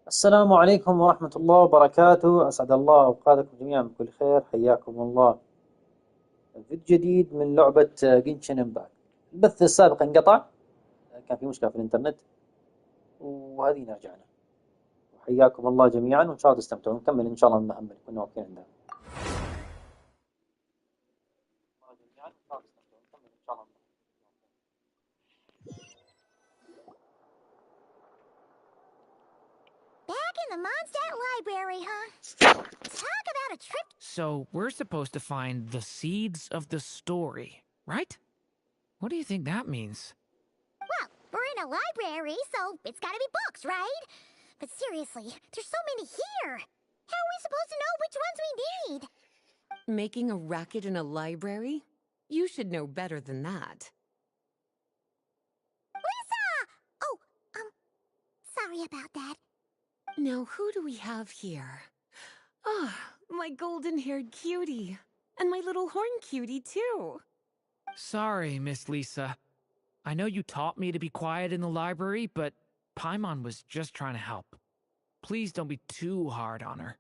السلام عليكم ورحمة الله وبركاته، أسعد الله أوقاتكم جميعا بكل خير، حياكم الله. فيديو جديد من لعبة جنشن امباكت. البث السابق انقطع، كان في مشكلة في الإنترنت، وهذه رجعنا. حياكم الله جميعا، وإن شاء الله تستمتعون. نكمل إن شاء الله المهمة اللي كنا واقفين عندها. Back in the Mondstadt Library, huh? Talk about a trip. So we're supposed to find the seeds of the story, right? What do you think that means? Well, we're in a library, so it's gotta be books, right? But seriously, there's so many here. How are we supposed to know which ones we need? Making a racket in a library? You should know better than that. Lisa! Oh, sorry about that. Now, who do we have here? Ah, my golden-haired cutie. And my little horn cutie, too. Sorry, Miss Lisa. I know you taught me to be quiet in the library, but Paimon was just trying to help. Please don't be too hard on her.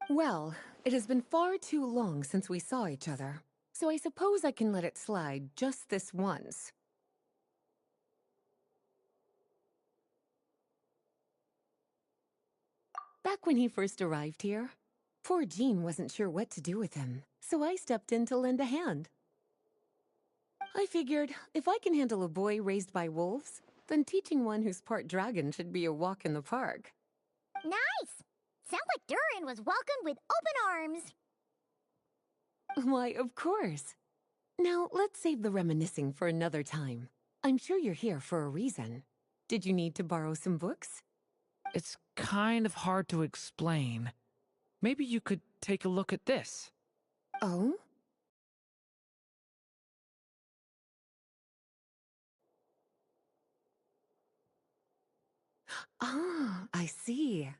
Well, it has been far too long since we saw each other, so I suppose I can let it slide just this once. Back when he first arrived here, poor Jean wasn't sure what to do with him, so I stepped in to lend a hand. I figured, if I can handle a boy raised by wolves, then teaching one who's part dragon should be a walk in the park. Nice! Sounds like Durin was welcomed with open arms. Why, of course. Now, let's save the reminiscing for another time. I'm sure you're here for a reason. Did you need to borrow some books? It's kind of hard to explain. Maybe you could take a look at this. Oh? Ah, I see.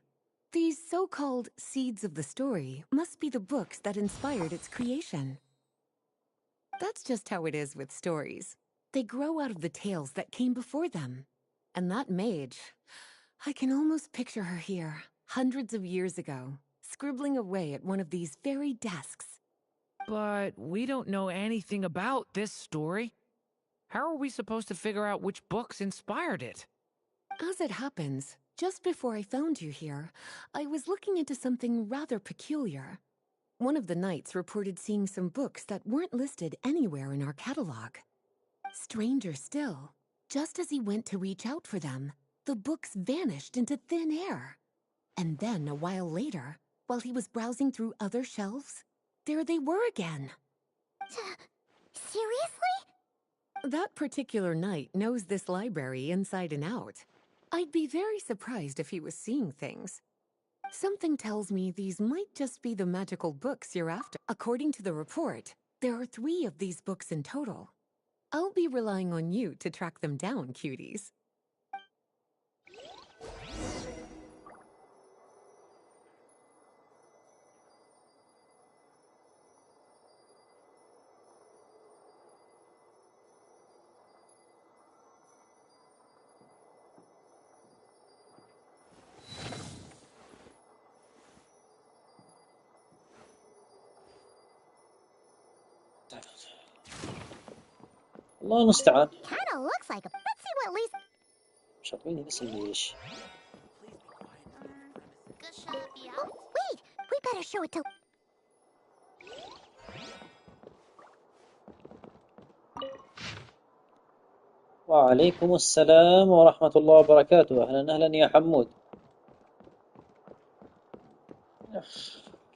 These so-called seeds of the story must be the books that inspired its creation. That's just how it is with stories. They grow out of the tales that came before them. And that mage, I can almost picture her here, hundreds of years ago, scribbling away at one of these very desks. But we don't know anything about this story. How are we supposed to figure out which books inspired it? As it happens, just before I found you here, I was looking into something rather peculiar. One of the knights reported seeing some books that weren't listed anywhere in our catalog. Stranger still, just as he went to reach out for them, the books vanished into thin air. And then, a while later, while he was browsing through other shelves, there they were again. Seriously? That particular knight knows this library inside and out. I'd be very surprised if he was seeing things. Something tells me these might just be the magical books you're after. According to the report, there are 3 of these books in total. I'll be relying on you to track them down, cuties. الله المستعان. Kinda looks like a. Let's see what Lisa. شاطرين لسه ليش؟ Wait, we better show it to. وعليكم السلام ورحمة الله وبركاته. أهلا أهلا يا حمود.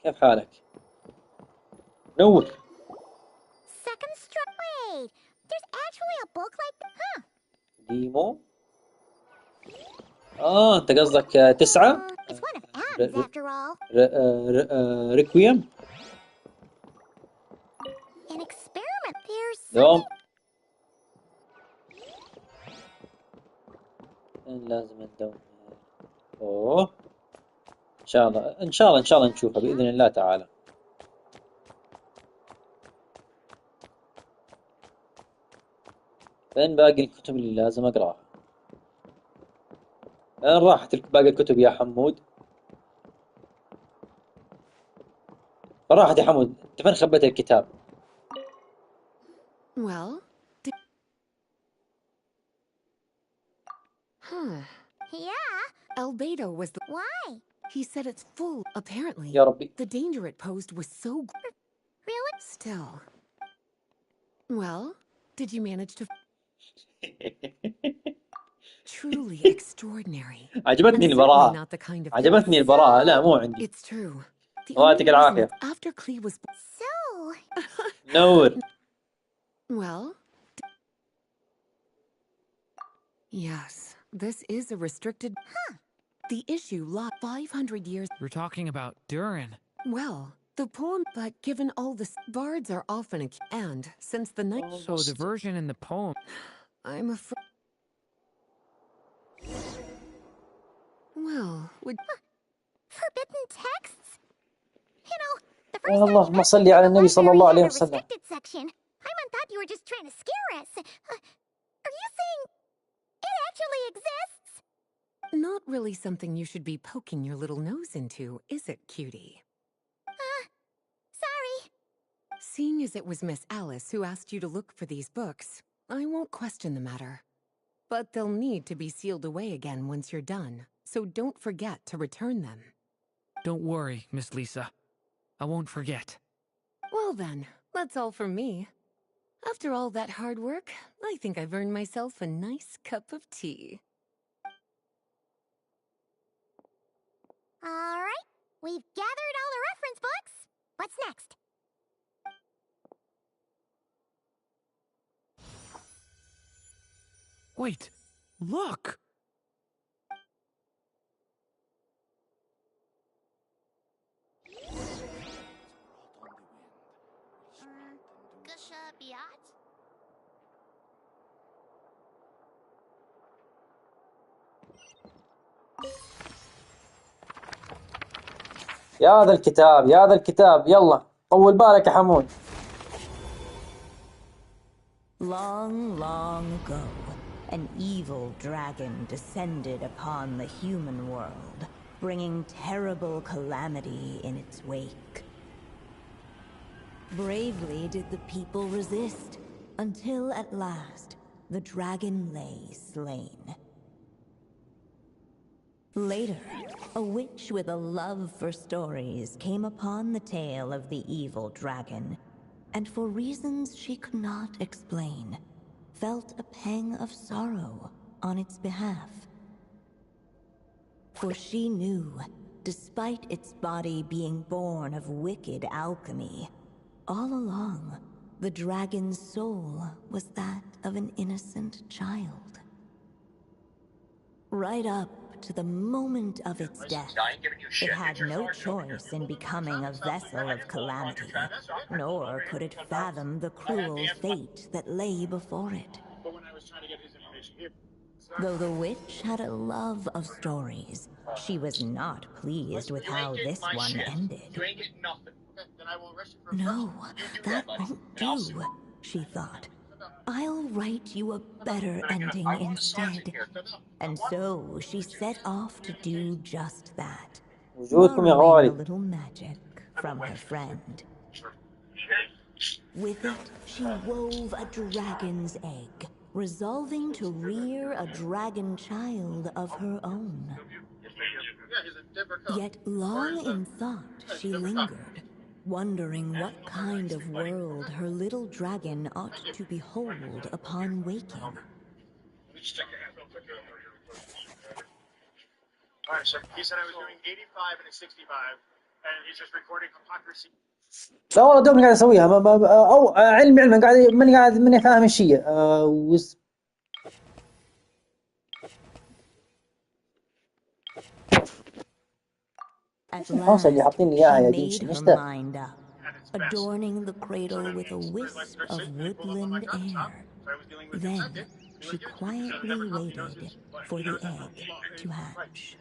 كيف حالك؟ نور. Second strike. Wait, there's actually a book like. Huh. ديمو. أنت قصدك 9؟ It's one of Adam's after all. ريكويم. An experiment. There's دوم. something. لازم ندور. أوه. إن شاء الله إن شاء الله إن شاء الله نشوفها بإذن الله تعالى. فين باقي الكتب اللي لازم أقرأها؟ وين راحت باقي الكتب يا حمود؟ وين راحت يا حمود؟ انت فين خبيت الكتاب؟ Well, huh. Yeah? Albedo was the. Why? He said it's full. Apparently, يا ربي. the danger it posed was so. Really? Still. Well, did you manage to. Truly extraordinary. And عجبتني certainly البراءة. not the kind of. عجبتني البراءة. لا مو عندي. It's true. The الله only يعطيك reason العافية. is after Klee was. So... نور. Well. Yes, this is a restricted. Huh. The issue lost 500 years. We're talking about Durin. Well, the poem, but given all the bards are often and since the night. So the version in the poem. I'm afraid. Well, would. Forbidden texts? You know, the يا first time اللهم you صل mentioned على the النبي صلى library الله had عليه a وسلم. restricted section. I thought you were just trying to scare us. Are you saying it actually exists? Not really something you should be poking your little nose into, is it, cutie? Sorry. Seeing as it was Miss Alice who asked you to look for these books, I won't question the matter. But they'll need to be sealed away again once you're done, so don't forget to return them. Don't worry, Miss Lisa. I won't forget. Well then, that's all from me. After all that hard work, I think I've earned myself a nice cup of tea. All right. We've gathered all the reference books. What's next? Wait, look! Gusha Biat? يا ذا الكتاب يا ذا الكتاب، يلا طول بالك يا حمود. Long, long ago, an evil dragon descended upon the human world, bringing terrible calamity in its wake. Bravely did the people resist, until at last, the dragon lay slain. Later, a witch with a love for stories came upon the tale of the evil dragon, and for reasons she could not explain, felt a pang of sorrow on its behalf. For she knew, despite its body being born of wicked alchemy, all along, the dragon's soul was that of an innocent child. Right up to the moment of its death, it had no choice in becoming a vessel of calamity, nor could it fathom the cruel fate that lay before it. Though the witch had a love of stories, she was not pleased with how this one ended. No, that won't do, she thought. I'll write you a better ending instead. And so she set off to do just that, وجودكم يا borrowing a غوالي. little magic from her friend. With it, she wove a dragon's egg, resolving to rear a dragon child of her own. Yet long in thought she lingered, wondering what kind of world her little dragon ought to behold upon waking. Alright, so he said I was doing 85 and a 65, and he's just recording hypocrisy. لا والله دوبني قاعد اسويها او علما قاعد ماني فاهم ايش هي. At الحوسه اللي last, حاطين لي she اياها يا made جنشن ايش her ذا؟ mind up, adorning the cradle with a wisp of woodland air. Then she quietly waited for the egg to hatch.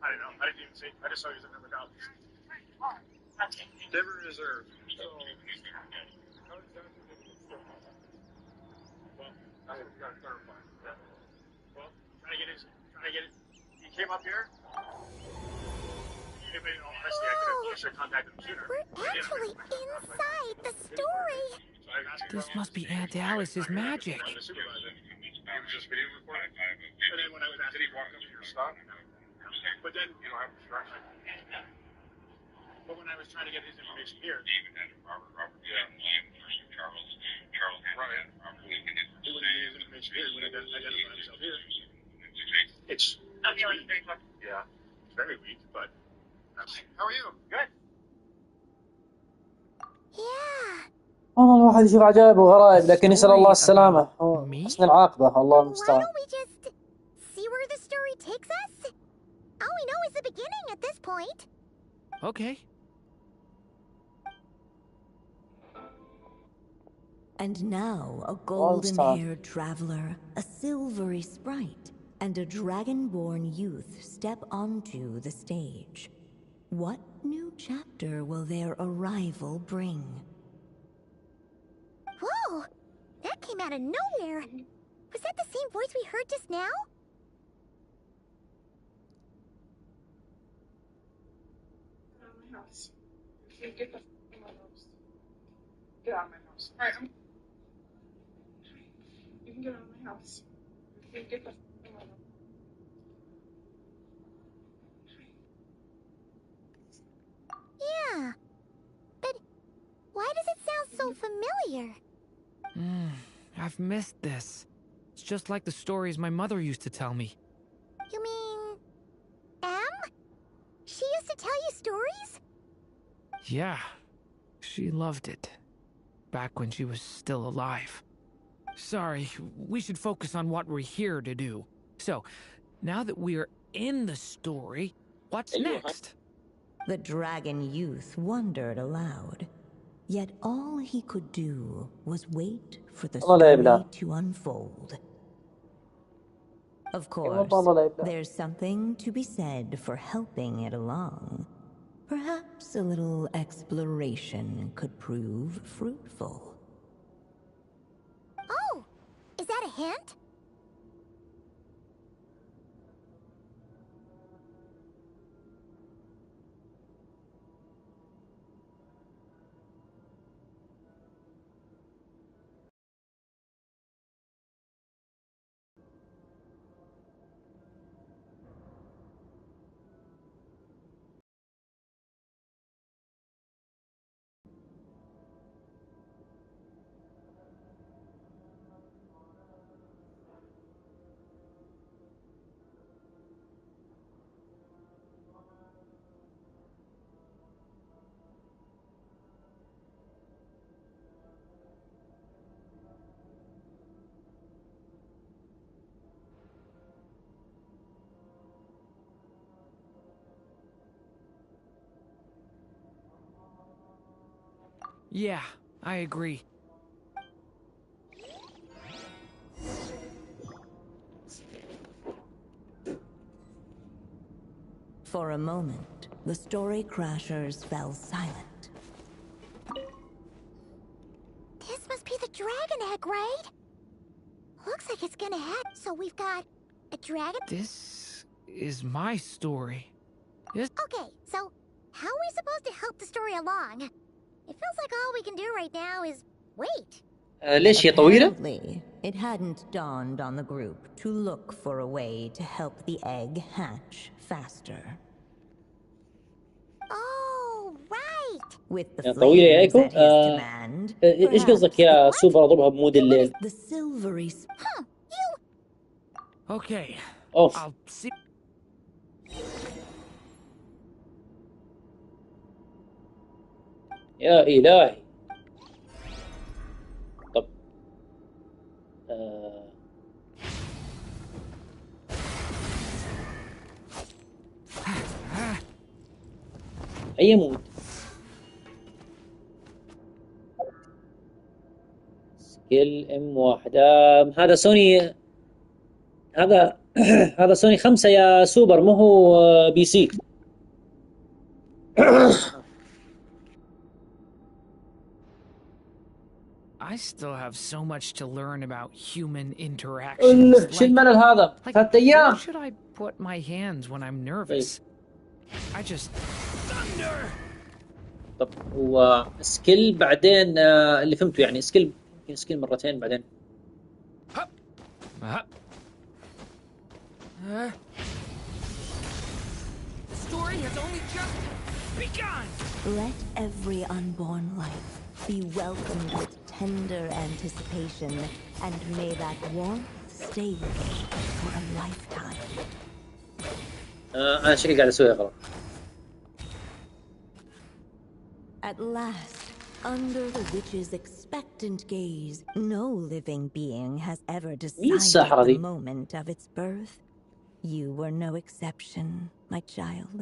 I don't know. I didn't even see. I just saw he was another dog. Never reserved. So, well, that's what we got to clarify. Well, trying to get his I get it? He came up here. In all honesty, I could have contacted him sooner. We're actually inside the story. So I asked him, This must be Aunt Alice's magic. I'm the supervisor. He was just video recording. And then when I was asking, did he walk up to your stop? But then you don't have instruction. But when I was trying to get his information here, David had Robert, yeah, William, Charles, right. He wouldn't get his information here. He wouldn't identify himself here. It's weak. Yeah, it's very weak, but. How are you? Good. Yeah. والله الواحد يشوف عجائب وغرائب لكن يسأل الله السلامة Me? وحسن العاقبة الله Why المستعان. don't we just see where the story takes us? All we know is the beginning at this point. Okay. And now a golden-haired traveler, a silvery sprite, and a dragon-born youth step onto the stage. What new chapter will their arrival bring? Whoa! That came out of nowhere. Was that the same voice we heard just now? Get out of my house. Get the f out of my house. Get out of my house. Alright, you can get out of my house. Get the f out of my house. Yeah. But why does it sound so familiar? I've missed this. It's just like the stories my mother used to tell me. You mean... Em? She used to tell you stories? Yeah, she loved it. Back when she was still alive. Sorry, we should focus on what we're here to do. So, now that we're in the story, what's next? The dragon youth wondered aloud. Yet all he could do was wait for the story to unfold. Of course, there's something to be said for helping it along. Perhaps a little exploration could prove fruitful. Oh! Is that a hint? Yeah, I agree. For a moment, the story crashers fell silent. This must be the dragon egg, right? Looks like it's gonna hatch. So we've got a dragon. This is my story. Okay, so how are we supposed to help the story along? It feels like all we can do right now is wait. ليش هي طويلة؟ Apparently, it hadn't dawned on the group to look for a way to help the egg hatch faster. Oh, right. With the طويلة يا flames ايكو؟ at his command, ايش قصدك يا سوبر اضربها بمود الليل؟ the silvery Huh, you... Okay, اوف I'll see. يا إلهي. طب أي مود؟ سكيل M1 هذا سوني هذا هذا سوني 5 يا سوبر مو هو بي سي. I still have so much to learn about human interactions. شو الملل هذا؟ 3 أيام. Where should I put my hands when I'm nervous. I just thunder. طب هو سكيل بعدين اللي فهمته يعني سكيل يمكن سكيل مرتين بعدين. The story has only just begun. Let every unborn life be welcomed with tender anticipation, and may that warmth stay with you for a lifetime. أنا شكلي قاعد أسويها غلط. At last, under the witch's expectant gaze, no living being has ever decided the moment of its birth. You were no exception, my child.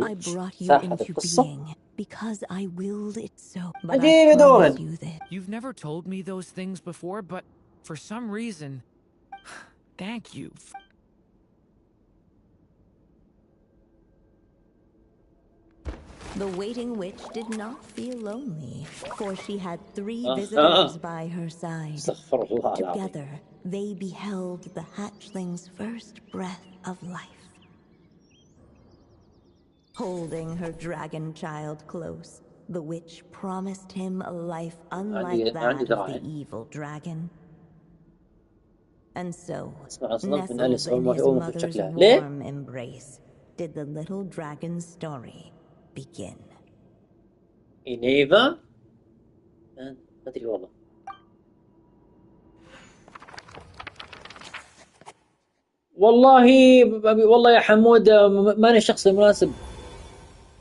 I brought you into being because I willed it so. But I promise you this. You've never told me those things before, but for some reason, thank you. The waiting witch did not feel lonely, for she had 3 visitors by her side. Together, they beheld the hatchling's first breath of life. Holding her dragon child close, the witch promised him a life unlike that of the evil dragon. And so, nestled in his mother's warm embrace, did the little dragon's story begin. إنيفا ما أدري والله. والله يا حمود ماني الشخص المناسب.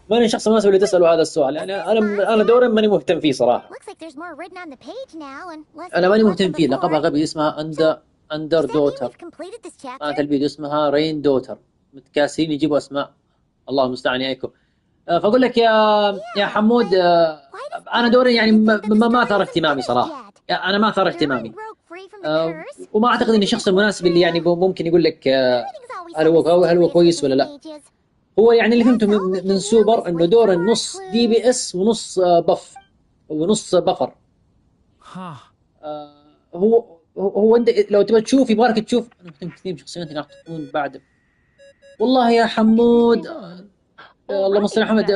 ماني الشخص المناسب اللي تسأله هذا السؤال. يعني أنا دوري ماني مهتم فيه صراحة. أنا ماني مهتم فيه. لقبها غبي اسمها أندر دوتر. قناة الفيديو اسمها رين دوتر. متكاسين يجيبوا أسماء الله المستعان يا إيكو. فأقول لك يا حمود أنا دوري يعني ما ثار اهتمامي صراحة. أنا ما ثار اهتمامي. وما أعتقد إني الشخص المناسب اللي يعني ممكن يقول لك هل هو كويس ولا لا. هو يعني اللي فهمته من سوبر إنه دور النص DPS ونص بف ونص بفر. هو أنت لو تبغى تشوف يبغالك تشوف. أنا مهتم كثير بشخصياتي راح تكون بعد. والله يا حمود اللهم صل على محمد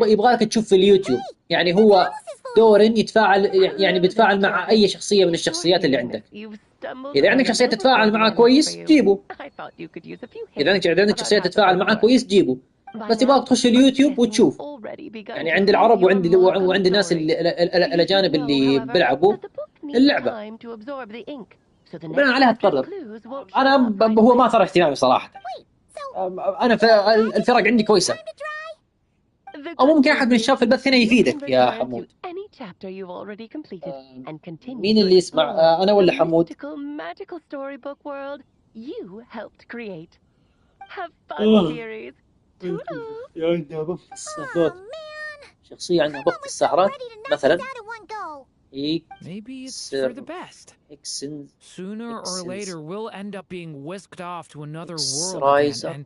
يبغالك تشوف في اليوتيوب. يعني هو دور يتفاعل يعني بيتفاعل مع أي شخصية من الشخصيات اللي عندك. إذا عندك شخصية تتفاعل معها كويس جيبه. إذا عندك شخصية تتفاعل معها كويس جيبه. بس يبغاك تخش اليوتيوب وتشوف. يعني عند العرب وعند الناس الأجانب اللي بيلعبوا اللعبة. وبناء عليها تقرر. هو ما ثار اهتمامي صراحة. أنا الفرق عندي كويسة. أو ممكن أحد من الشباب في البث هنا يفيدك يا حمود. مين اللي يسمع أنا ولا حمود؟ عندها بخ السهرات. شخصية عندها بخ السهرات مثلا. Maybe it's for the best. Sooner or later we'll end up being whisked off to another world again, and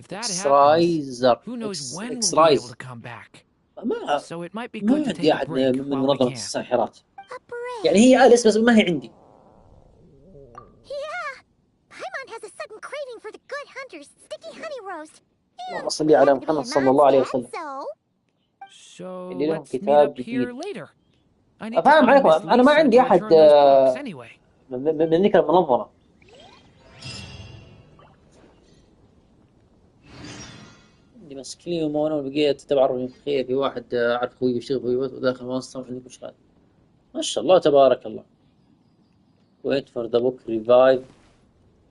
if that happens, who knows when we'll be able to come back. So it might be good to take a break من while we منظمة can. الساحرات. يعني هي أليس بس ما هي عندي. Yeah, Paimon has a sudden craving for the good hunter's sticky honey roast. اللهم صل على محمد صلى الله عليه وسلم. So اللي لهم let's meet كتاب up here جديد. later. أفهم عليكم أنا ما عندي أحد من ذيك المنظمة. عندي بس كليوم وأنا وبقيت تبعرف خير في واحد أعرف أخوي يشتغل في وداخل منصة عندكم إيش هذا. ما شاء الله تبارك الله. Wait for the book revive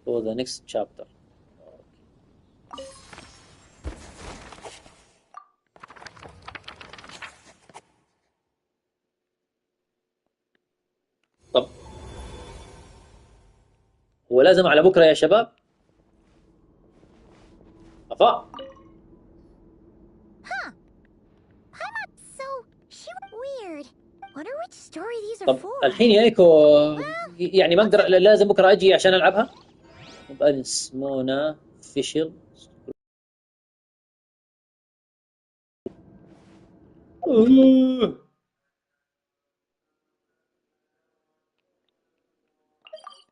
for the next chapter. طب هو لازم على بكرة يا شباب؟ أفا طب الحين يا إيكو يعني ما أقدر لازم بكرة أجي عشان ألعبها؟ بأنس مونا فيشل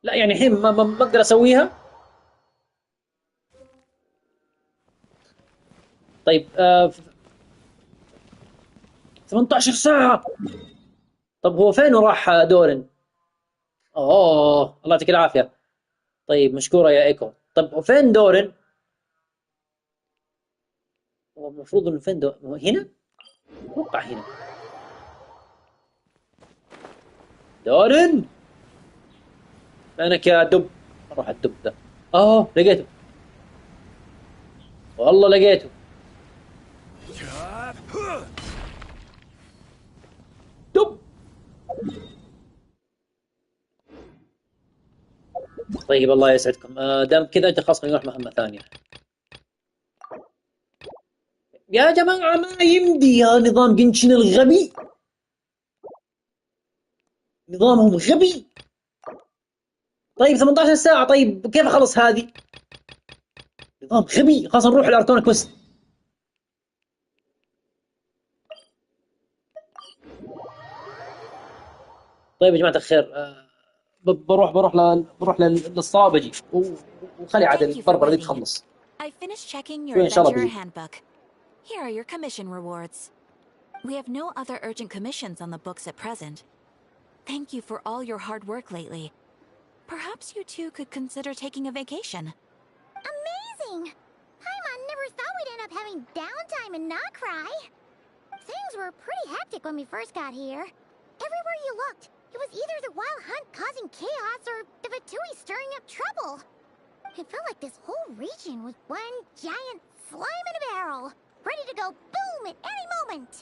لا يعني الحين ما أقدر أسويها. طيب 18 ساعة. طب هو فين راح دورن؟ اوه الله يعطيك العافية. طيب مشكورة يا ايكو. طب وفين دورن؟ هو المفروض انه فين هو هنا؟ اتوقع هنا. دورن فينك يا دب؟ اروح الدب ده. لقيته. والله لقيته. دب. طيب الله يسعدكم، دام كذا انت خلاص خلينا نروح مهمة ثانية. يا جماعة ما يمدي يا نظام جنشن الغبي. نظامهم غبي. طيب 18 ساعة، طيب كيف اخلص هذه؟ نظام غبي. خلاص نروح الارتون كويست. طيب يا جماعة الخير، للصواب اجي وخلي عاد Thank you for البربرة دي waiting. تخلص. I finished checking your شوي ان شاء الله adventurer بجي. handbook. Here are your commission rewards. We have no other urgent commissions on the books at present. Thank you for all your hard work lately. Perhaps you two could consider taking a vacation. Amazing! Paimon never thought we'd end up having downtime and not cry. Things were pretty hectic when we first got here. Everywhere you looked, it was either the Wild Hunt causing chaos or the Fatui stirring up trouble. It felt like this whole region was one giant slime in a barrel, ready to go boom at any moment.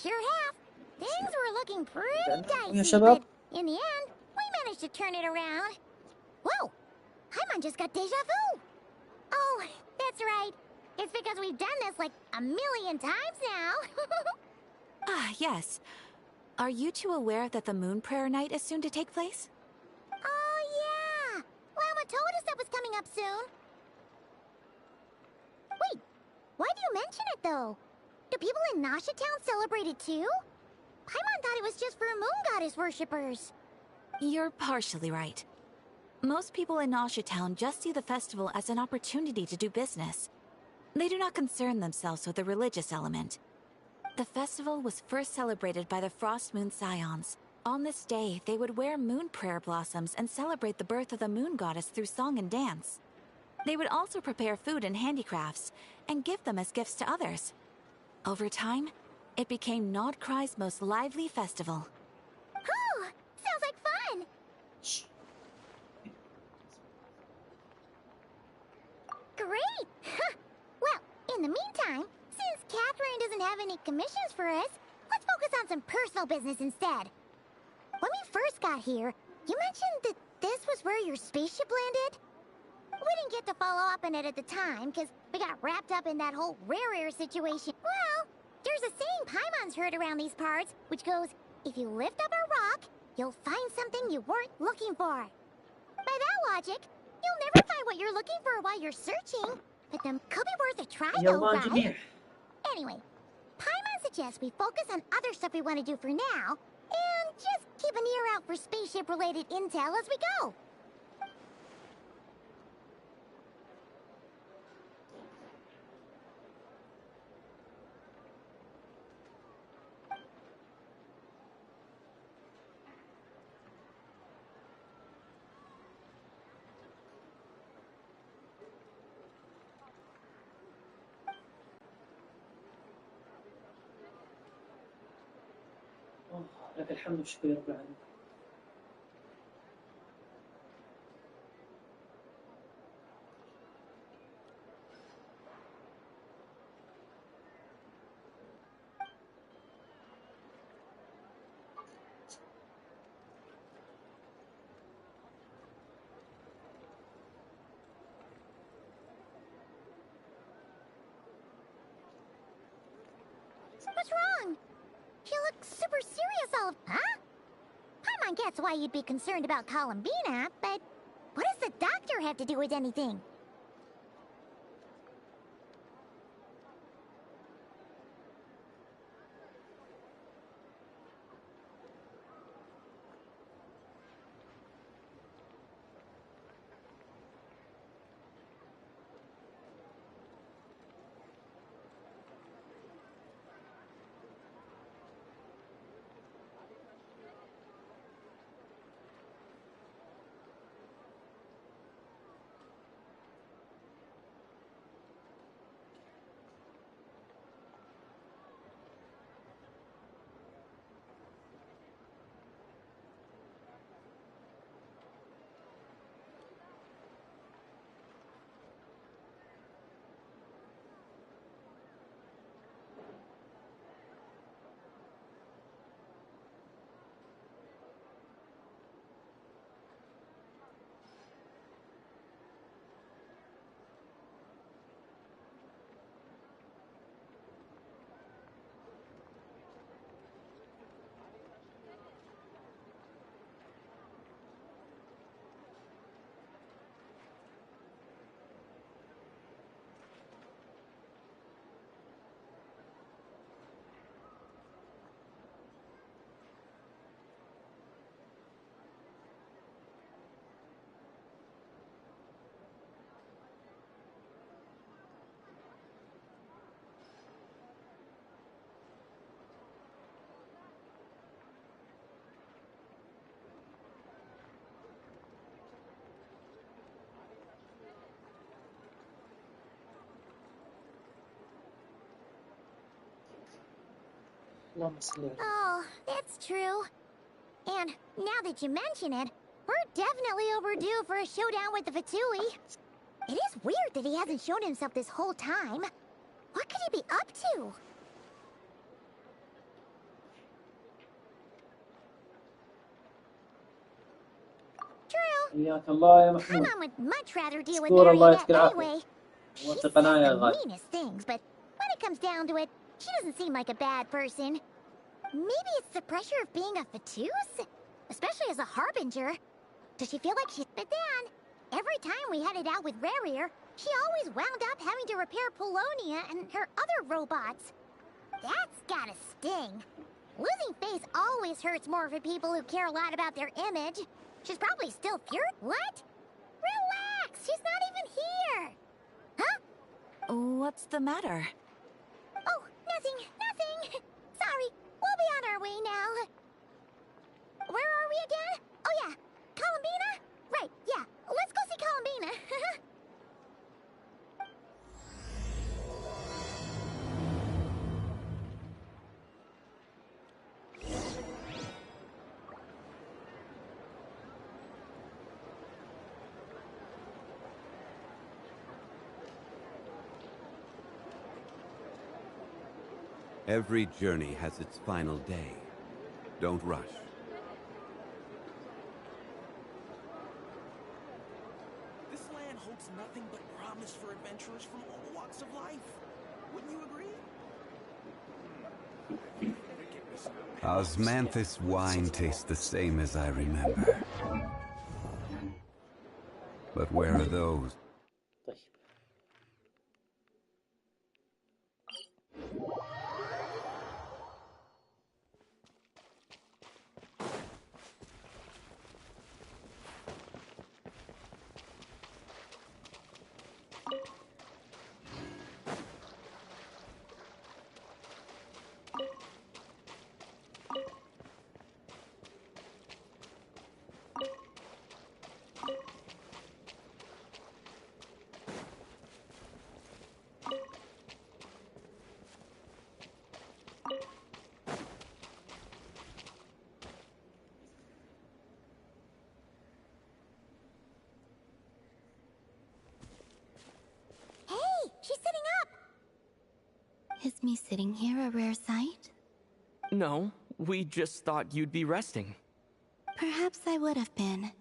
sure have. Things were looking pretty يا dicey, شباب. but in the end, we managed to turn it around. Whoa! Paimon just got deja vu! Oh, that's right. It's because we've done this like a million times now. Ah, yes. Are you two aware that the Moon Prayer Night is soon to take place? Oh, yeah! Llama told us that was coming up soon. Wait, why do you mention it, though? Do people in Nasha Town celebrate it, too? Paimon thought it was just for Moon Goddess worshippers. You're partially right. Most people in Nasha Town just see the festival as an opportunity to do business. They do not concern themselves with the religious element. The festival was first celebrated by the Frost Moon Scions. On this day, they would wear moon prayer blossoms and celebrate the birth of the moon goddess through song and dance. They would also prepare food and handicrafts and give them as gifts to others. Over time, it became Nodcry's most lively festival. Oh, sounds like fun! Great! Well, in the meantime, since Catherine doesn't have any commissions for us, let's focus on some personal business instead. When we first got here, you mentioned that this was where your spaceship landed? We didn't get to follow up on it at the time, because we got wrapped up in that whole rare air situation. Well, there's a saying Paimon's heard around these parts, which goes, if you lift up a rock, you'll find something you weren't looking for. By that logic, you'll never find what you're looking for while you're searching, but them could be worth a try though, يلا right? جميع. Anyway, Paimon suggests we focus on other stuff we want to do for now, and just keep an ear out for spaceship-related intel as we go. لك الحمد والشكر يا رب العالمين. What's wrong? You look super serious all of... Huh? Paimon gets why you'd be concerned about Columbina, but what does the doctor have to do with anything? اللهم صل على. Oh, that's true. And now that you mention it, we're definitely overdue for a showdown with the Fatui. It is weird that he hasn't shown himself this whole time. What could he be up to? حياك الله يا Paimon محمود. would much rather deal with شكور الله Mariette يعطيك العافية. anyway. She says وثقنا يا the غالي. meanest things, but when it comes down to it, she doesn't seem like a bad person. Maybe it's the pressure of being a Fatuse? Especially as a harbinger. Does she feel like she's... But then, every time we headed out with Rarier, she always wound up having to repair Polonia and her other robots. That's gotta sting. Losing face always hurts more for people who care a lot about their image. She's probably still furious. What? Relax, she's not even here. Huh? What's the matter? Oh, nothing. Sorry, we'll be on our way now. Where are we again? Oh yeah, Columbina? Right, yeah, let's go see Columbina. Every journey has its final day. Don't rush. This land holds nothing but promise for adventurers from all walks of life. Wouldn't you agree? Osmanthus wine tastes the same as I remember. But where are those? طيب. She's sitting up! Is me sitting here a rare sight? No, we just thought you'd be resting. Perhaps I would have been,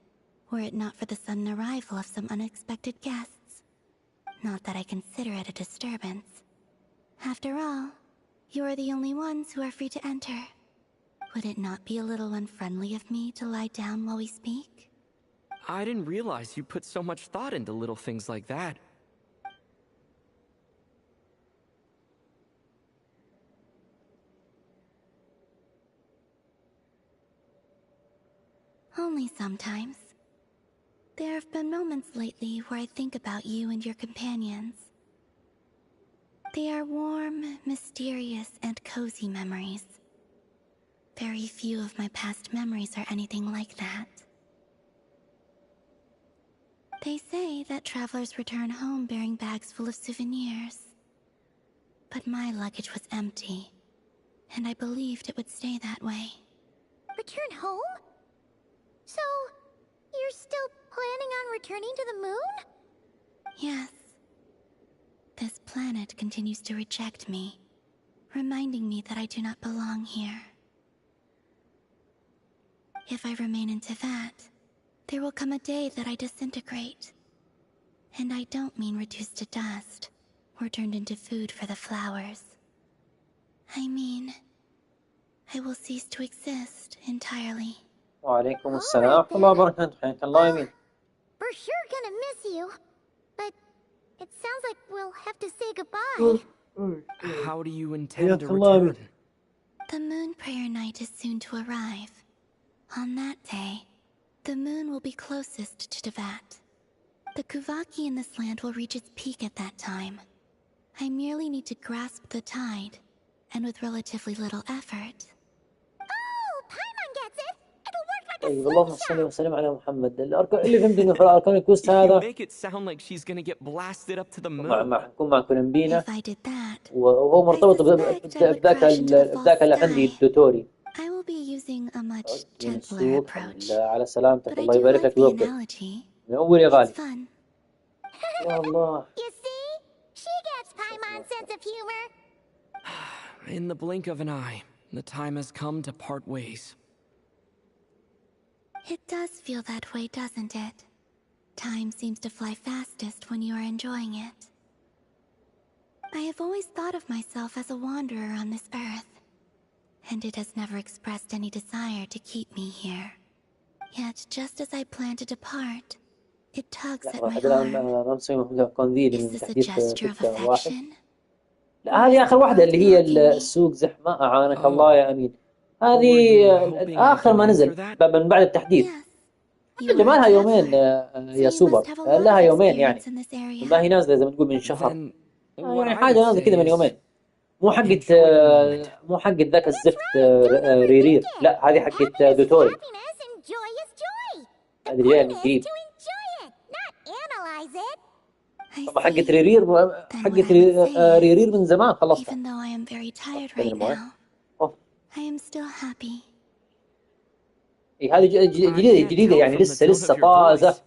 were it not for the sudden arrival of some unexpected guests. Not that I consider it a disturbance. After all, you are the only ones who are free to enter. Would it not be a little unfriendly of me to lie down while we speak? I didn't realize you put so much thought into little things like that. Only sometimes. There have been moments lately where I think about you and your companions. They are warm, mysterious, and cozy memories. Very few of my past memories are anything like that. They say that travelers return home bearing bags full of souvenirs. But my luggage was empty, and I believed it would stay that way. Return home? So, you're still planning on returning to the moon? Yes. This planet continues to reject me, reminding me that I do not belong here. If I remain into that, there will come a day that I disintegrate. And I don't mean reduced to dust, or turned into food for the flowers. I mean, I will cease to exist entirely. وعليكم السلام ورحمة الله وبركاته. حياك الله يمين. We're sure gonna miss you. But it sounds like we'll have to say goodbye. How do you intend to حياك الله return? يمين. The moon prayer night is soon to arrive. On that day, the moon will be closest to Devat. The Kuvaki in this land will reach its peak at that time. I merely need to grasp the tide, and with relatively little effort. Oh, Paimon gets it! It'll work like a طيب اللهم صل slingshot! وسلم على محمد. الأركان اللي فهمت إنه في الأركان الكوست You هذا make it sound like she's gonna get blasted up to the مع moon. حنكون مع كولومبينا If I did that, وهو مرتبط بذاك اللي عندي الدوتوري. I will be using a much من gentler السوق. الحمد approach. لله على سلامتك. But I الله do يبارك like لك the ويوفقك. analogy. منور يا It's غالي. fun. يا الله. You see? She gets Paimon's sense of humor. In the blink of an eye, the time has come to part ways. It does feel that way, doesn't it? Time seems to fly fastest when you are enjoying it. I have always thought of myself as a wanderer on this earth, and it has never expressed any desire to keep me here. Yet, just as I plan to depart, it tugs at my arm. Is this a gesture of affection? لا هذه آخر واحدة اللي هي السوق زحمة. أعانك الله يا أمين. هذه آخر ما نزل من بعد التحديث. ما لها يومين يا سوبر، لها يومين يعني، ما هي نازلة زي ما تقول من شهر، يعني حاجة نازلة كذا من يومين. مو حقت ذاك الزفت ريرير، لا هذه حقت دوتوري. هذه جاية من قريب. طبعا حقت ريرير من زمان خلصتها. هذه جديدة يعني لسه طازة.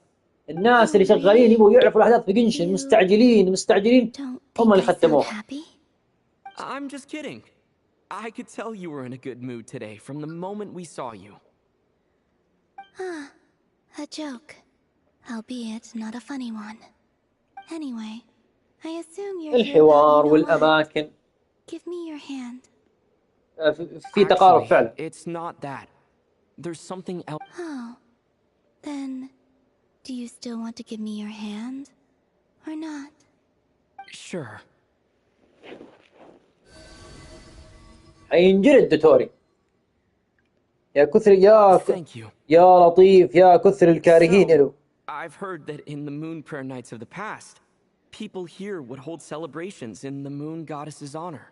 الناس اللي شغالين يبغوا يعرفوا الأحداث في جنشن، مستعجلين هم اللي ختموها. I'm just kidding. I could tell you were in a good mood today from the moment we saw you. A joke, albeit not a funny one. Anyway, I assume you're الحوار والأماكن. Give me your hand. في تقارب فعلا. It's not that. There's something else. Oh, then, do you still want to give me your hand, or not? Sure. حينجلد دوتوري. يا كثر يا لطيف يا كثر الكارهين له. I've heard that in the moon prayer nights of the past, people here would hold celebrations in the moon goddess's honor.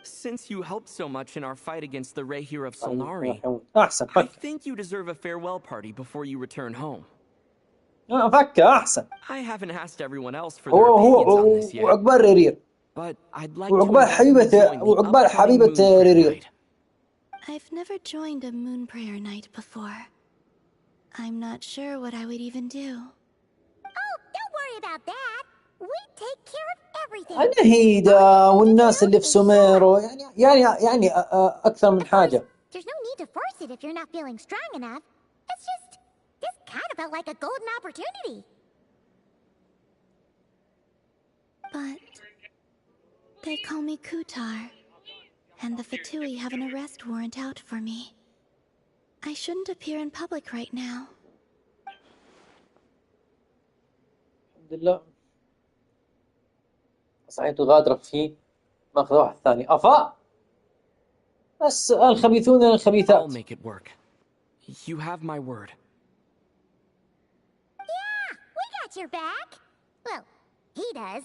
Since you helped so much in our fight against the Rehir of Solnari, I think you deserve a farewell party before you return home. I haven't asked everyone else for their opinions on this yet, but I'd like to invite you to join the upcoming moon prayer night. I've never joined a moon prayer night before. I'm not sure what I would even do. Oh, don't worry about that. We take care of everything. النهيدة والناس اللي في سوميرو يعني أكثر من حاجة. There's no need to force it if you're not feeling strong enough. It's just this kind of felt like a golden opportunity. But they call me Kutar, and the Fatui have an arrest warrant out for me. I shouldn't appear in public right now. الحمد لله. صحيح تغادر فيه ماخذ واحد ثاني أفا. بس الخبيثون الخبيثات. I'll make it work. You have my word. Yeah, we got your back. Well, he does.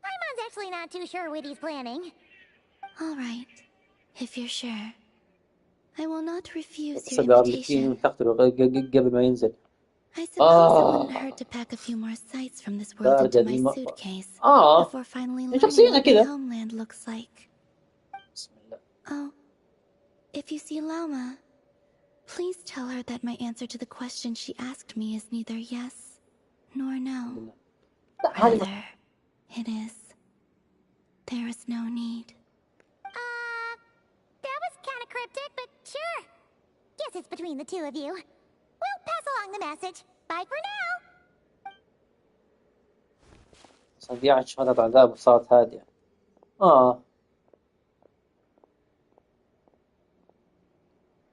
Paimon's actually not too sure what he's planning. All right, if you're sure. I will not refuse your invitation. قبل ما ينزل. I suppose it wouldn't hurt to pack a few more sights from this world into my suitcase before finally learning what my homeland looks like. Oh, if you see Lauma, please tell her that my answer to the question she asked me is neither yes nor no. Rather, it is. There is no need. That was kind of cryptic, but sure. Guess it's between the two of you. We'll pass along the message. Bye for now. صديعة شهادة عذاب وصارت هادية.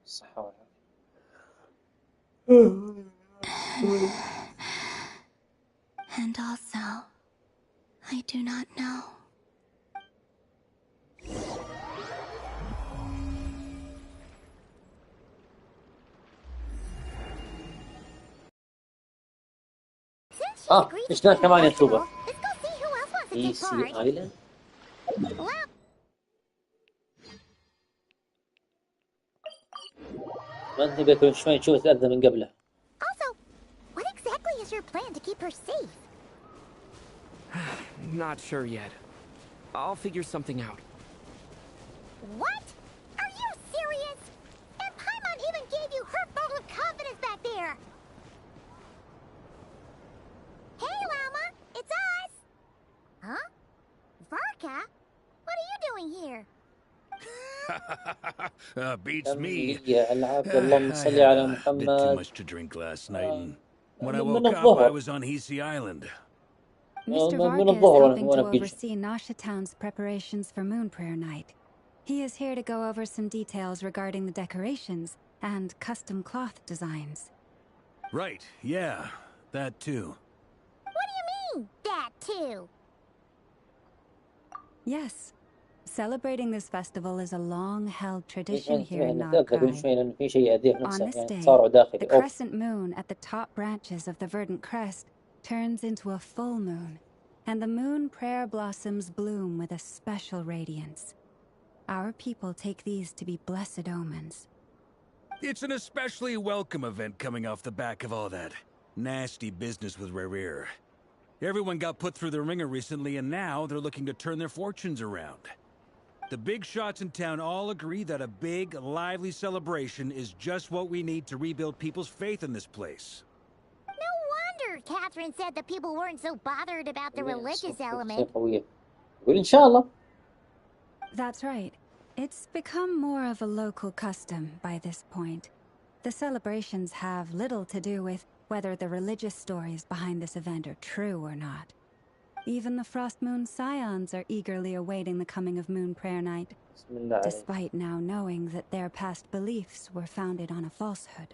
الصحة والعافية. And also, I do not know. إيش ذا كمان يوتيوبر؟ إيسي آيلاند. ما أنت بيكون شوي تشوف تأذى من قبله. Also, what exactly is your plan to keep her safe? Not sure yet. I'll figure something out. What? Are you serious? And Paimon even gave you her vote of confidence back there. Hey, Llama, it's us. Huh? Varka? What are you doing here? Beats me. ألعاب اللهم صل على Bit too محمد. much to drink last night, and when I من woke up, I الظهر. was on Heasy Island. Mr. من Varka is الظهر helping وأنا to في جنشن. oversee Nasha Town's preparations for Moon Prayer Night. He is here to go over some details regarding the decorations and custom cloth designs. Right, yeah, that too. What do you mean, that too? Yes. Celebrating this festival is a long-held tradition here in أذكر شوي لأن في شيء أذيه On نفسه this يعني day, تصارع داخلي. the crescent moon at the top branches of the verdant crest turns into a full moon, and the moon prayer blossoms bloom with a special radiance. Our people take these to be blessed omens. It's an especially welcome event coming off the back of all that nasty business with Rare. Everyone got put through the ringer recently, and now they're looking to turn their fortunes around. The big shots in town all agree that a big, lively celebration is just what we need to rebuild people's faith in this place. No wonder Catherine said the people weren't so bothered about the religious element. قوية. يقول إن شاء الله. That's right. It's become more of a local custom by this point. The celebrations have little to do with whether the religious stories behind this event are true or not. Even the Frost Moon Scions are eagerly awaiting the coming of Moon Prayer Night, despite now knowing that their past beliefs were founded on a falsehood.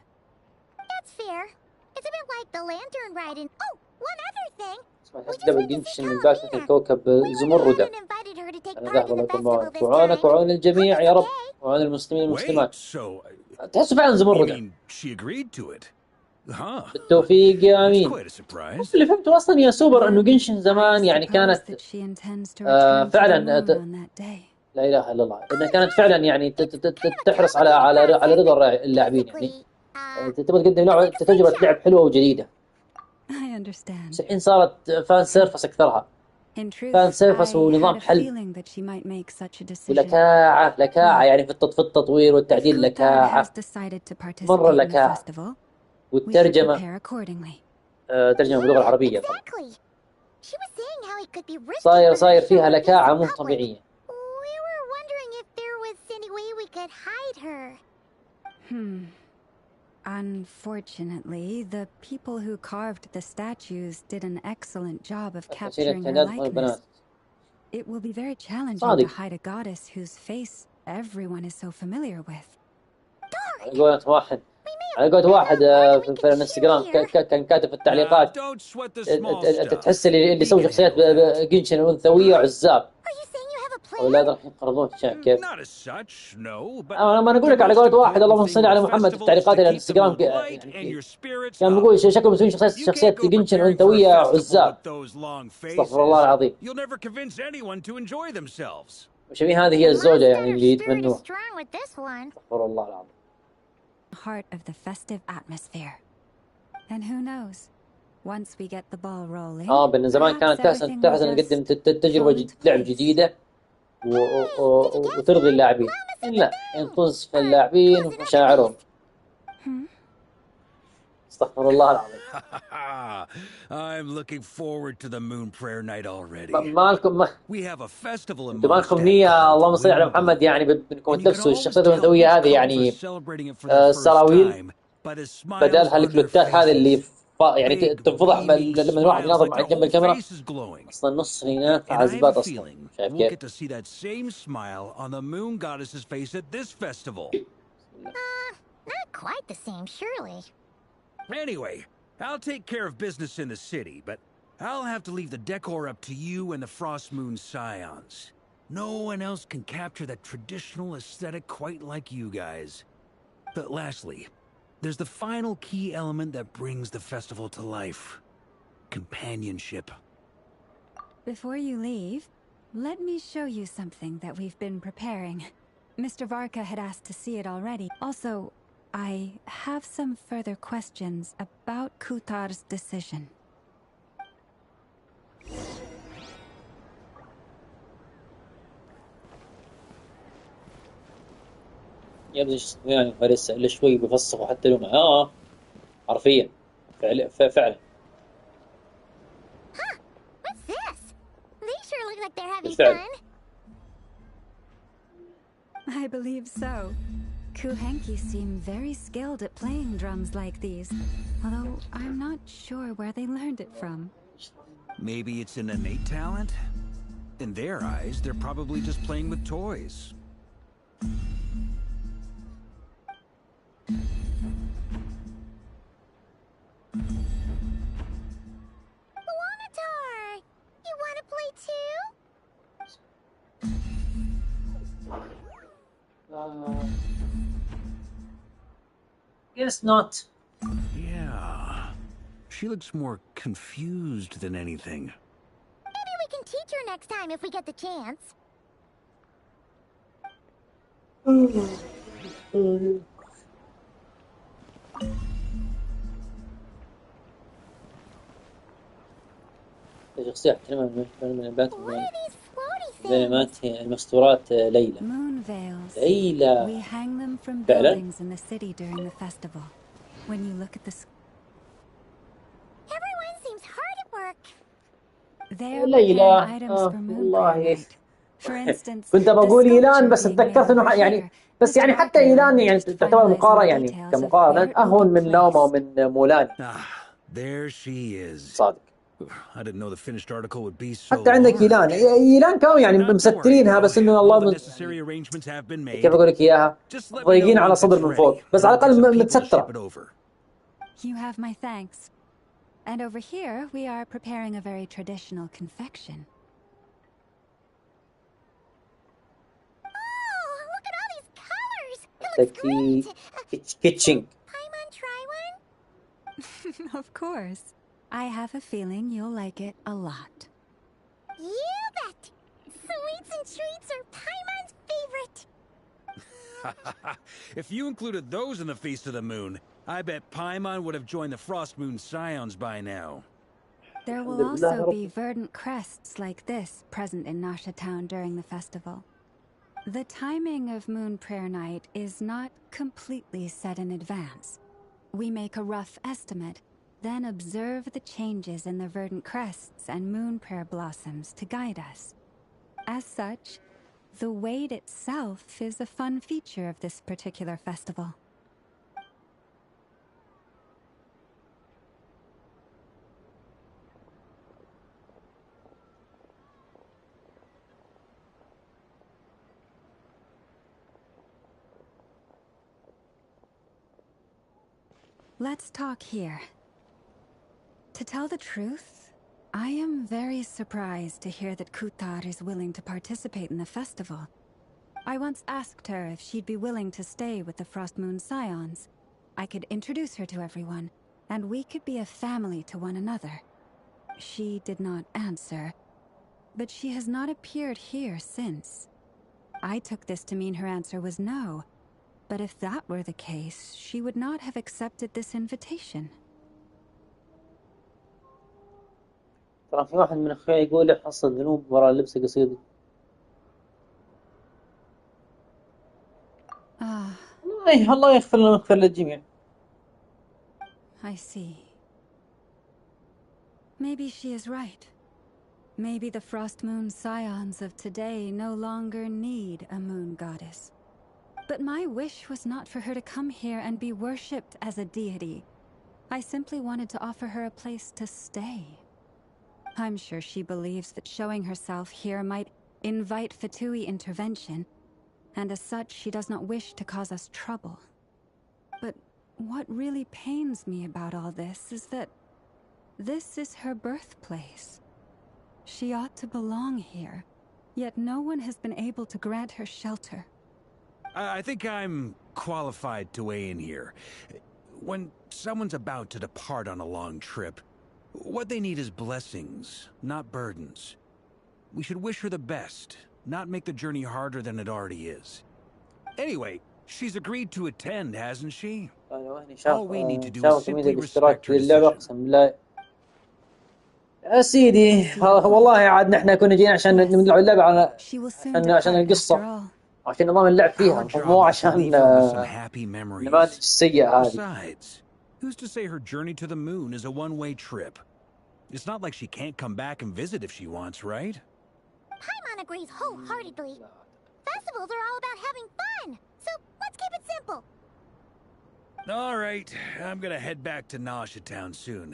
That's fair. It's a bit like the lantern ride in... Oh, one other thing! لعبة جنشن من باكة الكوكب زمردة. أنا ذهب لكم معك وعونك وعون الجميع يا رب وعون المسلمين والمسلمات. تحس فعلا زمردة. بالتوفيق يا أمين. اللي فهمته أصلا يا سوبر إنه جنشن زمان يعني كانت فعلا لا إله إلا الله إنها كانت فعلا يعني تحرص على رضا اللاعبين يعني تبغى تقدم تجربة لعب حلوة وجديدة. بس الحين صارت فان سيرفس أكثرها. فان سيرفس ونظام حل لكاعة يعني في التطوير والتعديل لكاعة مرة لكاعة والترجمة ترجمة باللغة العربية طبعا صاير فيها لكاعة مو طبيعية. Unfortunately, the people who carved the statues did an excellent job of capturing her likeness. It will be very challenging to hide a goddess whose face everyone is so familiar with. على قولة واحد في الانستغرام كان كاتب في التعليقات تحس اللي يسوي شخصيات جنشن الأنثوية عزاب. أولاد راح ينقرضون كيف؟ أنا أقول لك على قولة واحد اللهم صل على محمد في تعليقات الانستغرام كان بيقول شكلهم مسوين شخصيات جنشن الأنثوية عزاب. استغفر الله العظيم. وشبيه هذه هي الزوجة يعني اللي يتمنوها. استغفر الله العظيم. Heart of the festive atmosphere. And who knows? Once we get the ball rolling. بأن زمان كانت تحسن نقدم تجربة لعب جديدة وترضي اللاعبين. لا ينطز في اللاعبين وفي مشاعرهم. استغفر الله العظيم. I'm looking forward to the Moon Prayer Night already. We have a festival in مالكم نية اللهم صل على محمد يعني بدكم تلبسوا الشخصيات الأنثوية هذه يعني سراويل بدلها الكلوتات هذه اللي يعني تنفضح لما الواحد يناظر مع جنب الكاميرا أصلا نص هناك عزبات أصلا شايف كيف؟ Not quite the same, surely. Anyway, I'll take care of business in the city, but I'll have to leave the decor up to you and the Frost Moon Scions. No one else can capture that traditional aesthetic quite like you guys. But lastly, there's the final key element that brings the festival to life. Companionship. Before you leave, let me show you something that we've been preparing. Mr. Varka had asked to see it already. Also, I have some further questions about Kutar's decision. يبدو يعني فارس إلا شوي بيفسخوا حتى لو معاه حرفيا فعلا. Huh? What's this? They sure look like they're having fun. I believe so. Kuhenki seem very skilled at playing drums like these, although I'm not sure where they learned it from. Maybe it's an innate talent? In their eyes, they're probably just playing with toys. Wanatar! You want to play too? Guess not. Yeah. She looks more confused than anything. Maybe we can teach her next time if we get the chance. شخصية احترمها من البنات What are these floaty things? بينما المستورات ليلى. Moon veils. ليلى. We hang them from فعلا؟ buildings in the city during the festival. When you look at the Everyone seems hard at work. They're ليلى. preparing items for moon والله night. For instance, كنت the بقول إيلان sculpture بس being made تذكرت إنه over يعني here. بس يعني Mr. حتى Arkin and I إيلان were يعني just تعتبر finalizing مقارنة the يعني details of كمقارنة where it will أهون be من نوما placed. ومن مولاني. There she is. صادق. I didn't know the finished article would be so حتى عندك إيلان. إيلان كانوا يعني مسترينها بس إنه الله كيف أقول لك إياها ضايقين على صدر من فوق بس على الأقل متسترة. You have my thanks. And over here, we are preparing a very traditional confection. Oh, look at all these colors! It looks great! Kitchen. Paimon, try one? Of course. I have a feeling you'll like it a lot. You bet! Sweets and treats are Paimon's favorite! If you included those in the Feast of the Moon, I bet Paimon would have joined the Frost Moon Scions by now. There will also be verdant crests like this present in Nasha Town during the festival. The timing of Moon Prayer Night is not completely set in advance. We make a rough estimate, then observe the changes in the verdant crests and moon prayer blossoms to guide us. As such, the wait itself is a fun feature of this particular festival. Let's talk here. To tell the truth, I am very surprised to hear that Kutar is willing to participate in the festival. I once asked her if she'd be willing to stay with the Frost Moon Scions. I could introduce her to everyone, and we could be a family to one another. She did not answer, but she has not appeared here since. I took this to mean her answer was no, but if that were the case, she would not have accepted this invitation. ترى في واحد من أخوياي يقول حصل ذنوب وراء اللبس قصيدي. الله يغفر لنا ويغفر للجميع. I see. Maybe she is right. Maybe the Frost Moon Scions of today no longer need a moon goddess. But my wish was not for her to come here and be worshipped as a deity. I simply wanted to offer her a place to stay. I'm sure she believes that showing herself here might invite Fatui intervention, and as such she does not wish to cause us trouble. But what really pains me about all this is that this is her birthplace. She ought to belong here, yet no one has been able to grant her shelter. I think I'm qualified to weigh in here. When someone's about to depart on a long trip, what they need is blessings, not burdens. We should wish her the best, not make the journey harder than it already is. Anyway, she's agreed to attend, hasn't she? All we need to do is simply respect her decision. يا سيدي والله عاد نحن كنا جينا عشان نلعب اللعبة عشان القصة عشان نظام اللعب فيها مو عشان النماذج السيئة هذه. Besides, who's to say her journey to the moon is a one-way trip? It's not like she can't come back and visit if she wants, right? Paimon agrees wholeheartedly. festivals are all about having fun. So let's keep it simple. All right, I'm gonna head back to Nausea Town soon.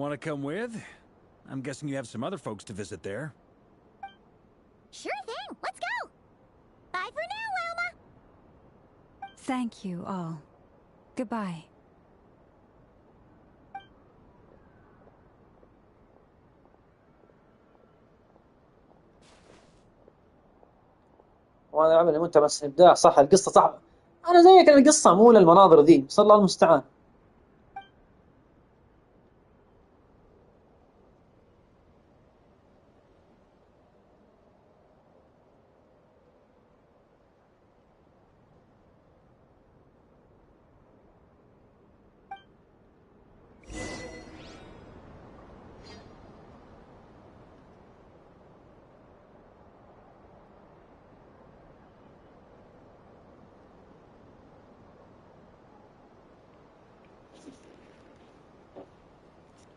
Want to come with? I'm guessing you have some other folks to visit there. Sure thing. Let's go. Bye for now, Wilma. Thank you all. Goodbye. وهذا العمل ملتمس ابداع صح. القصه صح. انا زيك، القصه مو للمناظر ذي، صلى الله المستعان.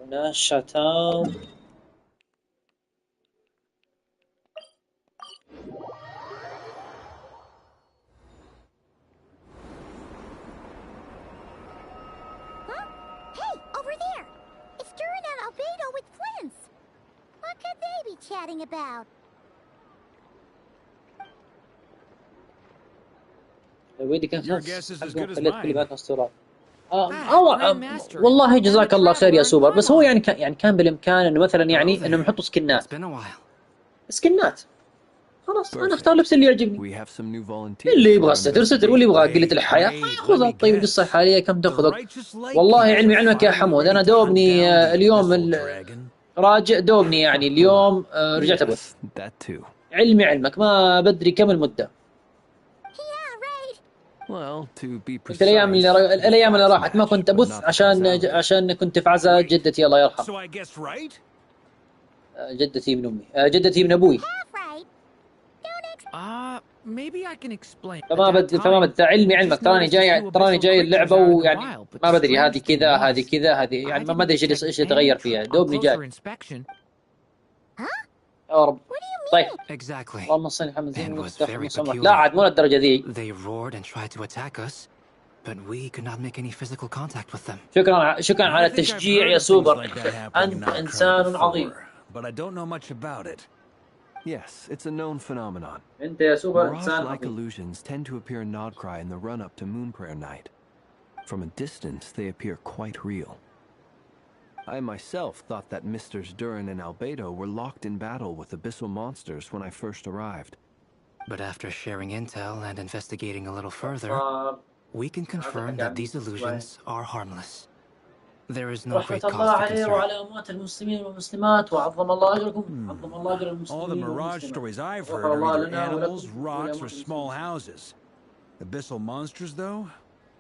ناشا تاون. Huh? Hey, over there. It's Durin and Albedo with Flint's. What could they be chatting about? الويدي كان Your guess is as good as خليت mine. كلمات استرال. والله جزاك الله خير يا سوبر، بس هو يعني كان بالامكان انه مثلا يعني انهم يحطوا سكنات. سكنات خلاص انا اختار لبس اللي يعجبني. اللي يبغى ستر ستر، واللي يبغى قلة الحياة ياخذها. طيب القصة الحالية كم تاخذ؟ والله علمي علمك يا حمود، انا دوبني اليوم راجع، دوبني يعني اليوم رجعت ابث. علمي علمك ما بدري كم المدة. انت الايام اللي راحت ما كنت ابث عشان كنت في عزاء جدتي الله يرحمها. جدتي من امي، جدتي من ابوي. Maybe I can explain. فما بدي علمي علمك، تراني جاي اللعبة، ويعني ما بدري هذه كذا هذه كذا هذه، يعني ما ادري ايش يتغير فيها، دوبني جاي. يا رب. طيب اللهم صل على محمد. لا عاد مو للدرجة ذي. شكرا على التشجيع يا سوبر، أنت إنسان عظيم. Yes, it's a known phenomenon. أنت يا سوبر إنسان Mirage-like عظيم. illusions tend to appear in Nodcry in the run-up to Moon Prayer Night. From a distance, they appear quite real. I myself thought that Misters Durin and Albedo were locked in battle with abyssal monsters when I first arrived. But after sharing intel and investigating a little further, we can confirm that these illusions are harmless. There is no great cause to concern. وعلى أموات المسلمين والمسلمات وعظم الله أجركم. عظم الله أجر المسلمين. All the Mirage stories I've heard are either animals, rocks, or small houses. Abyssal monsters, though?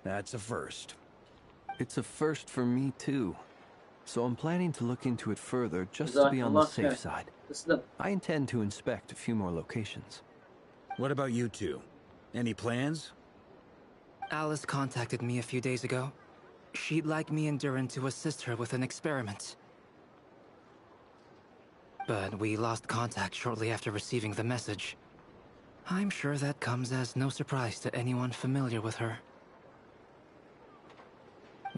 That's a first. It's a first for me, too. So I'm planning to look into it further just to be on the safe side. I intend to inspect a few more locations. What about you two? Any plans? Alice contacted me a few days ago. She'd like me and Durin to assist her with an experiment. But we lost contact shortly after receiving the message. I'm sure that comes as no surprise to anyone familiar with her.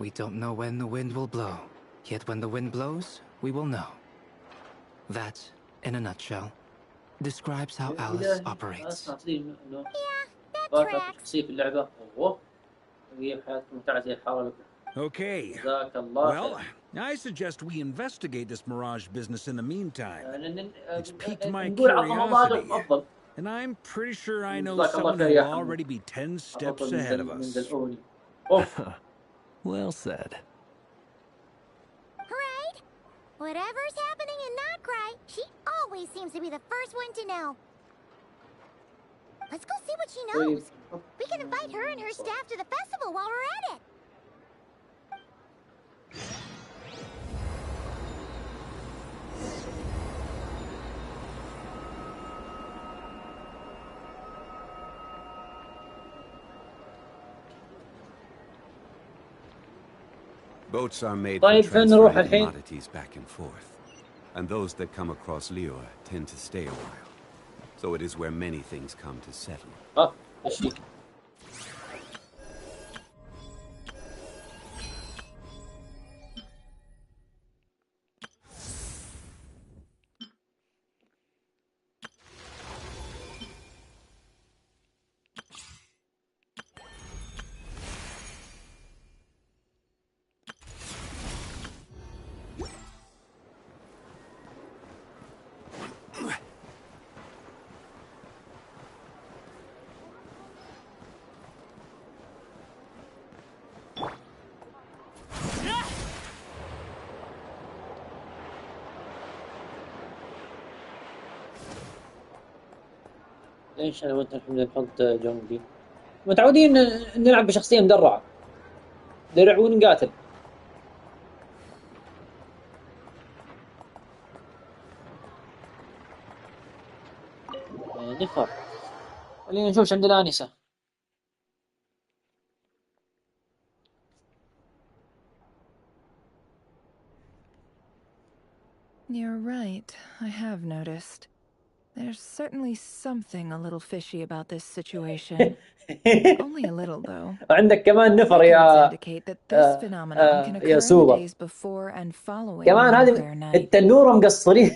We don't know when the wind will blow, yet when the wind blows, we will know. That, in a nutshell, describes how Alice operates. Okay. Well, I suggest we investigate this Mirage business in the meantime. It's piqued my curiosity, and I'm pretty sure I know someone who will already be 10 steps ahead of us. Well said. Right? Whatever's happening in Nodcry, she always seems to be the first one to know. Let's go see what she knows. We can invite her and her staff to the festival while we're at it. Boats are made طيب for فين نروح transferring الحين؟ commodities back and forth, and those that come across Liyue tend to stay a while. So it is where many things come to settle. ايش فيك؟ ليش انا وانت الحين نحط جونجلي؟ متعودين نلعب بشخصيه مدرعه، درع ونقاتل. نفر. خلينا نشوف عند الآنسة. You're right, I have noticed. There's certainly something a little fishy about this situation. Only a little, though. وعندك كمان نفر يا indicate that this phenomenon can occur يا in the سوبر. days before and following كمان هذه التنورة مقصرين.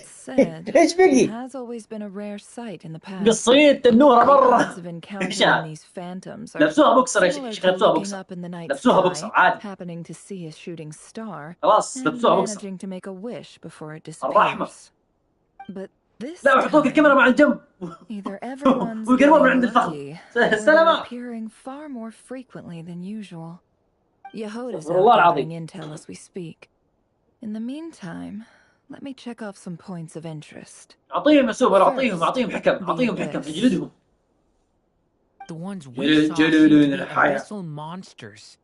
ايش بقي؟ has always been a rare sight in the past. مقصرين التنورة مرة. Odds of encountering these phantoms are لبسوها بوكسر يا similar شيخ، to لبسوها looking بوكسر. up in the night لبسوها بوكسر sky, عادي. happening to see a shooting star, خلاص and لبسوها بوكسر. managing to make a wish before it الرحمة. disappears. But this لا وحطوك الكاميرا مع الجنب. either everyone's ويقربون من عند getting الفخذ. lucky, or they're سلامات. appearing far more frequently than usual. Yehoda's استغفر الله out gathering العظيم. intel as we speak. In the meantime, let me check off some points of interest. أعطيهم يا سوبر، أعطيهم the أعطيهم حكم اجلدهم. The ones we saw seem to be abyssal monsters.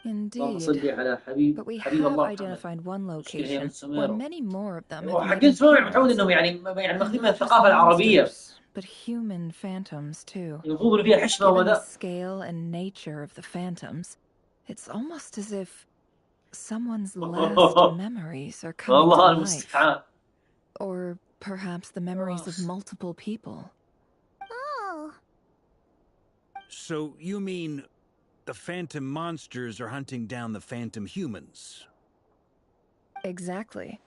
Indeed. صلي على حبيب But we حبيب have الله identified one مشكلة هي location where many more of them have made حقين سوبر appearance. متعود إنهم يعني ماخذين من Not just الثقافة العربية. monsters, but human phantoms too. المفروض إن فيها حشمة Given the وذا. scale and nature of the phantoms, it's almost as if someone's last memories are coming to والله life. المستعان. Or perhaps the memories of multiple people. Oh. So you mean the phantom monsters are hunting down the phantom humans? Exactly.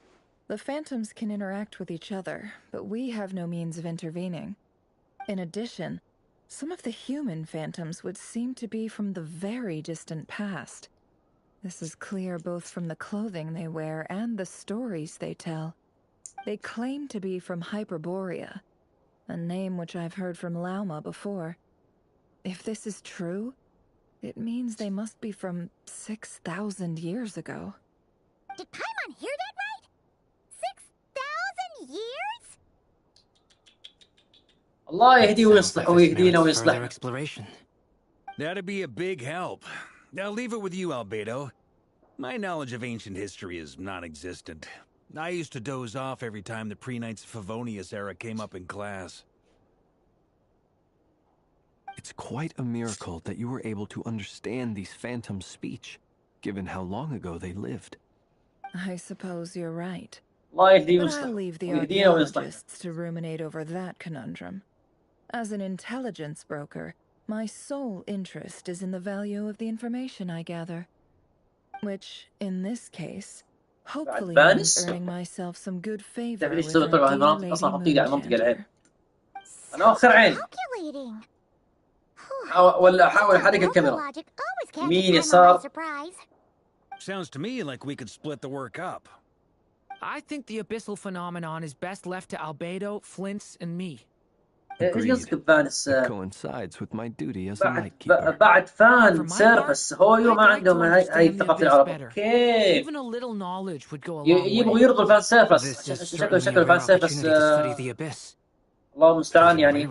The phantoms can interact with each other, but we have no means of intervening. In addition, some of the human phantoms would seem to be from the very distant past. This is clear both from the clothing they wear and the stories they tell. They claim to be from Hyperborea, a name which I've heard from Lauma before. If this is true, it means they must be from 6,000 years ago. Did Paimon hear that right? 6,000 years? الله يهديه ويصلح ويهدينا ويصلح. Exploration. That'd be a big help. I'll leave it with you, Albedo. My knowledge of ancient history is non-existent. I used to doze off every time the pre-Knights of Favonius era came up in class. It's quite a miracle that you were able to understand these phantoms' speech, given how long ago they lived. I suppose you're right. الله يهديه But ويصلح. I'll leave the ويهدينا ويصلح. archaeologists to ruminate over that conundrum. As an intelligence broker, my sole interest is in the value of the information I gather. Which, in this case, hopefully means earning myself some good favor with our dear Lady Moon. أنا أخر عين. ولا أحاول أحرك الكاميرا. يمين يسار. Sounds to me like we could split the work up. I think the abyssal phenomenon is best left to Albedo, Flint's, and me. إيش قصدك بفانس؟ It coincides with my duty as a night keeper. بعد فان سيرفس هويو ما عندهم هاي الثقافة العربية. كيف؟ Even a little knowledge would go a long way. يبغوا يرضوا الفان سيرفس. شكل الفان سيرفس. الله المستعان يعني.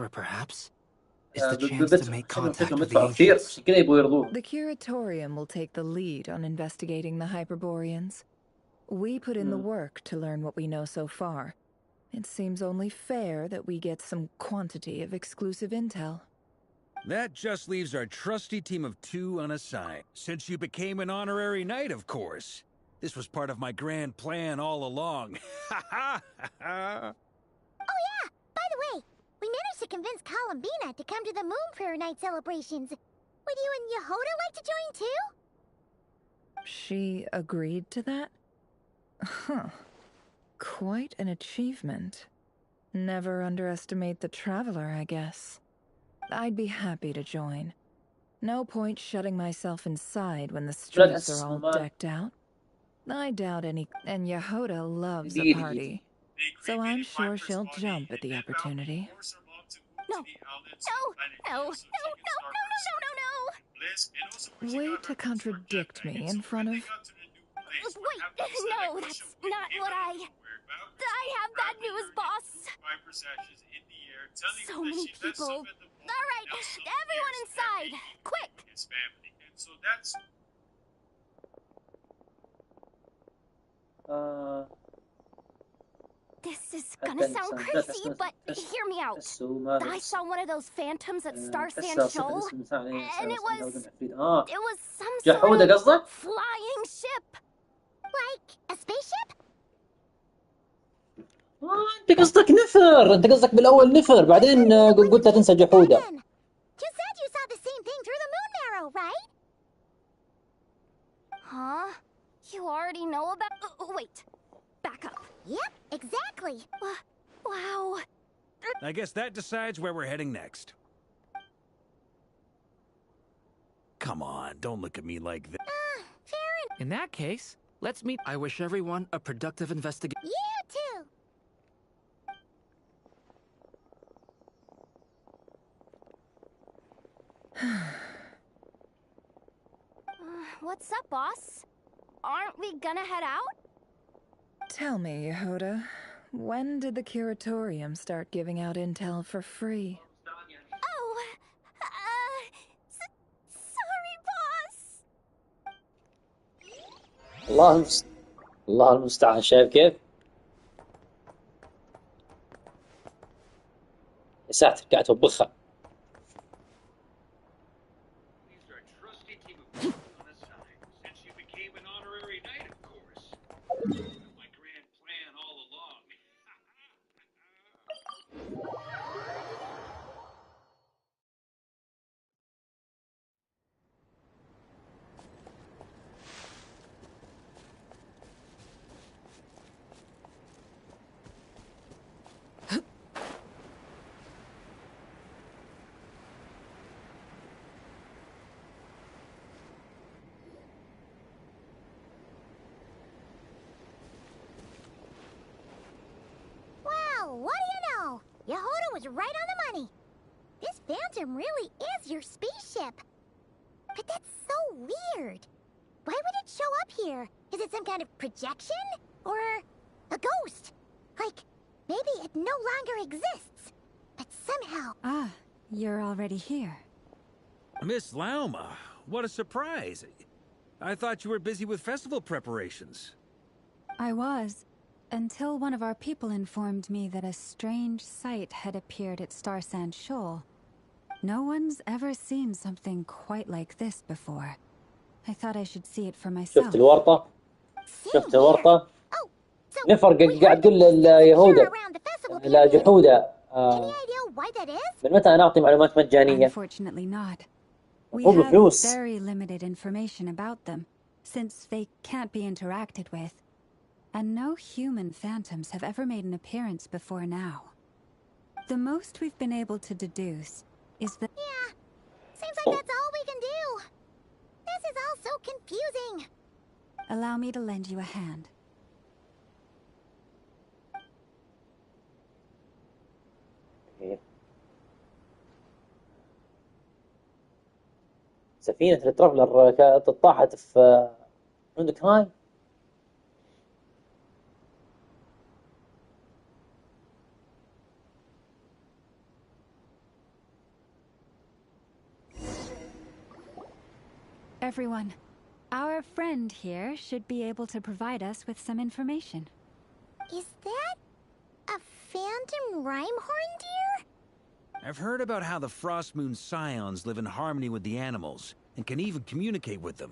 The Curatorium will take the lead on investigating the Hyperboreans. We put in the work to learn what we know so far. It seems only fair that we get some quantity of exclusive intel. That just leaves our trusty team of two unassigned. Since you became an honorary knight, of course. This was part of my grand plan all along. Oh yeah! By the way, we managed to convince Columbina to come to the Moon Prayer Night celebrations. Would you and Yehoda like to join too? She agreed to that? Huh. Quite an achievement. Never underestimate the traveler, I guess. I'd be happy to join. No point shutting myself inside when the streets are all decked out. I doubt any... And Yehoda loves a party. So I'm sure she'll jump at the opportunity. No. Way to contradict me in front of... Wait, no, that's not what I have bad news, boss. So many people. All right, everyone inside, quick. This is gonna sound crazy, but hear me out. I saw one of those phantoms at Star Sand Shoal, and it was some sort of flying ship. Like a spaceship? انت قصدك نفر، انت قصدك بالاول نفر بعدين قلت لا تنسى جحودة. You said you saw the same thing through the moon marrow, right? Huh? You already know about... wait. Back up. Yep, exactly. Wow. I guess that decides where we're heading next. Come on, don't look at me like that. Fair enough. In that case, let's meet. I wish everyone a productive investigation. You too. What's up, boss? Aren't we gonna head out? Tell me, Yehoda, when did the Curatorium start giving out intel for free? Oh, sorry, boss. الله المستعان. شايف كيف؟ يا ساتر قاعد توبخها. What do you know? Yehoda was right on the money. This phantom really is your spaceship. But that's so weird. Why would it show up here? Is it some kind of projection? Or a ghost? Like, maybe it no longer exists. But somehow... Ah, you're already here. Miss Lauma, what a surprise. I thought you were busy with festival preparations. I was. Until one of our people informed me that a strange sight had appeared at Star Sand Shoal. No one's ever seen something quite like this before. I thought I should see it for myself. شفت الورطة؟ شفت الورطة؟ نفر قاعد تقول ليهودا لا جحودة. من متى أنا أعطي معلومات مجانية؟ Unfortunately not. We have very limited information about them, since they can't be interacted with. And no human phantoms have ever made an appearance before now. The most we've been able to deduce is that... Yeah, seems like that's all we can do. This is all so confusing. Allow me to lend you a hand. سفينة الترافلر طاحت في عندك هاي. Everyone, our friend here should be able to provide us with some information. Is that a phantom Rhyhorn deer? I've heard about how the Frost Moon Scions live in harmony with the animals and can even communicate with them.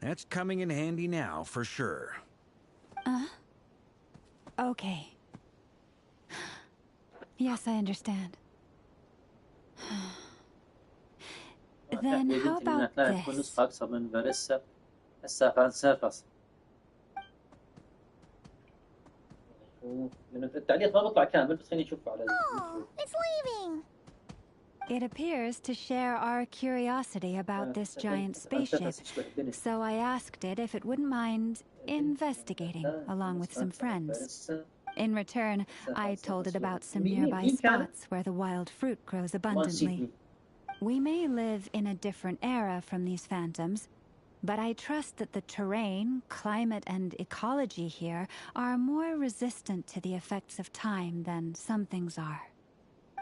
That's coming in handy now, for sure. Okay. Yes, I understand. Then how about تكون this? نسخة أكثر من فاليسا هسه فان سيرفس. لأن التعليق ما بيطلع كامل بس خليني أشوفه على Oh, it's leaving. It appears to share our curiosity about this giant spaceship, so I asked it if it wouldn't mind investigating along with some friends. In return, I told it about some nearby spots where the wild fruit grows abundantly. We may live in a different era from these phantoms, but I trust that the terrain, climate, and ecology here are more resistant to the effects of time than some things are.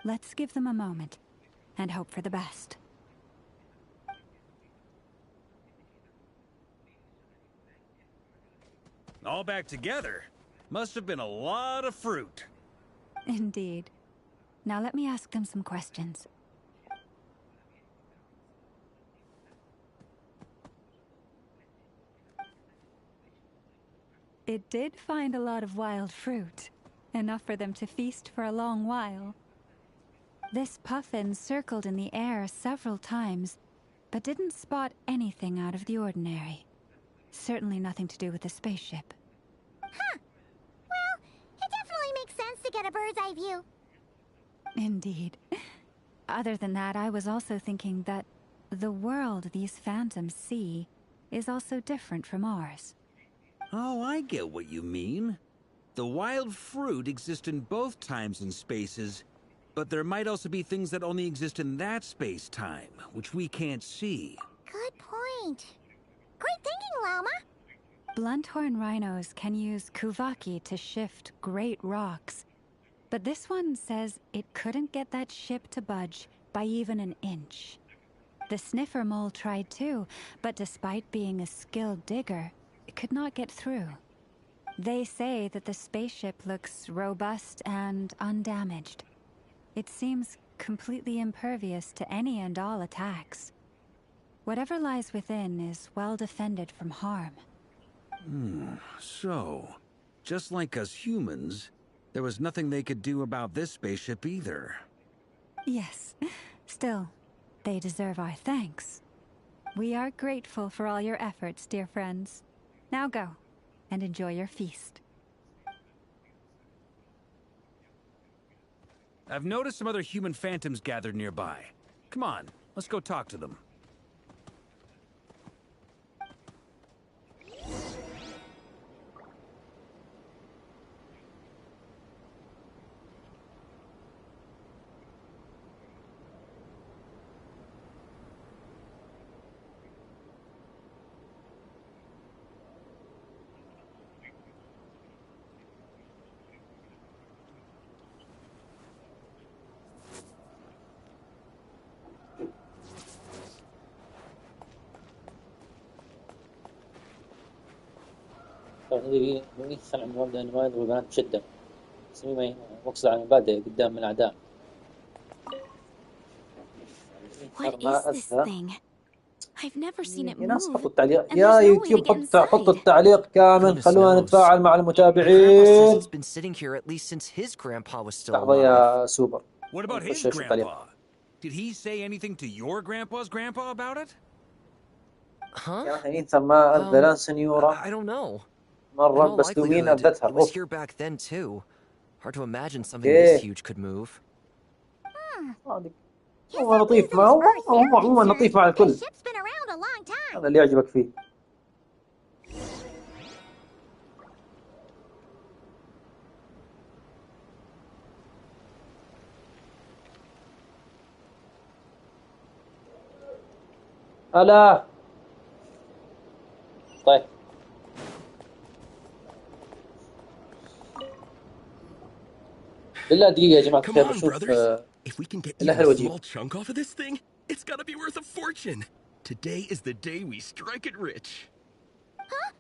Let's give them a moment and hope for the best. All back together? Must have been a lot of fruit. Indeed. Now let me ask them some questions. It did find a lot of wild fruit, enough for them to feast for a long while. This puffin circled in the air several times, but didn't spot anything out of the ordinary. Certainly nothing to do with the spaceship. Huh. Well, it definitely makes sense to get a bird's eye view. Indeed. Other than that, I was also thinking that the world these phantoms see is also different from ours. Oh, I get what you mean. The wild fruit exists in both times and spaces, but there might also be things that only exist in that space-time, which we can't see. Good point. Great thinking, Llama. Blunthorn rhinos can use kuvaki to shift great rocks, but this one says it couldn't get that ship to budge by even an inch. The sniffer mole tried too, but despite being a skilled digger, it could not get through. They say that the spaceship looks robust and undamaged. It seems completely impervious to any and all attacks. Whatever lies within is well defended from harm. So, just like us humans, there was nothing they could do about this spaceship either. Yes. Still, they deserve our thanks. We are grateful for all your efforts, dear friends. Now go, and enjoy your feast. I've noticed some other human phantoms gathered nearby. Come on, let's go talk to them. هذه يدخل عند والد الوالد والبنات بشدة سميمة مقصد عن المبادئ قدام الأعداء. What is this thing? I've never seen it يا ناس move. حطوا التعليق and يا there's no way to يوتيوب get حطوا inside. التعليق كامل Goodness خلونا knows. نتفاعل مع Grandpa says المتابعين. it's been sitting here at least since his grandpa was still لحظة alive. يا سوبر. What about his خش التعليق. grandpa? Did he say anything to your grandpa's grandpa about it? Huh? يا أخي أنت ما أذلان سنيورة. I don't know. مرة In all بس دومين likelihood, أبدتها. it was here back then too. Hard to imagine something this huge could move. هو لطيف ما هو عموما لطيف مع الكل. هذا اللي يعجبك فيه. ألا طيب بالله دقيقة يا جماعة الخير بشوف If we can get إلا even a الوجيه. small chunk off of this thing, it's gotta be worth a fortune. Today is the day we strike it rich. Huh?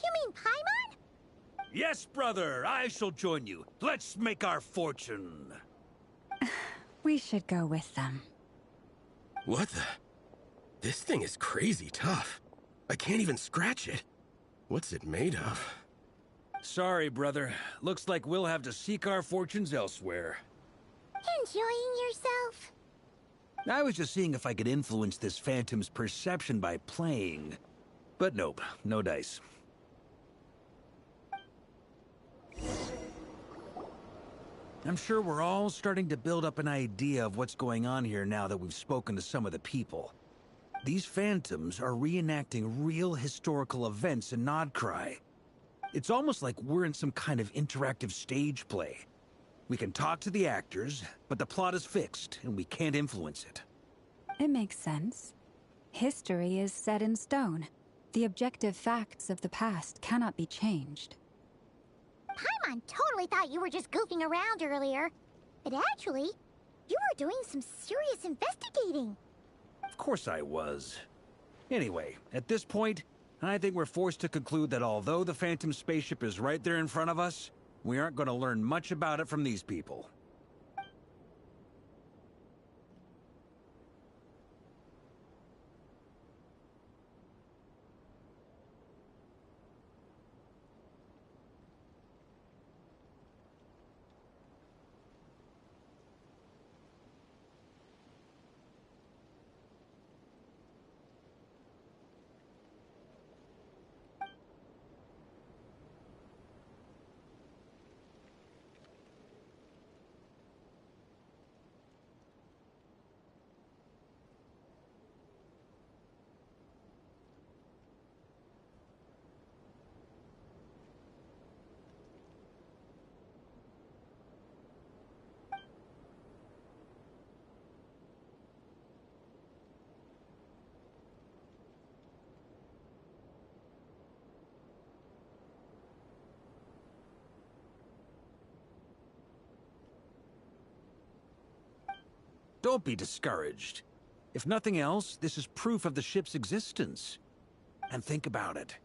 You mean Paimon? Yes, brother, I shall join you. Let's make our fortune. We should go with them. What the? This thing is crazy tough. I can't even scratch it. What's it made of? Sorry, brother. Looks like we'll have to seek our fortunes elsewhere. Enjoying yourself? I was just seeing if I could influence this phantom's perception by playing. But nope, no dice. I'm sure we're all starting to build up an idea of what's going on here now that we've spoken to some of the people. These phantoms are reenacting real historical events in Nodcry. It's almost like we're in some kind of interactive stage play. We can talk to the actors, but the plot is fixed, and we can't influence it. It makes sense. History is set in stone. The objective facts of the past cannot be changed. Paimon totally thought you were just goofing around earlier. But actually, you were doing some serious investigating. Of course I was. Anyway, at this point, I think we're forced to conclude that although the Phantom spaceship is right there in front of us, we aren't going to learn much about it from these people. Don't be discouraged. If nothing else, this is proof of the ship's existence. And think about it.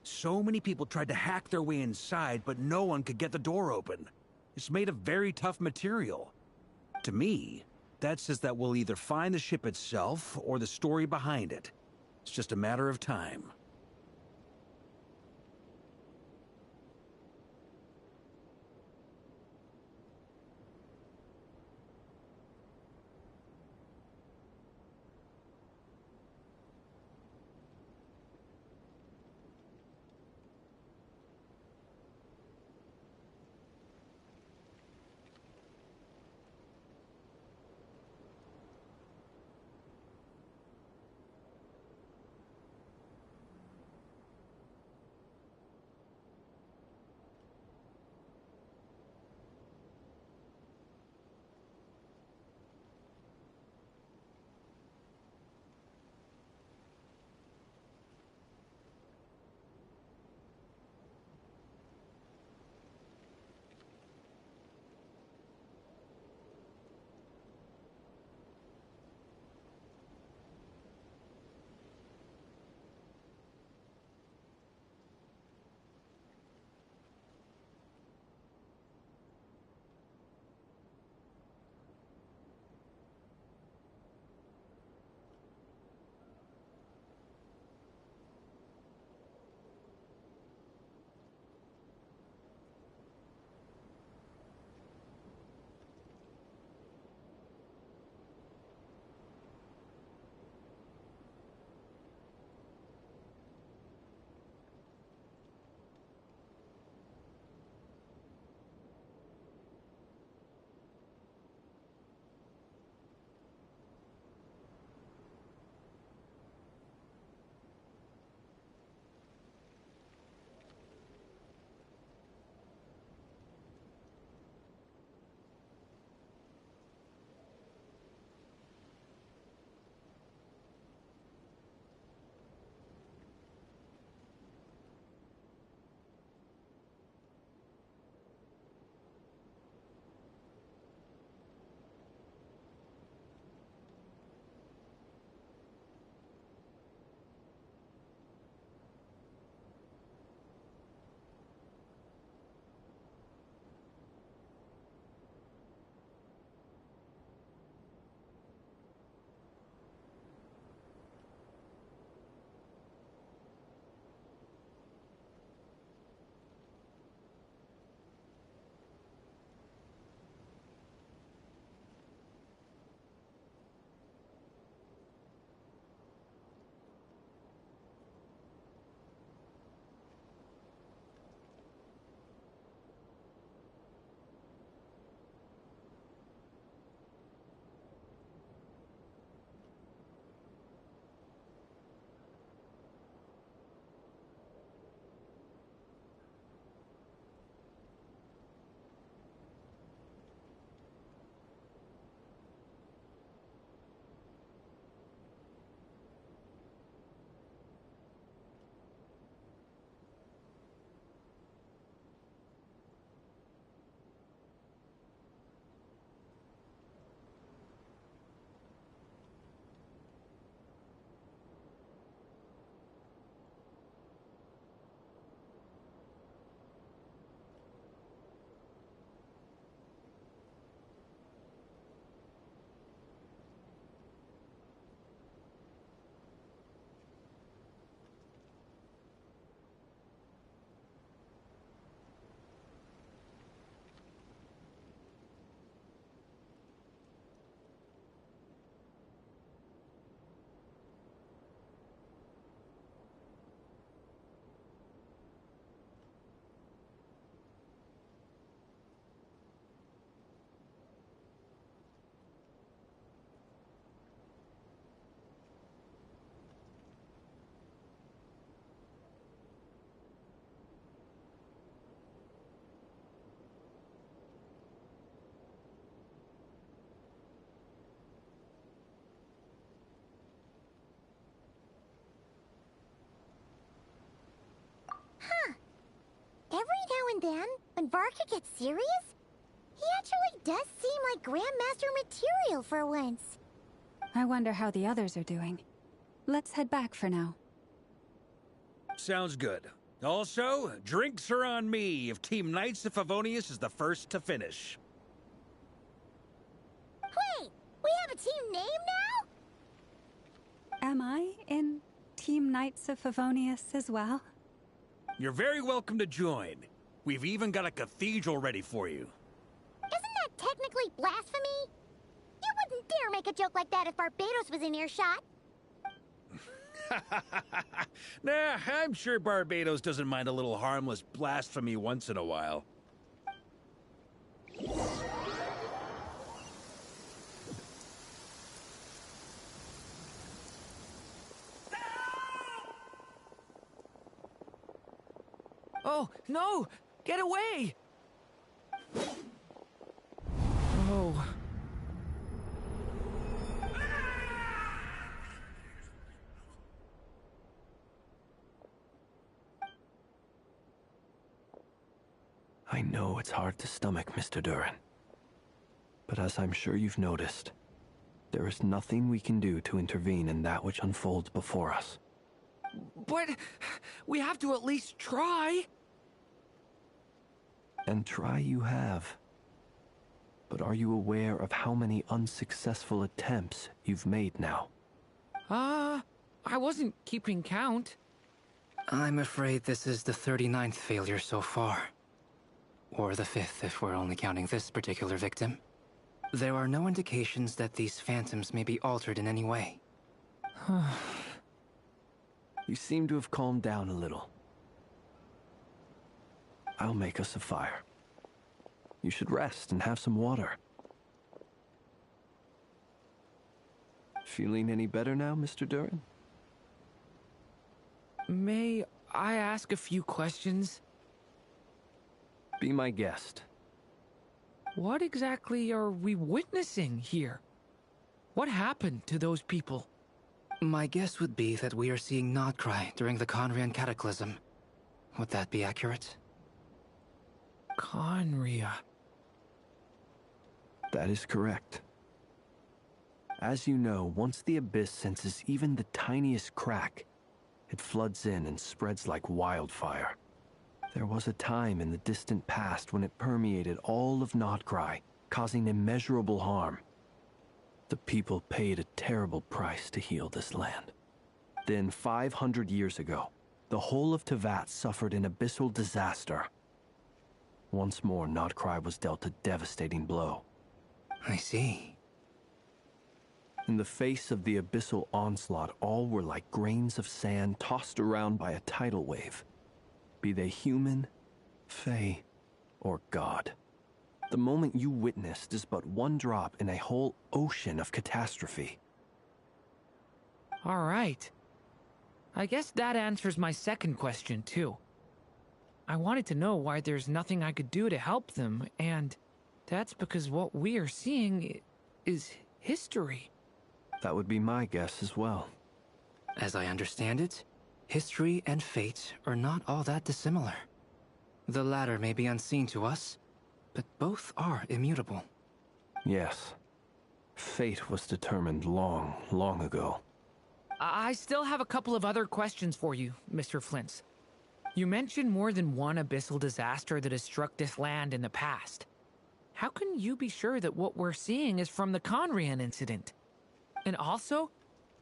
So many people tried to hack their way inside, but no one could get the door open. It's made of very tough material. To me, that says that we'll either find the ship itself or the story behind it. It's just a matter of time. then, when Varka gets serious, he actually does seem like Grandmaster material for once. I wonder how the others are doing. Let's head back for now. Sounds good. Also, drinks are on me if Team Knights of Favonius is the first to finish. Wait, we have a team name now? Am I in Team Knights of Favonius as well? You're very welcome to join. We've even got a cathedral ready for you. Isn't that technically blasphemy? You wouldn't dare make a joke like that if Barbados was in earshot. Nah, I'm sure Barbados doesn't mind a little harmless blasphemy once in a while. Oh, no! Get away! Oh. I know it's hard to stomach, Mr. Durin. But as I'm sure you've noticed, there is nothing we can do to intervene in that which unfolds before us. But we have to at least try. And try you have. But are you aware of how many unsuccessful attempts you've made now? I wasn't keeping count. I'm afraid this is the 39th failure so far. Or the 5th if we're only counting this particular victim. There are no indications that these phantoms may be altered in any way. You seem to have calmed down a little. I'll make us a fire. You should rest and have some water. Feeling any better now, Mr. Durin? May I ask a few questions? Be my guest. What exactly are we witnessing here? What happened to those people? My guess would be that we are seeing Nodcry during the Conrian Cataclysm. Would that be accurate? Conria. That is correct. As you know, once the Abyss senses even the tiniest crack, it floods in and spreads like wildfire. There was a time in the distant past when it permeated all of Nodcry, causing immeasurable harm. The people paid a terrible price to heal this land. Then, 500 years ago, the whole of Teyvat suffered an abyssal disaster. Once more, Nodcry was dealt a devastating blow. I see. In the face of the abyssal onslaught, all were like grains of sand tossed around by a tidal wave. Be they human, fae, or god. The moment you witnessed is but one drop in a whole ocean of catastrophe. All right. I guess that answers my second question, too. I wanted to know why there's nothing I could do to help them, and that's because what we are seeing is history. That would be my guess as well. As I understand it, history and fate are not all that dissimilar. The latter may be unseen to us, but both are immutable. Yes. Fate was determined long, long ago. I still have a couple of other questions for you, Mr. Flintz. You mentioned more than one abyssal disaster that has struck this land in the past. How can you be sure that what we're seeing is from the Conrian incident? And also,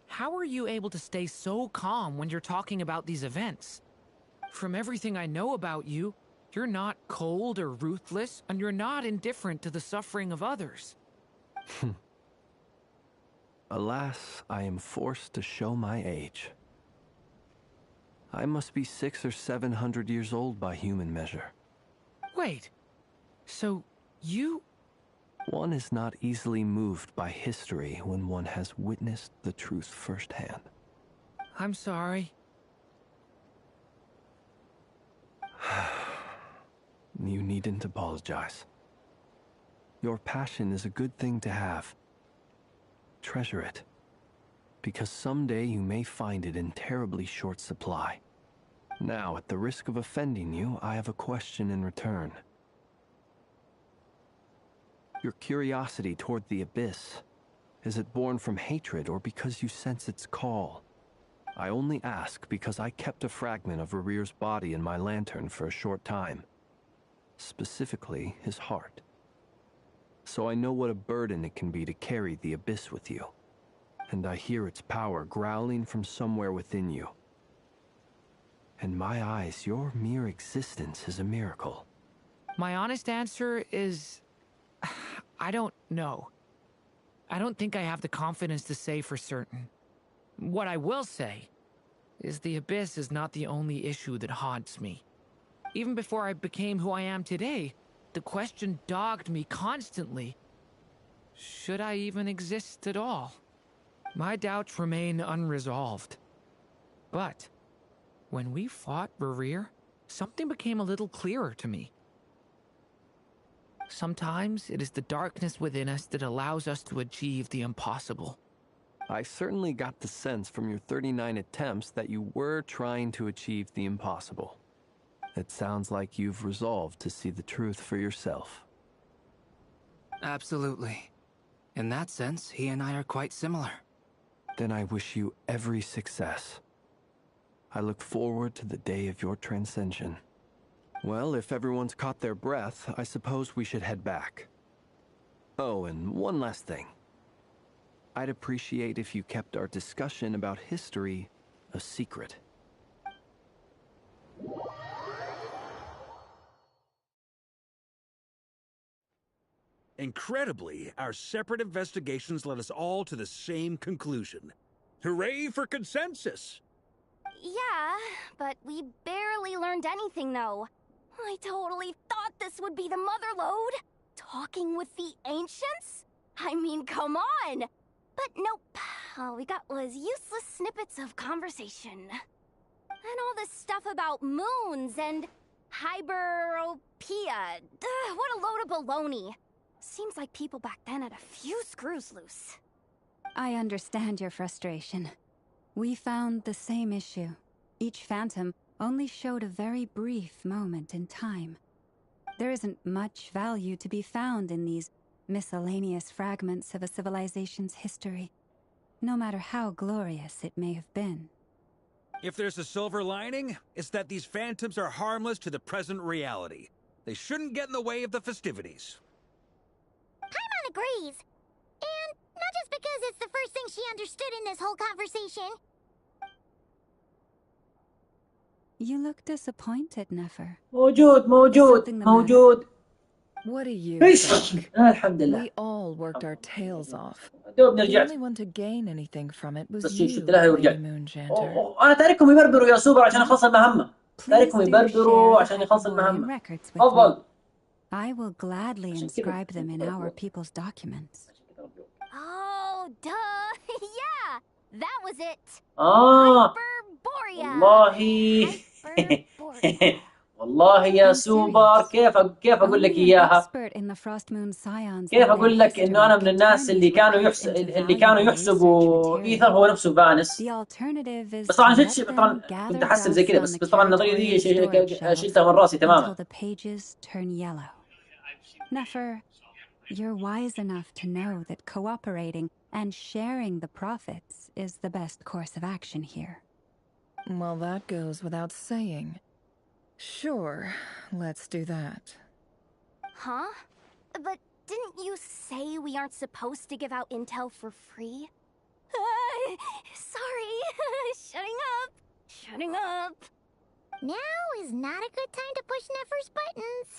how are you able to stay so calm when you're talking about these events? From everything I know about you, you're not cold or ruthless, and you're not indifferent to the suffering of others. Alas, I am forced to show my age. I must be 600 or 700 years old by human measure. Wait, so you... One is not easily moved by history when one has witnessed the truth firsthand. I'm sorry. You needn't apologize. Your passion is a good thing to have. Treasure it, because someday you may find it in terribly short supply. Now, at the risk of offending you, I have a question in return. Your curiosity toward the Abyss, is it born from hatred or because you sense its call? I only ask because I kept a fragment of Rerear's body in my lantern for a short time. Specifically, his heart. So I know what a burden it can be to carry the Abyss with you. And I hear its power growling from somewhere within you. In my eyes, your mere existence is a miracle. My honest answer is... I don't know. I don't think I have the confidence to say for certain. What I will say is the Abyss is not the only issue that haunts me. Even before I became who I am today, the question dogged me constantly. Should I even exist at all? My doubts remain unresolved. But when we fought Rerear, something became a little clearer to me. Sometimes it is the darkness within us that allows us to achieve the impossible. I certainly got the sense from your 39 attempts that you were trying to achieve the impossible. It sounds like you've resolved to see the truth for yourself. Absolutely. In that sense, he and I are quite similar. Then I wish you every success. I look forward to the day of your transcension. Well, if everyone's caught their breath, I suppose we should head back. Oh, and one last thing. I'd appreciate if you kept our discussion about history a secret. Incredibly, our separate investigations led us all to the same conclusion. Hooray for consensus! Yeah, but we barely learned anything, though. I totally thought this would be the mother lode. Talking with the ancients? I mean, come on! But nope. All we got was useless snippets of conversation. And all this stuff about moons and hyperopia. What a load of baloney. Seems like people back then had a few screws loose. I understand your frustration. We found the same issue. Each phantom only showed a very brief moment in time. There isn't much value to be found in these miscellaneous fragments of a civilization's history, no matter how glorious it may have been. If there's a silver lining, it's that these phantoms are harmless to the present reality. They shouldn't get in the way of the festivities. Paimon agrees. And not just because it's the first thing she understood in this whole conversation. You look disappointed, Nefer. موجود. What do you إيش؟ think? الحمد لله. We all worked our tails off. دوب The رجعت. only one to gain anything from it was بس you, شفت لها ورجعت. Lady Moonjanter. أنا تاركهم يبربروا يا سوبر عشان يخلص المهمة. تاركهم يبربروا عشان يخلص المهمة. أفضل. I will gladly inscribe them in our people's documents. Oh, duh. Yeah, that was it. Hyperborea. والله يا سوبر كيف اقول لك اياها؟ كيف اقول لك انه انا من الناس اللي كانوا يحسبوا ايثر هو نفسه فانس. بس طبعا طبعا كنت احسب زي كذا بس طبعا النظريه دي شلتها من راسي تماما. Nefer, you're wise enough to know that cooperating and sharing the profits is the best course of action here. Well, that goes without saying. Sure, let's do that. Huh? But didn't you say we aren't supposed to give out intel for free? Sorry. Shutting up. Now is not a good time to push Nefer's buttons.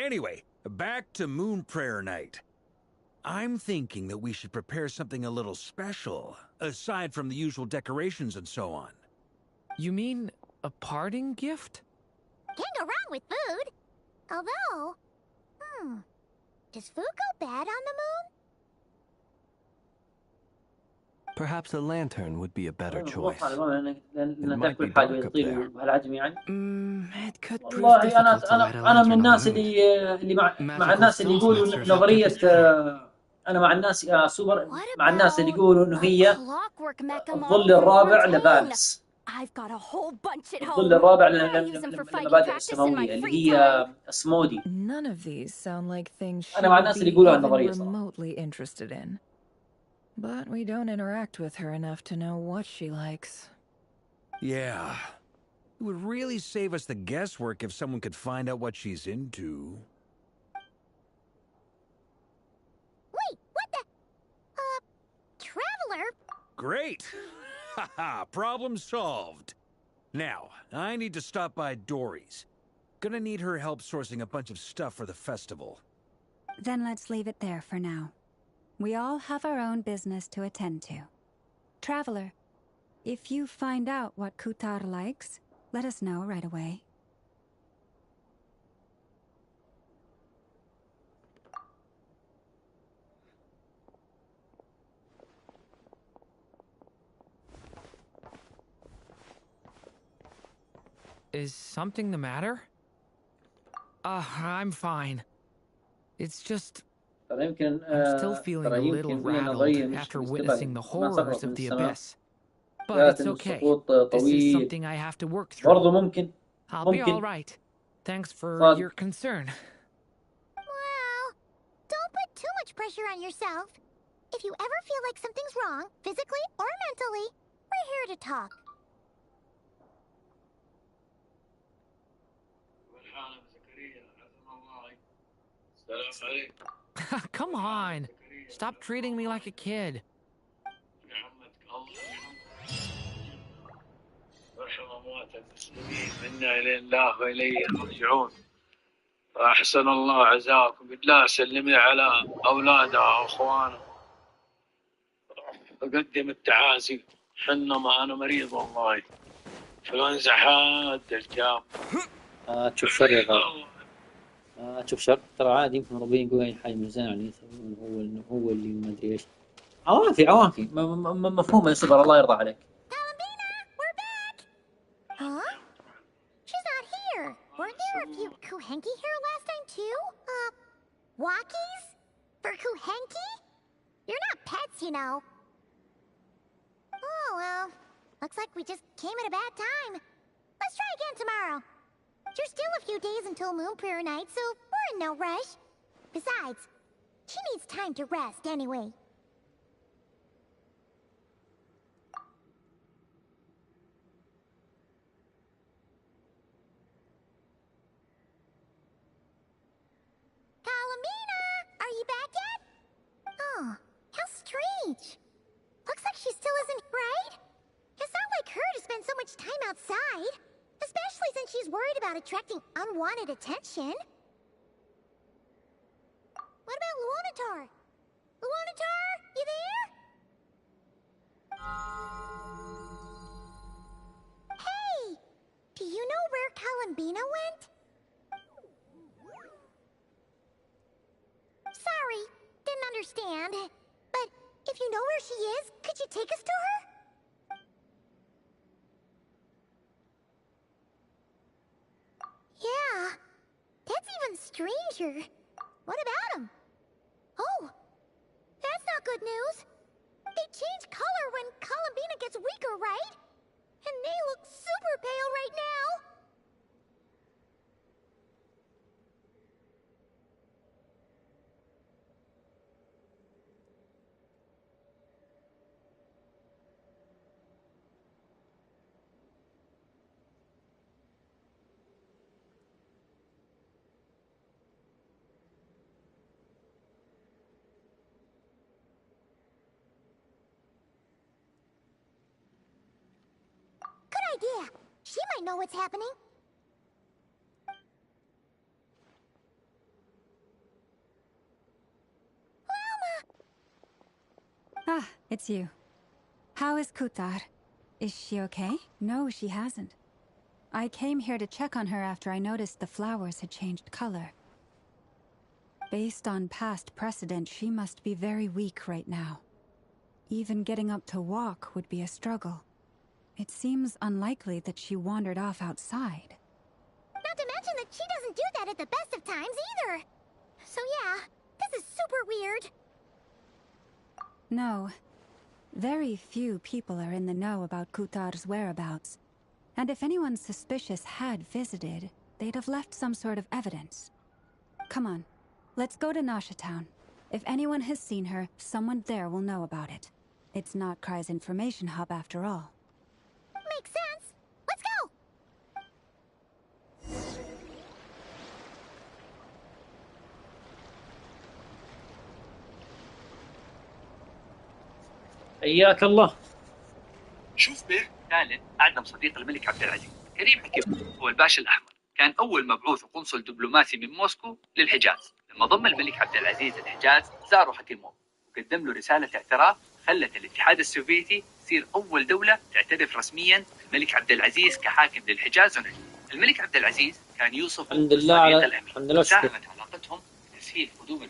Anyway, back to Moon Prayer Night. I'm thinking that we should prepare something a little special, aside from the usual decorations and so on. You mean a parting gift? Can't go wrong with food. Although, does food go bad on the moon? Perhaps a lantern would be a better choice. It might be dark up there. It could prove والله difficult to light a أنا من lantern on الناس the moon. اللي مع الناس اللي يقولوا نظرية انا مع الناس يا سوبر، مع الناس اللي يقولوا انه هي الظل الرابع لفالس. الظل الرابع للمبادئ السماويه اللي هي اسمودي. None of these sound like things she انا مع would الناس be اللي يقولوا even النظريه صراحه. remotely interested in. But we don't interact with her enough to know what she likes. Yeah. It would really save us the guesswork if someone could find out what she's into. Wait, what the? Traveler? Great! Haha, problem solved. Now, I need to stop by Dory's. Gonna need her help sourcing a bunch of stuff for the festival. Then let's leave it there for now. We all have our own business to attend to. Traveler, if you find out what Kutar likes, let us know right away. Is something the matter? I'm fine. It's just I'm still feeling a little rattled after witnessing the horrors of the abyss. But it's okay. This is something I have to work through. I'll be all right. Thanks for your concern. Well, don't put too much pressure on yourself. If you ever feel like something's wrong, physically or mentally, we're here to talk. Come on. Stop treating me like a kid. إنا لله وإليه راجعون. أحسن الله عزاكم. بالله سلمي على أولادها وأخوانها. أقدم التعازي. حنا ما أنا مريض والله. فلانزا حاد الجاب. تشوف شر يا غالي. تشوف شر، ترى عادي، يمكن ربنا يقول أي حاجة من زين عليه، هو اللي ما أدري إيش. عوافي مفهومة يا سوبر، الله يرضى عليك. Huh? She's not here. Weren't there a few Kuhenki here last time too? Walkies? For Kuhenki? You're not pets, you know. Oh well, looks like we just came at a bad time. Let's try again tomorrow. There's still a few days until Moon Prayer Night, so we're in no rush. Besides, she needs time to rest anyway. Kalamina! Are you back yet? Oh, how strange. Looks like she still isn't right. It's not like her to spend so much time outside. Especially since she's worried about attracting unwanted attention. What about Luonatar? Luonatar, you there? Hey! Do you know where Kalambina went? Sorry, didn't understand. But if you know where she is, could you take us to her? Yeah, that's even stranger. What about them? Oh, that's not good news. They change color when Kalambina gets weaker, right? And they look super pale right now. Idea. She might know what's happening. Ah, it's you. How is Kutar? Is she okay? No, she hasn't. I came here to check on her after I noticed the flowers had changed color. Based on past precedent, she must be very weak right now. Even getting up to walk would be a struggle. It seems unlikely that she wandered off outside. Not to mention that she doesn't do that at the best of times either. So yeah, this is super weird. No. Very few people are in the know about Kutar's whereabouts. And if anyone suspicious had visited, they'd have left some sort of evidence. Come on, let's go to Nasha Town. If anyone has seen her, someone there will know about it. It's not Cry's information hub after all. Makes sense. Let's go! حياك الله. شوف به كان أعدم صديق الملك عبد العزيز كريم حكيم، هو الباشا الأحمر. كان أول مبعوث وقنصل دبلوماسي من موسكو للحجاز. لما ضم الملك عبد العزيز الحجاز زاره حكيموف وقدم له رسالة اعتراف خلت الاتحاد السوفيتي يصير أول دولة تعترف رسميا الملك عبد العزيز كحاكم للحجاز ونجد. الملك عبد العزيز كان يوصف بالصديق الأمين، ساهمت علاقتهم بتسهيل قدوم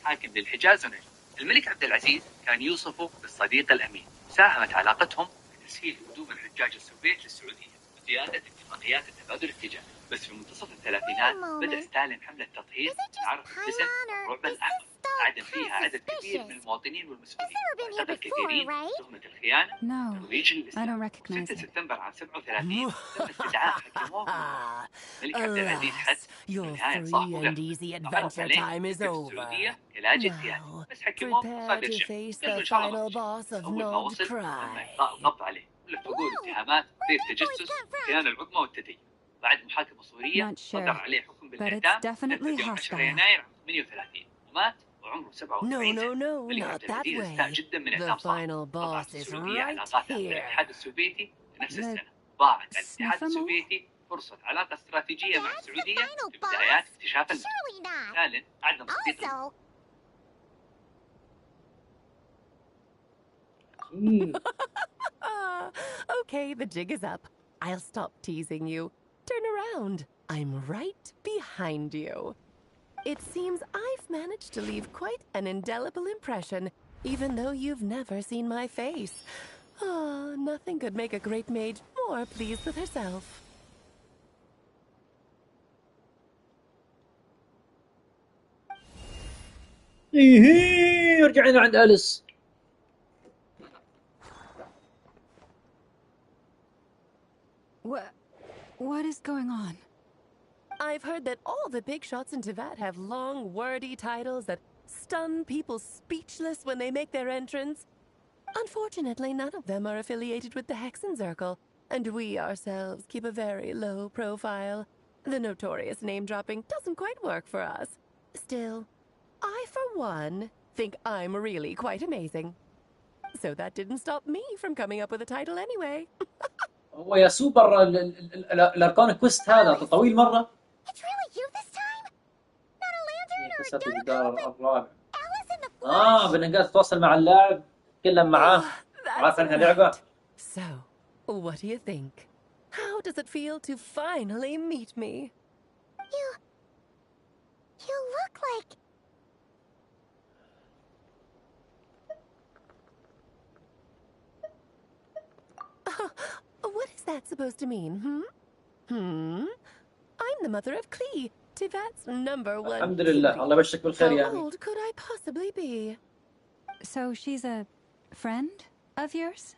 الحاكم للحجاز ونجد. الملك عبد العزيز كان يوصفه بالصديق الأمين، ساهمت علاقتهم بتسهيل قدوم الحجاج السوفيت للسعودية وزيادة اتفاقيات التبادل التجاري. بس في منتصف الثلاثينات بدأ ستالين حملة تطهير عرف الجسم والرعب الأحمر، أعدم فيها عدد كبير من المواطنين والمسؤولين، واعتقل كثيرين تهمة الخيانة وترويج للإسلام. 6 سبتمبر عام 37 تم استدعاء حكيموف الملك عبد العزيز حد نهاية صاحبه وعرض عليه السعودية كلاجئ سياسي، بس حكيموف صادر شيء قال له إن شاء الله. أول ما وصل تم إلقاء القبض عليه ولفقوا له اتهامات غير التجسس خيانة العظمى والتدين. بعد محاكمة صورية صدر عليه حكم بالإعدام في 10 يناير عام 38 ومات وعمره 77 سنة. الملك عبد العزيز استاء جدا من إعدام صاحبه. قطعت السعودية علاقاتها مع الاتحاد السوفيتي في نفس السنة. ضاعت على الاتحاد السوفيتي فرصة علاقة استراتيجية مع السعودية في بدايات اكتشاف المجال. ستالين أعدم صديقه. Okay, the jig is up. I'll stop teasing you. Turn around. I'm right behind you. It seems I've managed to leave quite an indelible impression, even though you've never seen my face. Ah, nothing could make a great mage more pleased with herself. إيه رجعنا عند أليس. What is going on? I've heard that all the big shots in Teyvat have long, wordy titles that stun people speechless when they make their entrance. Unfortunately, none of them are affiliated with the Hexenzirkel, and we ourselves keep a very low profile. The notorious name-dropping doesn't quite work for us. Still, I, for one, think I'm really quite amazing. So that didn't stop me from coming up with a title anyway. هو يا سوبر الأركان كويست هذا طويل مرة. It's really you this time? Not a lantern or a donut الرابع. بدنا قاعد تتواصل مع اللاعب تتكلم معاه عارف انها لعبة. So, what do you think? How does it feel to finally meet me? You look like... What is that supposed to mean, I'm the mother of Klee, Teyvat's #1. الحمد لله الله يبشرك بالخير يا How old could I possibly be? So she's a friend of yours?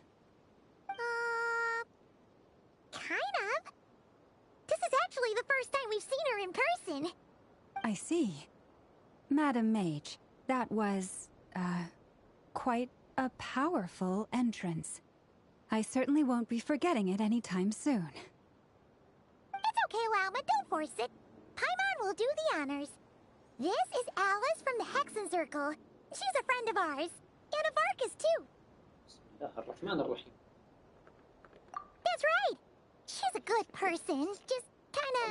Kind of. This is actually the first time we've seen her in person. I see. Madam Mage, that was, quite a powerful entrance. I certainly won't be forgetting it anytime soon. It's okay, Lauma, don't force it. Paimon will do the honors. This is Alice from the Hexenzirkel. She's a friend of ours. And of Arcus, too. That's right. She's a good person, just kinda...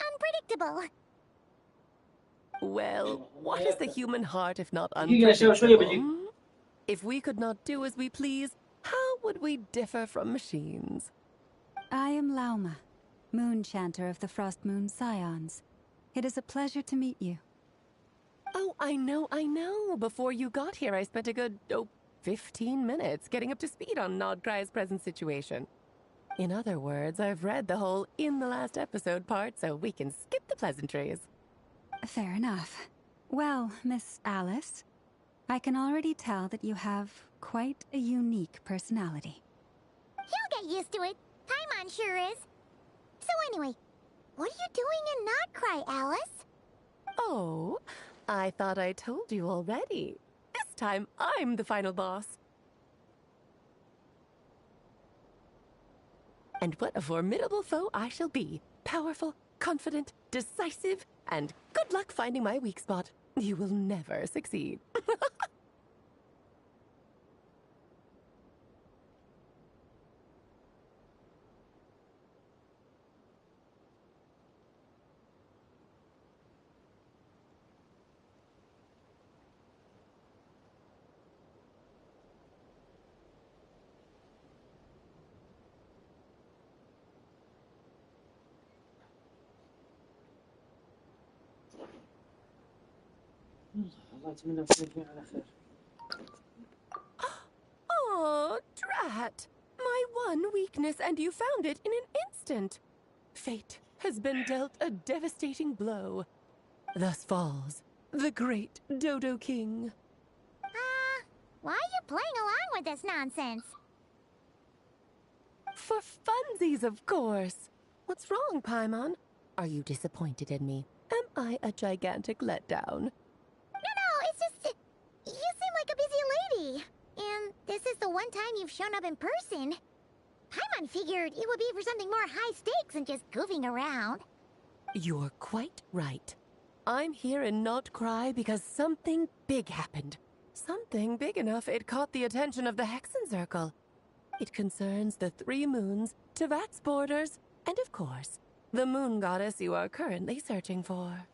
unpredictable. Well, what is the human heart if not unpredictable? If we could not do as we please, how would we differ from machines? I am Lauma, Moon Chanter of the Frost Moon Scions. It is a pleasure to meet you. Oh, I know. Before you got here, I spent a good, 15 minutes getting up to speed on Nodcry's present situation. In other words, I've read the whole in the last episode part, so we can skip the pleasantries. Fair enough. Well, Miss Alice, I can already tell that you have quite a unique personality. He'll get used to it. Paimon sure is. So anyway, what are you doing in Not Cry, Alice? Oh, I thought I told you already. This time, I'm the final boss. And what a formidable foe I shall be. Powerful, confident, decisive, and good luck finding my weak spot. You will never succeed. الله يتمنى بكم على خير. Oh, drat! My one weakness, and you found it in an instant. Fate has been dealt a devastating blow. Thus falls the great Dodo King. Why are you playing along with this nonsense? For funsies, of course. What's wrong, Paimon? Are you disappointed in me? Am I a gigantic letdown? No, it's just... You seem like a busy lady. And this is the one time you've shown up in person. Paimon figured it would be for something more high stakes than just goofing around. You're quite right. I'm here in Not Cry because something big happened. Something big enough it caught the attention of the Hexen Circle. It concerns the 3 moons, Tevat's borders, and of course, the moon goddess you are currently searching for.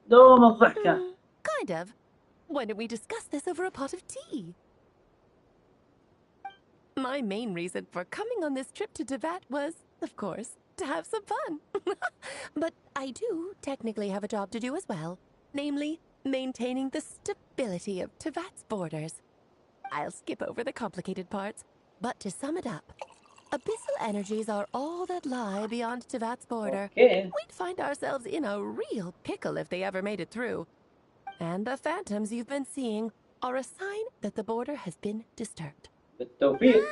دوم الضحكة. Kind of. Why don't we discuss this over a pot of tea? My main reason for coming on this trip to Tevat was, of course, to have some fun. But I do technically have a job to do as well, namely, maintaining the stability of Tevat's borders. I'll skip over the complicated parts, but to sum it up, abyssal energies are all that lie beyond Tevat's border. Okay. We'd find ourselves in a real pickle if they ever made it through. And the phantoms you've been seeing are a sign that the border has been disturbed. بالتوفيق.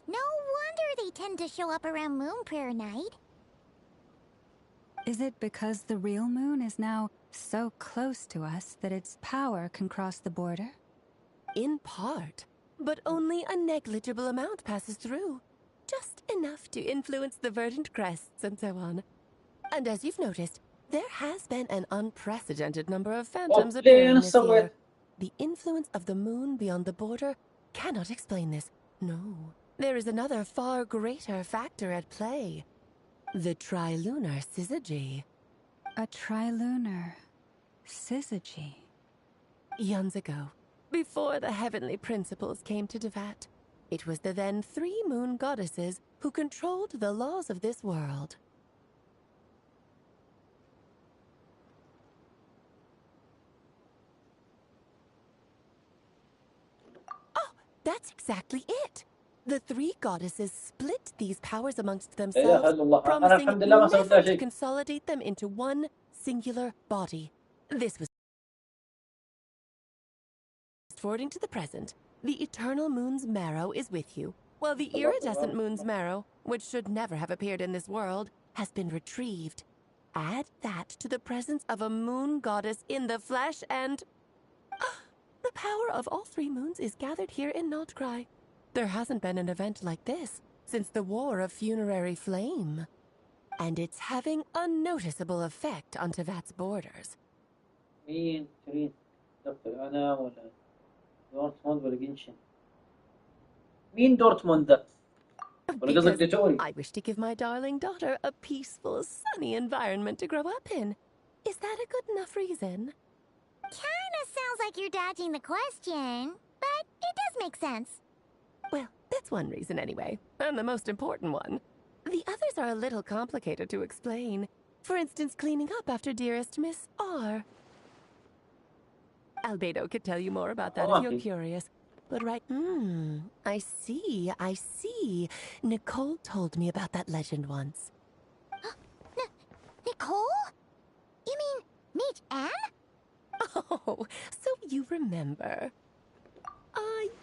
No wonder they tend to show up around Moon Prayer Night. Is it because the real moon is now so close to us that its power can cross the border? In part, but only a negligible amount passes through. Just enough to influence the verdant crests and so on. And as you've noticed, there has been an unprecedented number of phantoms appearing this year. The influence of the moon beyond the border cannot explain this. No, there is another far greater factor at play. The trilunar syzygy. A trilunar syzygy. Eons ago, before the heavenly principles came to Tevat, it was the then 3 moon goddesses who controlled the laws of this world. Oh, that's exactly it. The 3 goddesses split these powers amongst themselves, promising never to consolidate them into one singular body. This was forwarding to the present. The eternal moon's marrow is with you, while the iridescent moon's marrow, which should never have appeared in this world, has been retrieved. Add that to the presence of a moon goddess in the flesh and... the power of all 3 moons is gathered here in Not Cry. There hasn't been an event like this since the War of Funerary Flame. And it's having a noticeable effect on Tevat's borders. مين تريد دكتور أنا ولا دورتموند ولا جنشن؟ مين دورتموند ده؟ because I wish to give my darling daughter a peaceful, sunny environment to grow up in. Is that a good enough reason? Kinda sounds like you're dodging the question, but it does make sense. Well, that's one reason anyway, and the most important one. The others are a little complicated to explain. For instance, cleaning up after dearest Miss R. Albedo could tell you more about that if you're curious. But I see. Nicole told me about that legend once. Nicole? You mean meet Anne? Oh, so you remember.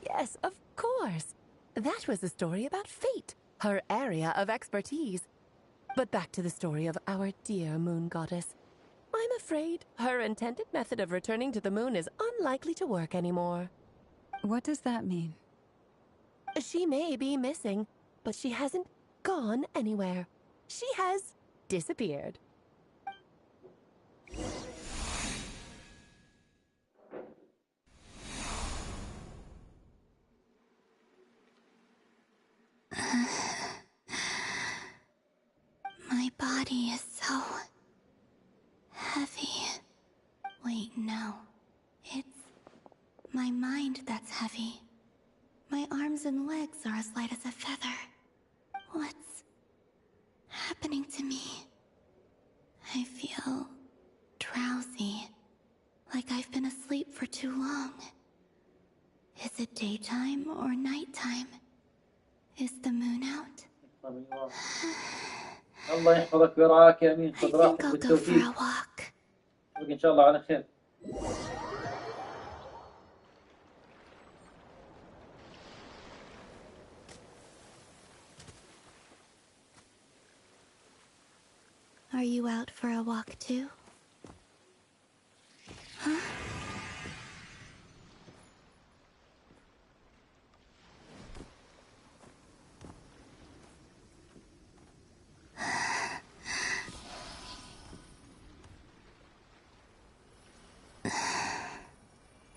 Yes, of course. That was a story about fate, her area of expertise. But back to the story of our dear moon goddess. I'm afraid her intended method of returning to the moon is unlikely to work anymore. What does that mean? She may be missing, but she hasn't gone anywhere. She has disappeared. My body is so heavy. Wait, no. It's my mind that's heavy. My arms and legs are as light as a feather. What's happening to me? I feel drowsy, like I've been asleep for too long. Is it daytime or nighttime? Is the moon out? الله يحفظك ويرعاك يا أمين. خذ راحتك I'll go for بالتوفيق. a walk. إن شاء الله على خير. Are you out for a walk too? Huh?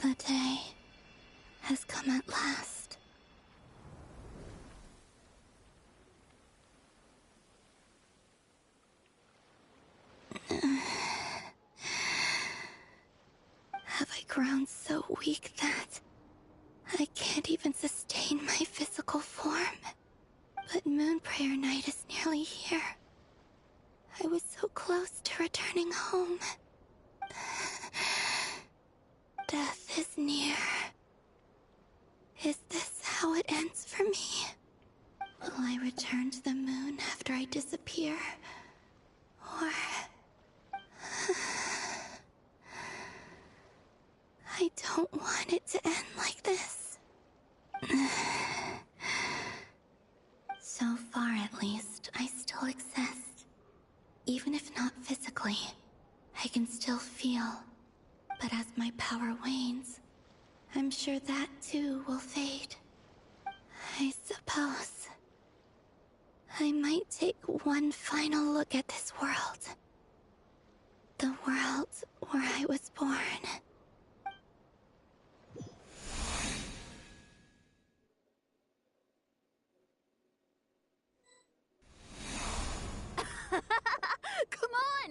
The day has come at last. Have I grown so weak that I can't even sustain my physical form? But Moon Prayer Night is nearly here. I was so close to returning home. Death is near. Is this how it ends for me? Will I return to the moon after I disappear? Or... I don't want it to end like this. So far, at least, I still exist. Even if not physically, I can still feel. But as my power wanes, I'm sure that too will fade. I suppose I might take one final look at this world. The world where I was born.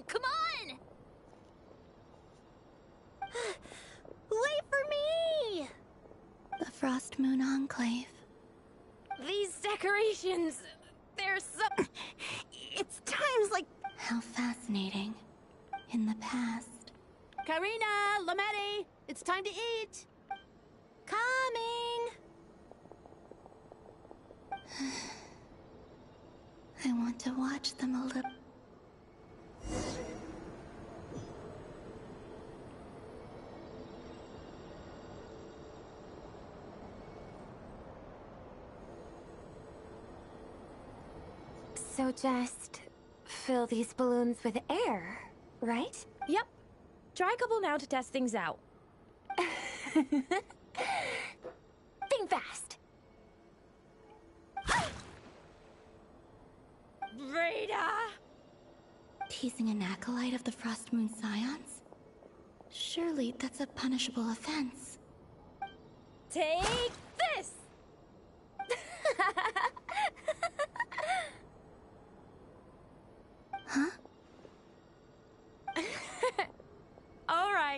Come on! Wait for me! The Frost Moon Enclave. These decorations, they're so... It's times like... How fascinating. In the past. Karina, Lametti, it's time to eat. Coming! I want to watch them a little. So just fill these balloons with air, right? Yep. Try a couple now to test things out. Think fast. Rita! Teasing an acolyte of the Frost Moon Scions? Surely that's a punishable offense. Take this!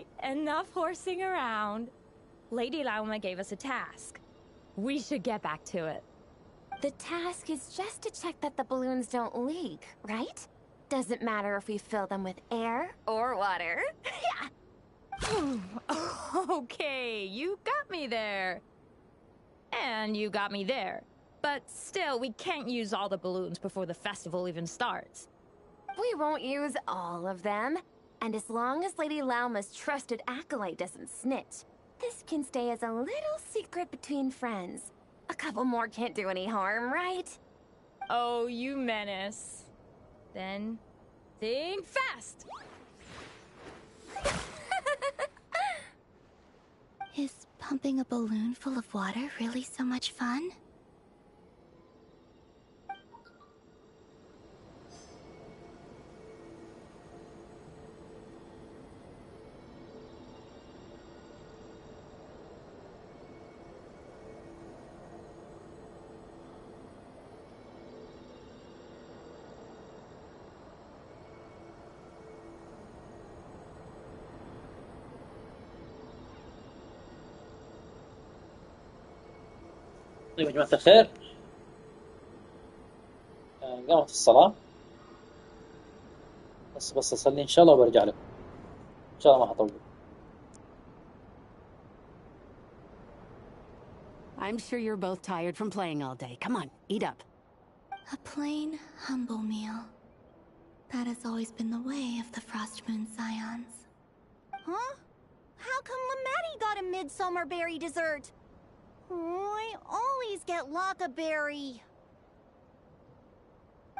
right, enough horsing around. Lady Lauma gave us a task. We should get back to it. The task is just to check that the balloons don't leak, right? Doesn't matter if we fill them with air or water. Okay, you got me there. And you got me there. But still, we can't use all the balloons before the festival even starts. We won't use all of them. And as long as Lady Lauma's trusted acolyte doesn't snitch, this can stay as a little secret between friends. A couple more can't do any harm, right? Oh, you menace. Then, think fast! Is pumping a balloon full of water really so much fun? طيب يا جماعة الخير، قامت الصلاة، بس أصلي إن شاء الله وبرجع لكم، إن شاء الله ما هطول. I'm sure you're both tired from playing all day. Come on, eat up. A plain, humble meal. That has always been the way of the Frost Moon Scions. Huh? How come Lamatti got a midsummer berry dessert? Oh, I always get Lockaberry.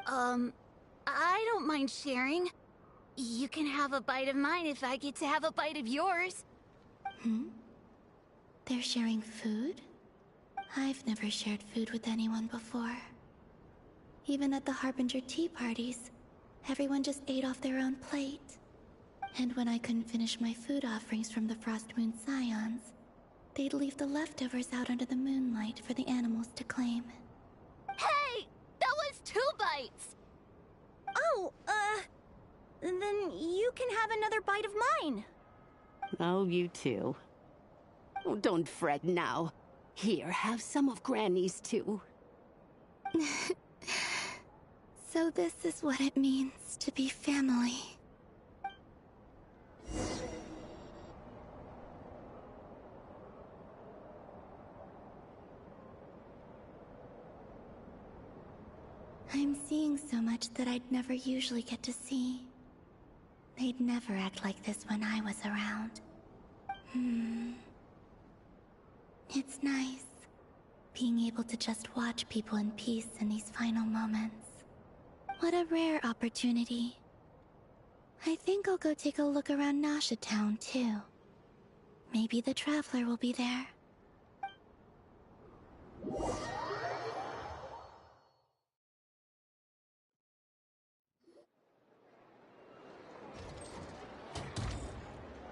I don't mind sharing. You can have a bite of mine if I get to have a bite of yours. They're sharing food? I've never shared food with anyone before. Even at the Harbinger tea parties, everyone just ate off their own plate. And when I couldn't finish my food offerings from the Frost Moon Scions, they'd leave the leftovers out under the moonlight for the animals to claim. Hey! That was 2 bites! Oh, then you can have another bite of mine. Oh, you too. Oh, don't fret now. Here, have some of Granny's too. So this is what it means to be family. I'm seeing so much that I'd never usually get to see. They'd never act like this when I was around. It's nice, being able to just watch people in peace in these final moments. What a rare opportunity. I think I'll go take a look around Nasha Town, too. Maybe the Traveler will be there.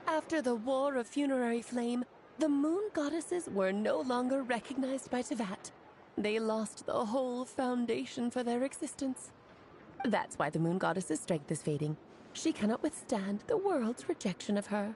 After the War of Funerary Flame, the Moon Goddesses were no longer recognized by Teyvat. They lost the whole foundation for their existence. That's why the Moon Goddess's strength is fading. She cannot withstand the world's rejection of her.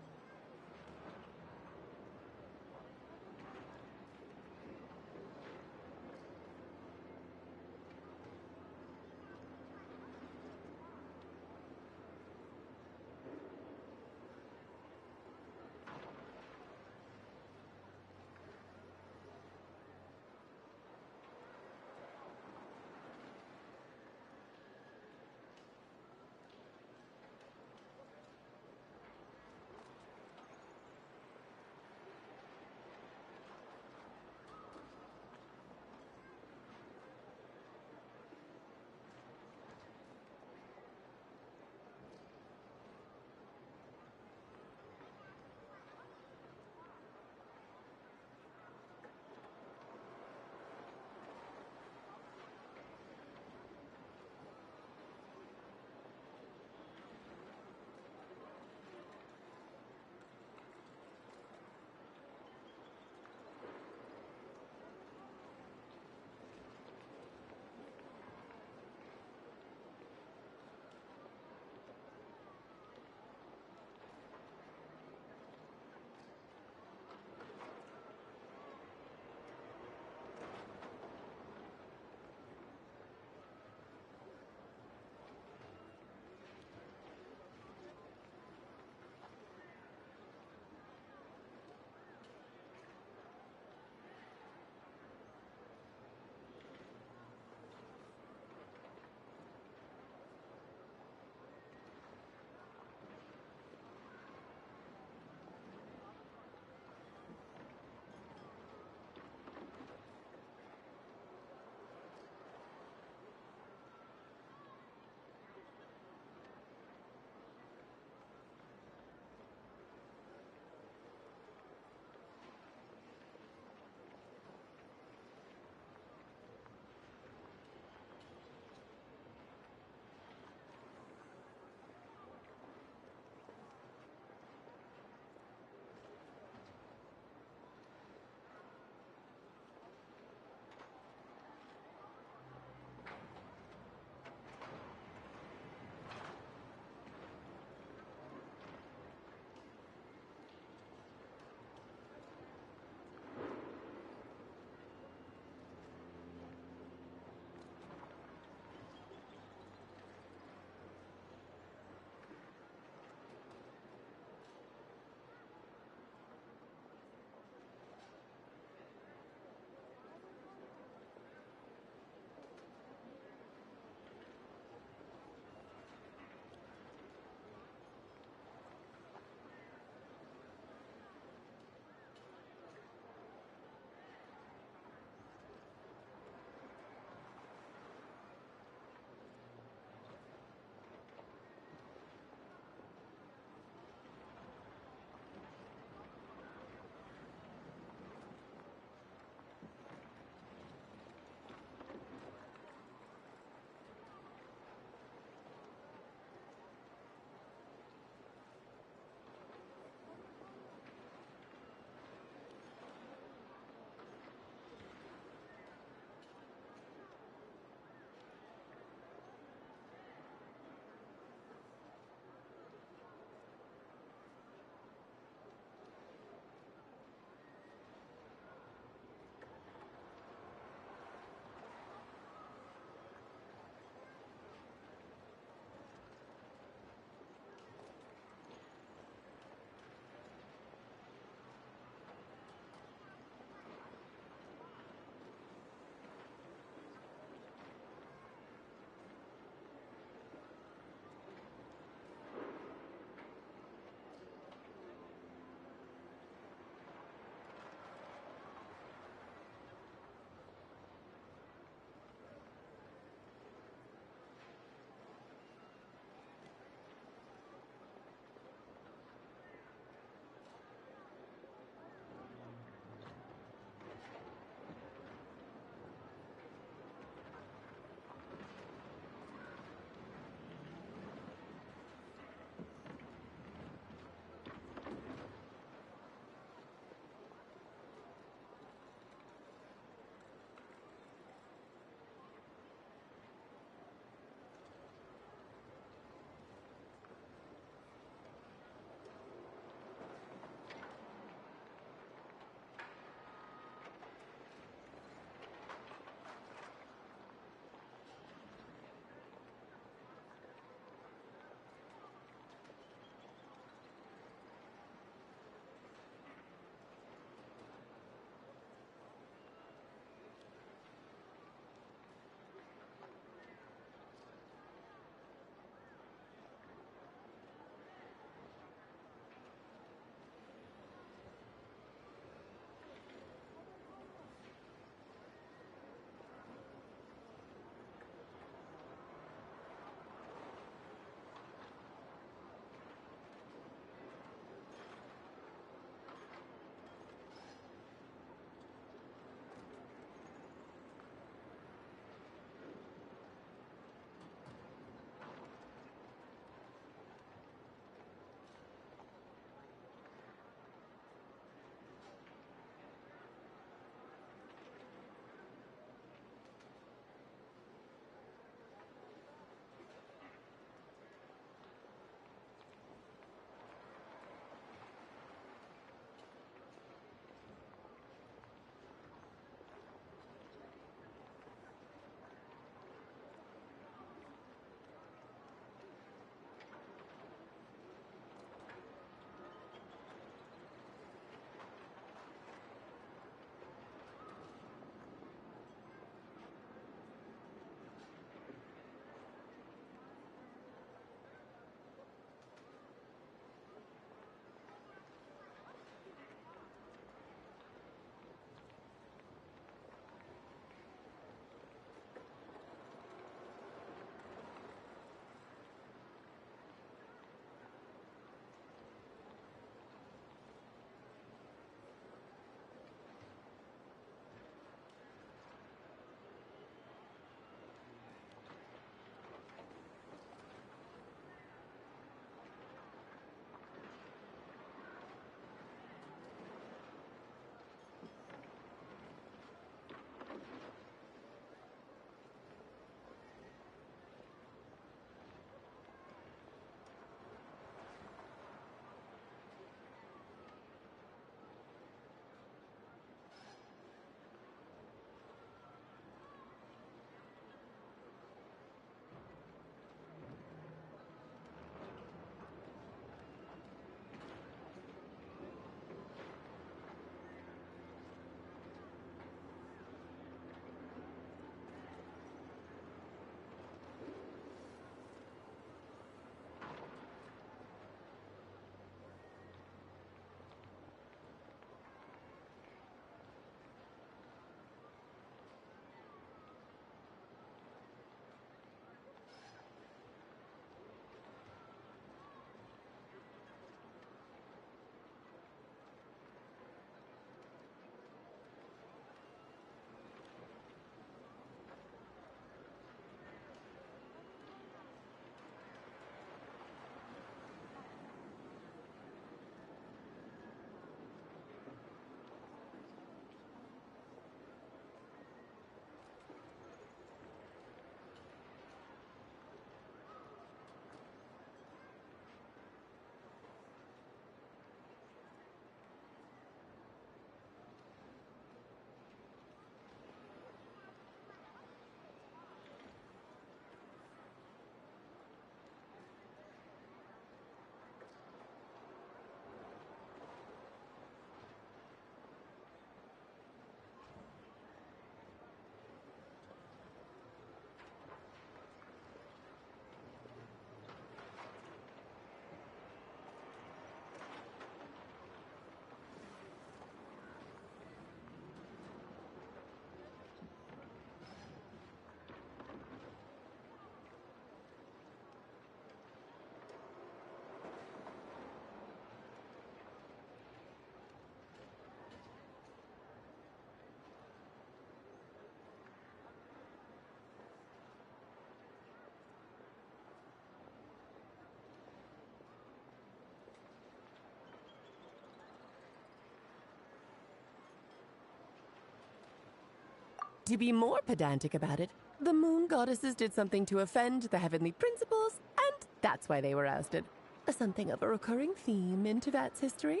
To be more pedantic about it, the moon goddesses did something to offend the heavenly principles, and that's why they were ousted. Something of a recurring theme in Tevat's history.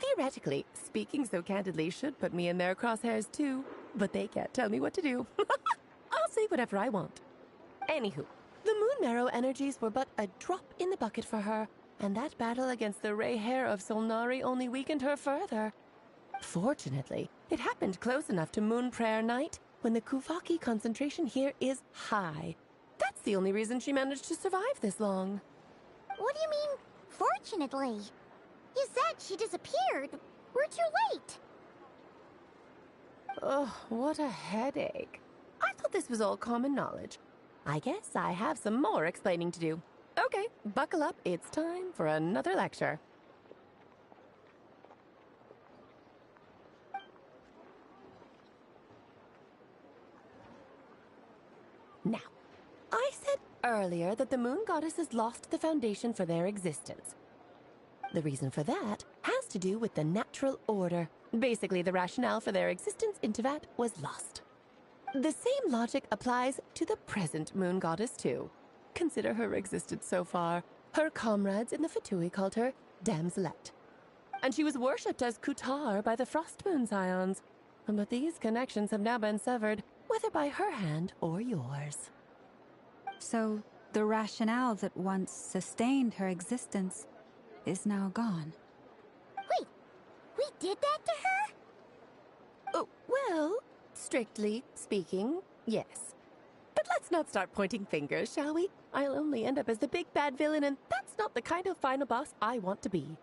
Theoretically, speaking so candidly should put me in their crosshairs too, but they can't tell me what to do. I'll say whatever I want. Anywho, the Moon Marrow energies were but a drop in the bucket for her, and that battle against the Ray Hair of Solnari only weakened her further. Fortunately, it happened close enough to Moon Prayer Night when the Kuvaki concentration here is high. That's the only reason she managed to survive this long. What do you mean, fortunately? You said she disappeared. We're too late. Ugh, what a headache. I thought this was all common knowledge. I guess I have some more explaining to do. Okay, buckle up. It's time for another lecture. Now, I said earlier that the moon goddesses lost the foundation for their existence. The reason for that has to do with the natural order. Basically, the rationale for their existence in Tevat was lost. The same logic applies to the present moon goddess too. Consider her existence so far. Her comrades in the Fatui called her Damselette. And she was worshipped as Kutar by the Frost Moon Scions. But these connections have now been severed, whether by her hand or yours. So, the rationale that once sustained her existence is now gone. Wait, we did that to her? Oh, well, strictly speaking, yes. But let's not start pointing fingers, shall we? I'll only end up as the big bad villain, and that's not the kind of final boss I want to be.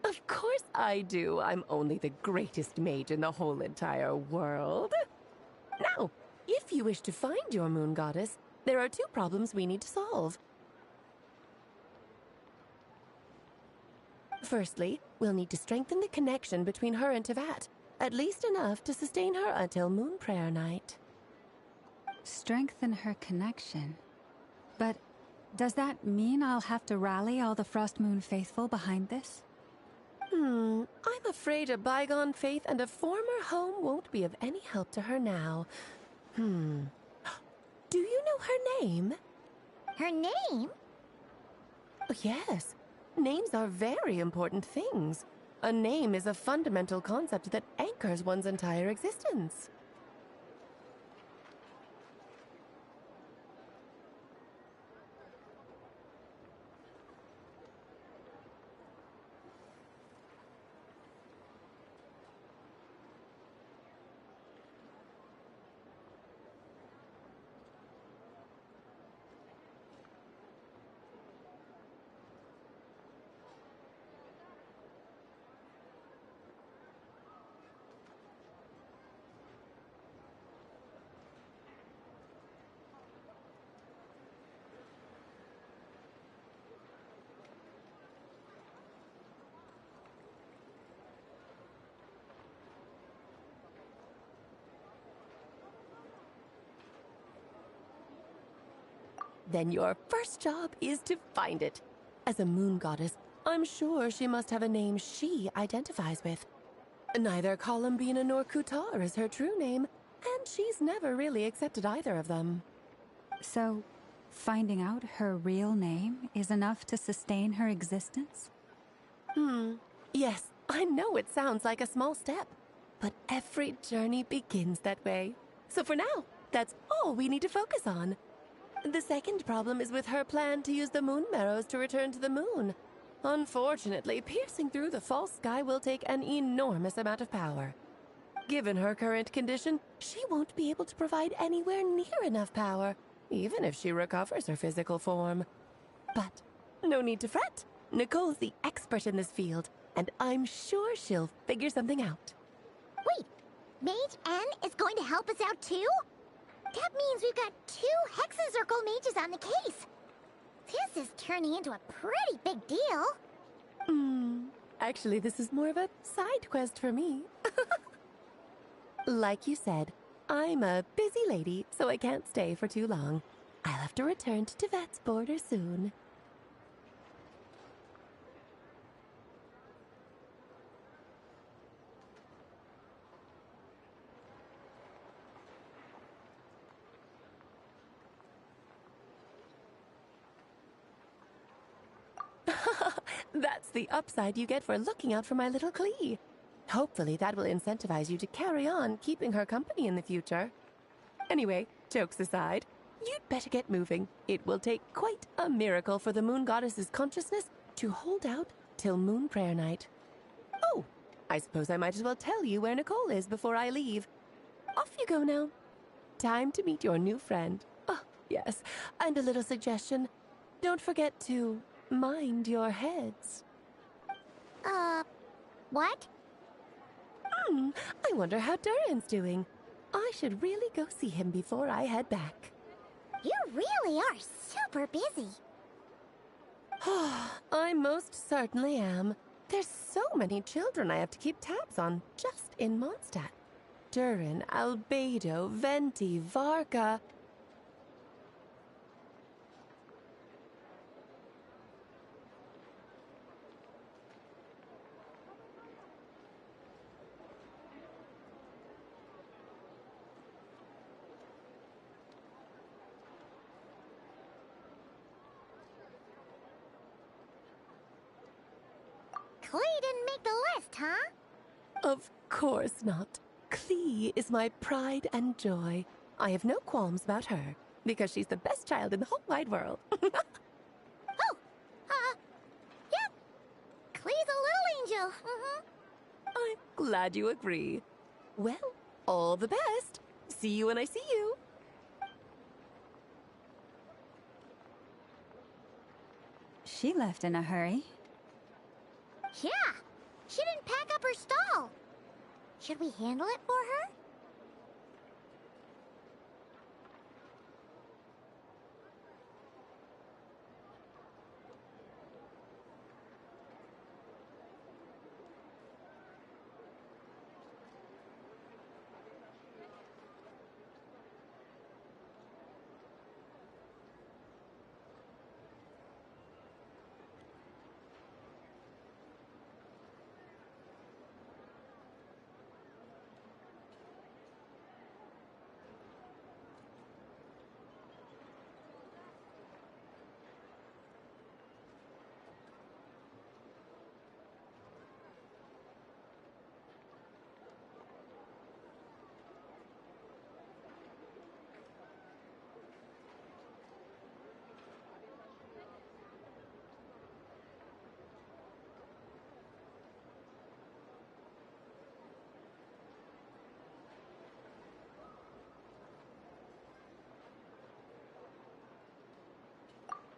Of course I do. I'm only the greatest mage in the whole entire world. Now, if you wish to find your moon goddess, there are two problems we need to solve. Firstly, we'll need to strengthen the connection between her and Tevat, at least enough to sustain her until Moon Prayer Night. Strengthen her connection? But does that mean I'll have to rally all the Frost Moon faithful behind this? I'm afraid a bygone faith and a former home won't be of any help to her now. Do you know her name? Her name? Oh, yes. Names are very important things. A name is a fundamental concept that anchors one's entire existence. Then your first job is to find it. As a moon goddess, I'm sure she must have a name she identifies with. Neither Columbina nor Kutar is her true name, and she's never really accepted either of them. So, finding out her real name is enough to sustain her existence? Yes, I know it sounds like a small step, but every journey begins that way. So for now, that's all we need to focus on. The second problem is with her plan to use the moon marrows to return to the moon. Unfortunately, piercing through the false sky will take an enormous amount of power. Given her current condition, she won't be able to provide anywhere near enough power, even if she recovers her physical form. But no need to fret. Nicole's the expert in this field, and I'm sure she'll figure something out. Wait, Mage N is going to help us out too? That means we've got 2 Hexacircle mages on the case. This is turning into a pretty big deal. Actually, this is more of a side quest for me. Like you said, I'm a busy lady, so I can't stay for too long. I'll have to return to Tibet's border soon. That's the upside you get for looking out for my little Klee. Hopefully that will incentivize you to carry on keeping her company in the future. Anyway, jokes aside, you'd better get moving. It will take quite a miracle for the moon goddess's consciousness to hold out till moon prayer night. Oh, I suppose I might as well tell you where Nicole is before I leave. Off you go now. Time to meet your new friend. Oh, yes, and a little suggestion. Don't forget to mind your heads. What? I wonder how Durin's doing. I should really go see him before I head back. You really are super busy. I most certainly am. There's so many children I have to keep tabs on just in Mondstadt. Durin, Albedo, Venti, Varka. Klee didn't make the list, huh? Of course not. Klee is my pride and joy. I have no qualms about her, because she's the best child in the whole wide world. Yeah. Klee's a little angel. I'm glad you agree. Well, all the best. See you when I see you. She left in a hurry. Yeah, she didn't pack up her stall. Should we handle it for her?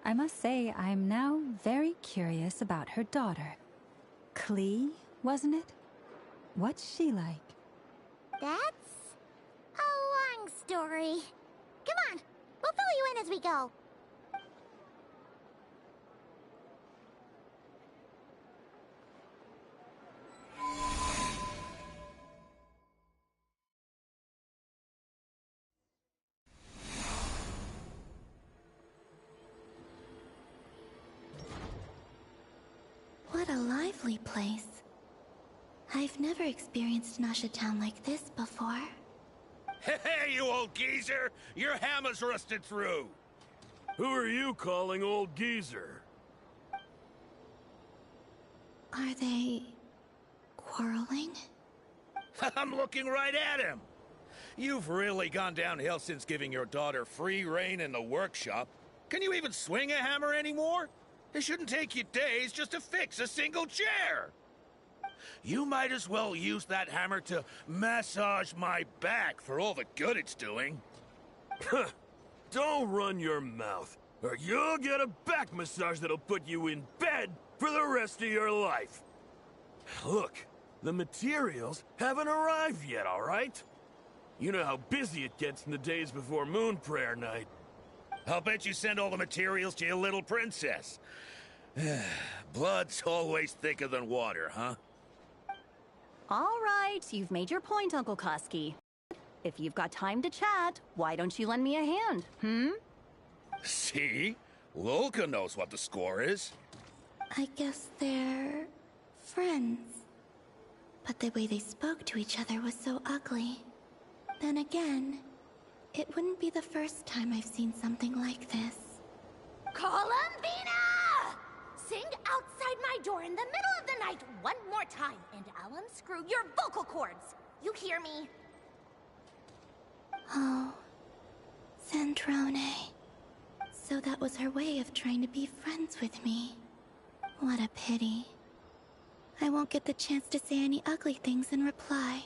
I must say, I'm now very curious about her daughter. Klee, wasn't it? What's she like? That's a long story. Come on, we'll fill you in as we go. place. I've never experienced Nasha Town like this before. Hey, you old geezer! Your hammer's rusted through! Who are you calling old geezer? Are they quarreling? I'm looking right at him! You've really gone downhill since giving your daughter free rein in the workshop. Can you even swing a hammer anymore? It shouldn't take you days just to fix a single chair! You might as well use that hammer to massage my back for all the good it's doing. Don't run your mouth, or you'll get a back massage that'll put you in bed for the rest of your life. Look, the materials haven't arrived yet, all right? You know how busy it gets in the days before Moon Prayer Night. I'll bet you send all the materials to your little princess. Blood's always thicker than water, huh? All right, you've made your point, Uncle Koski. If you've got time to chat, why don't you lend me a hand, See? Lolka knows what the score is. I guess they're friends. But the way they spoke to each other was so ugly. Then again, it wouldn't be the first time I've seen something like this. Columbina! Sing outside my door in the middle of the night one more time, and I'll unscrew your vocal cords. You hear me? Oh, Sandrone. So that was her way of trying to be friends with me. What a pity. I won't get the chance to say any ugly things in reply.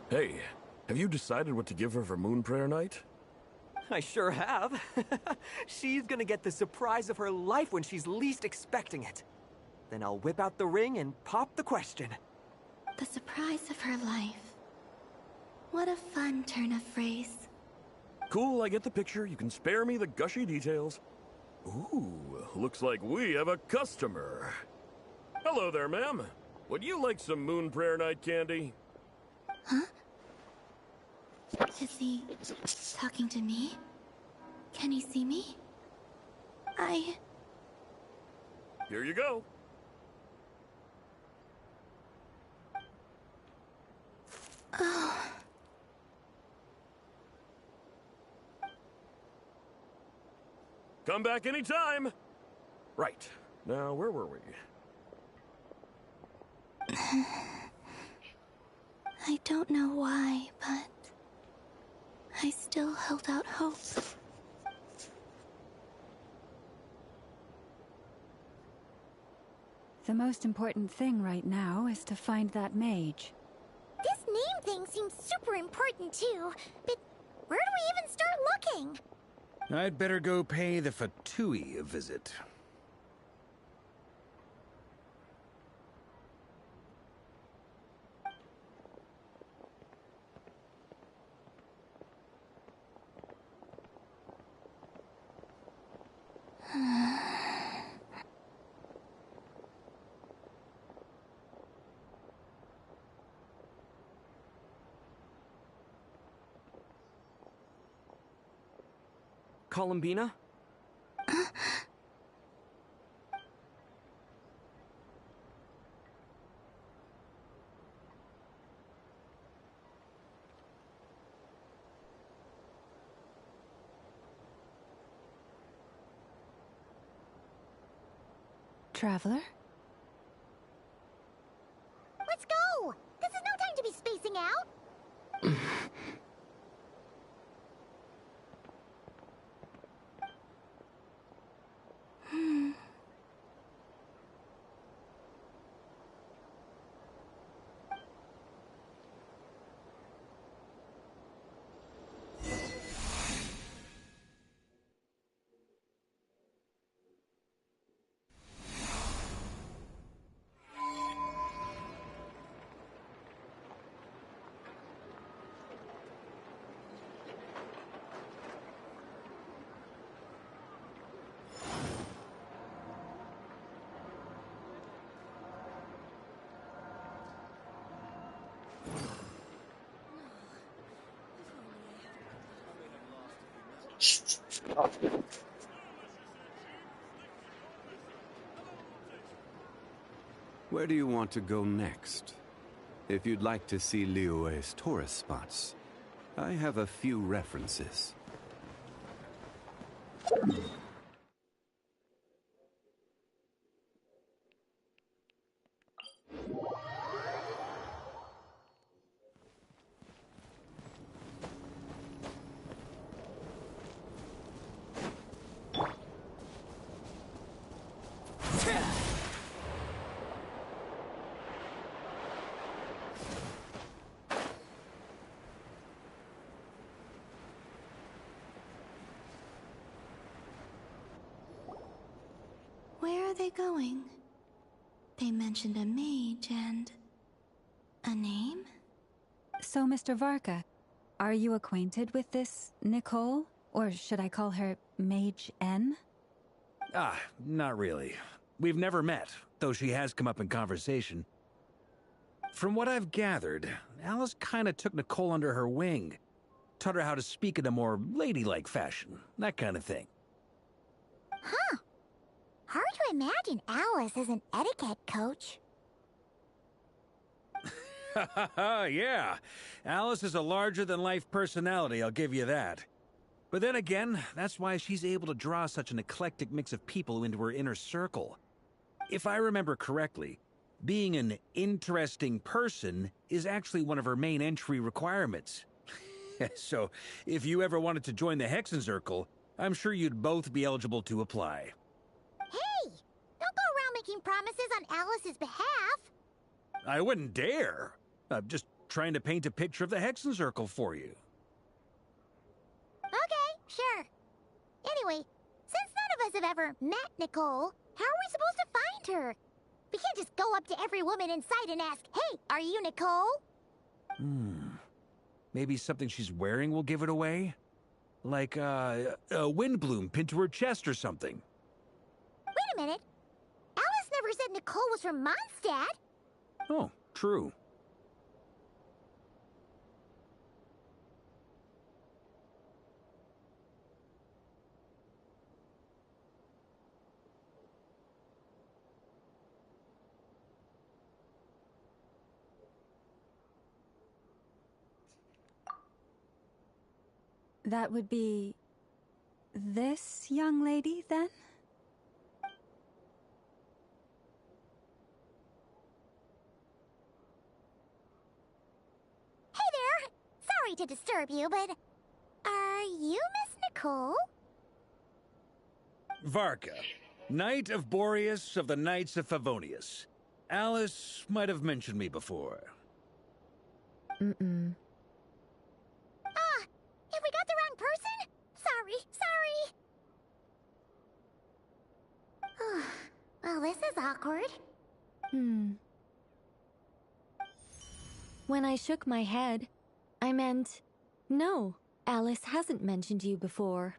Hey, have you decided what to give her for Moon Prayer Night? I sure have. She's gonna get the surprise of her life when she's least expecting it. Then I'll whip out the ring and pop the question. The surprise of her life. What a fun turn of phrase. Cool, I get the picture. You can spare me the gushy details. Ooh, looks like we have a customer. Hello there, ma'am. Would you like some Moon Prayer Night candy? Huh? Is he talking to me? Can he see me? Here you go. Oh. Come back anytime. Right. Now, where were we? I don't know why, but I still held out hope. The most important thing right now is to find that mage. This name thing seems super important too, but where do we even start looking? I'd better go pay the Fatui a visit. Columbina? Traveler? Let's go! This is no time to be spacing out! Where do you want to go next? If you'd like to see Liyue's tourist spots, I have a few references. Where are they going? They mentioned a mage and... a name? So, Mr. Varka, are you acquainted with this Nicole? Or should I call her Mage N? Ah, not really. We've never met, though she has come up in conversation. From what I've gathered, Alice kinda took Nicole under her wing. Taught her how to speak in a more ladylike fashion, that kind of thing. Huh. Hard to imagine Alice as an etiquette coach. Yeah, Alice is a larger-than-life personality, I'll give you that. But then again, that's why she's able to draw such an eclectic mix of people into her inner circle. If I remember correctly, being an interesting person is actually one of her main entry requirements. So, if you ever wanted to join the Hexenzirkel, I'm sure you'd both be eligible to apply. Hey! Don't go around making promises on Alice's behalf! I wouldn't dare. Just trying to paint a picture of the Hexencircle for you. Okay, sure. Anyway, since none of us have ever met Nicole, how are we supposed to find her? We can't just go up to every woman in sight and ask, "Hey, are you Nicole?" Maybe something she's wearing will give it away? Like, a windbloom pinned to her chest or something. Wait a minute. Alice never said Nicole was from Mondstadt. Oh, true. That would be this young lady, then? Hey there! Sorry to disturb you, but are you Miss Nicole? Varka, Knight of Boreas of the Knights of Favonius. Alice might have mentioned me before. Mm-mm. Have we got the wrong person? Sorry. Well, this is awkward. When I shook my head, I meant, no, Alice hasn't mentioned you before.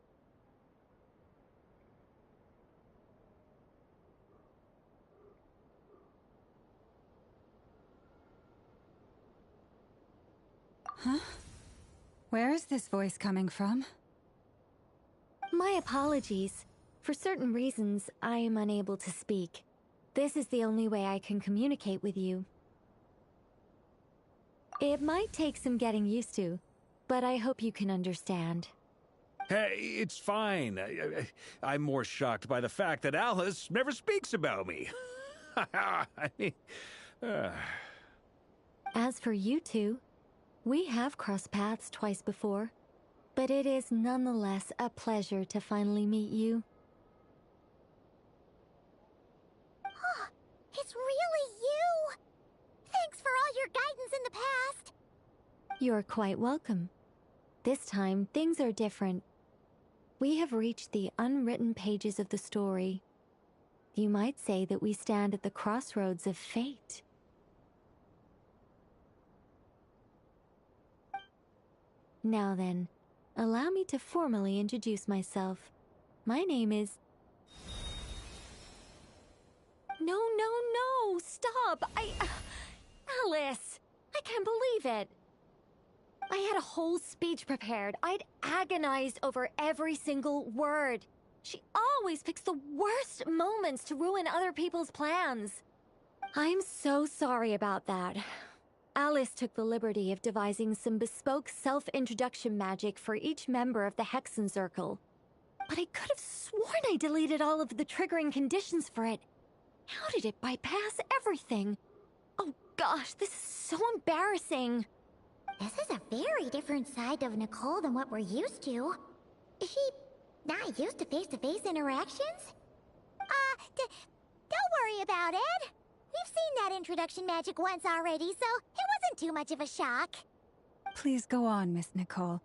Huh? Where is this voice coming from? My apologies. For certain reasons, I am unable to speak. This is the only way I can communicate with you. It might take some getting used to, but I hope you can understand. Hey, it's fine. I'm more shocked by the fact that Alice never speaks about me. I mean, As for you two, we have crossed paths twice before, but it is nonetheless a pleasure to finally meet you. It's really you! Thanks for all your guidance in the past! You're quite welcome. This time, things are different. We have reached the unwritten pages of the story. You might say that we stand at the crossroads of fate. Now then, allow me to formally introduce myself. My name is... No, stop! Alice! I can't believe it! I had a whole speech prepared. I'd agonized over every single word. She always picks the worst moments to ruin other people's plans. I'm so sorry about that. Alice took the liberty of devising some bespoke self-introduction magic for each member of the Hexencircle. But I could have sworn I deleted all of the triggering conditions for it. How did it bypass everything? Oh gosh, this is so embarrassing. This is a very different side of Nicole than what we're used to. Is she not used to face-to-face interactions? Don't worry about it. We've seen that introduction magic once already, so it wasn't too much of a shock. Please go on, Miss Nicole.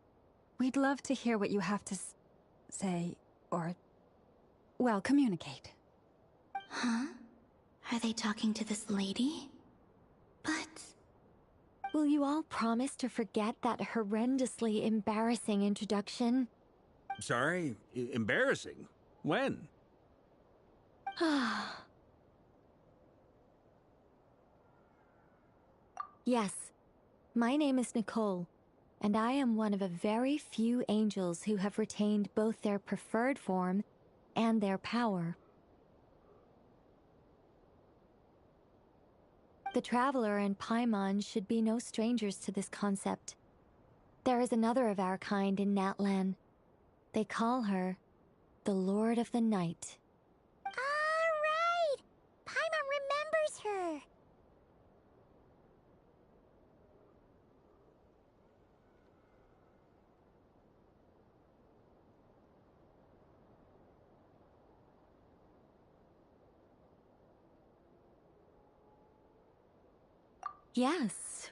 We'd love to hear what you have to say, or, well, communicate. Huh? Are they talking to this lady? But... Will you all promise to forget that horrendously embarrassing introduction? sorry, embarrassing. When? Yes, my name is Nicole, and I am one of a very few angels who have retained both their preferred form and their power. The Traveler and Paimon should be no strangers to this concept. There is another of our kind in Natlan. They call her the Lord of the Night. Right! Paimon remembers her. Yes,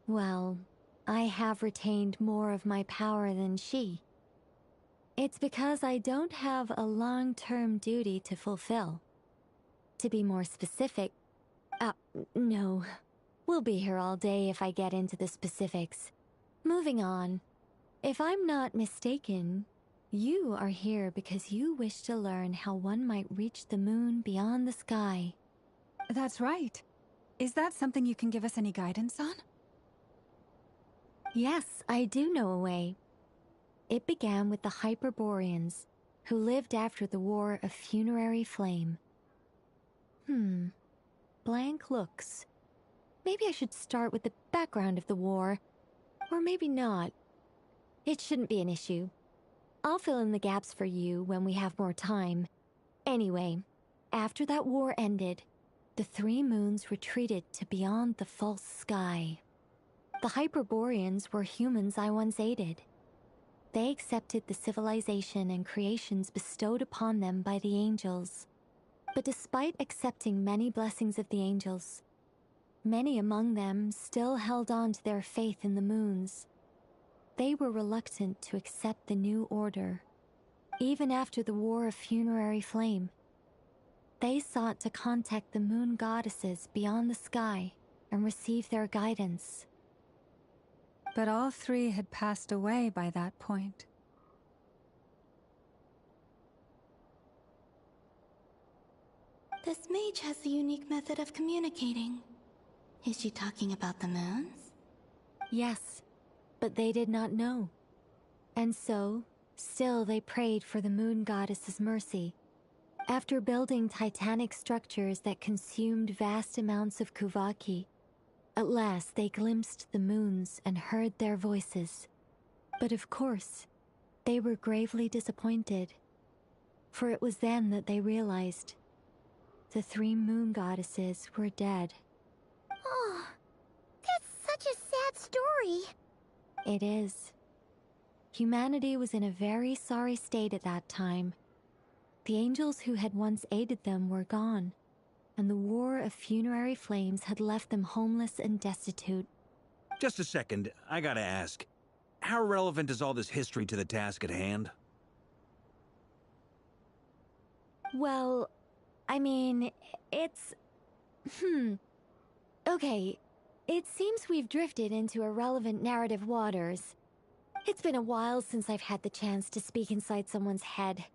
Well, I have retained more of my power than she. It's because I don't have a long-term duty to fulfill. To be more specific, no. We'll be here all day if I get into the specifics. Moving on. If I'm not mistaken, you are here because you wish to learn how one might reach the moon beyond the sky. That's right. Is that something you can give us any guidance on? Yes, I do know a way. It began with the Hyperboreans, who lived after the War of Funerary Flame. Blank looks. Maybe I should start with the background of the war. Or maybe not. It shouldn't be an issue. I'll fill in the gaps for you when we have more time. Anyway, after that war ended, the three moons retreated to beyond the false sky. The Hyperboreans were humans I once aided. They accepted the civilization and creations bestowed upon them by the angels. But despite accepting many blessings of the angels, many among them still held on to their faith in the moons. They were reluctant to accept the new order, even after the War of Funerary Flame. They sought to contact the moon goddesses beyond the sky and receive their guidance. But all three had passed away by that point. This mage has a unique method of communicating. Is she talking about the moons? Yes, but they did not know. And so, still they prayed for the moon goddess's mercy. After building titanic structures that consumed vast amounts of Kuvaki, at last they glimpsed the moons and heard their voices. But of course, they were gravely disappointed. For it was then that they realized the three moon goddesses were dead. Oh, that's such a sad story. It is. Humanity was in a very sorry state at that time. The angels who had once aided them were gone, and the War of Funerary Flames had left them homeless and destitute. Just a second, I gotta ask. How relevant is all this history to the task at hand? Well, I mean, it's... Okay, it seems we've drifted into irrelevant narrative waters. It's been a while since I've had the chance to speak inside someone's head.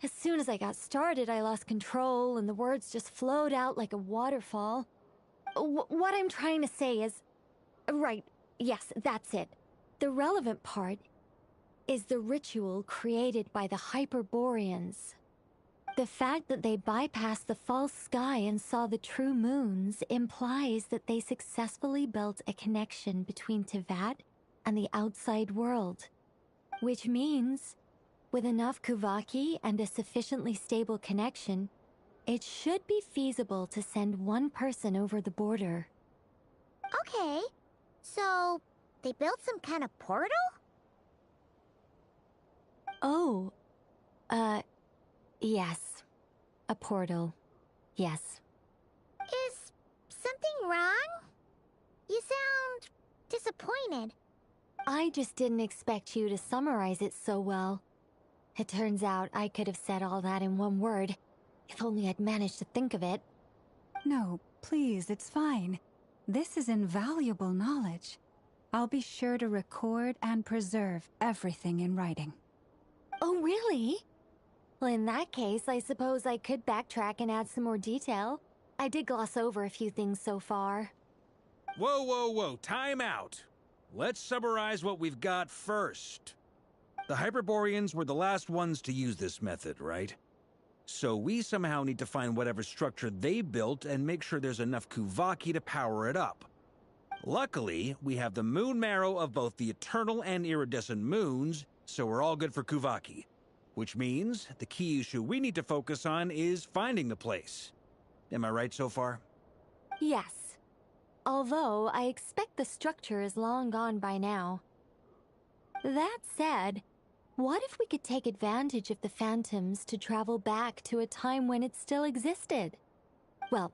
As soon as I got started, I lost control, and the words just flowed out like a waterfall. What I'm trying to say is... Right, yes, that's it. The relevant part is the ritual created by the Hyperboreans. The fact that they bypassed the false sky and saw the true moons implies that they successfully built a connection between Teyvat and the outside world. Which means, with enough Kuvaki and a sufficiently stable connection, it should be feasible to send one person over the border. Okay, so they built some kind of portal? Oh, yes. A portal. Yes. Is something wrong? You sound disappointed. I just didn't expect you to summarize it so well. It turns out I could have said all that in one word, if only I'd managed to think of it. No, please, it's fine. This is invaluable knowledge. I'll be sure to record and preserve everything in writing. Oh, really? Well, in that case, I suppose I could backtrack and add some more detail. I did gloss over a few things so far. Whoa, time out. Let's summarize what we've got first. The Hyperboreans were the last ones to use this method, right? So we somehow need to find whatever structure they built and make sure there's enough Kuvaki to power it up. Luckily, we have the moon marrow of both the eternal and iridescent moons, so we're all good for Kuvaki. Which means the key issue we need to focus on is finding the place. Am I right so far? Yes. Although I expect the structure is long gone by now. That said, what if we could take advantage of the phantoms to travel back to a time when it still existed? Well,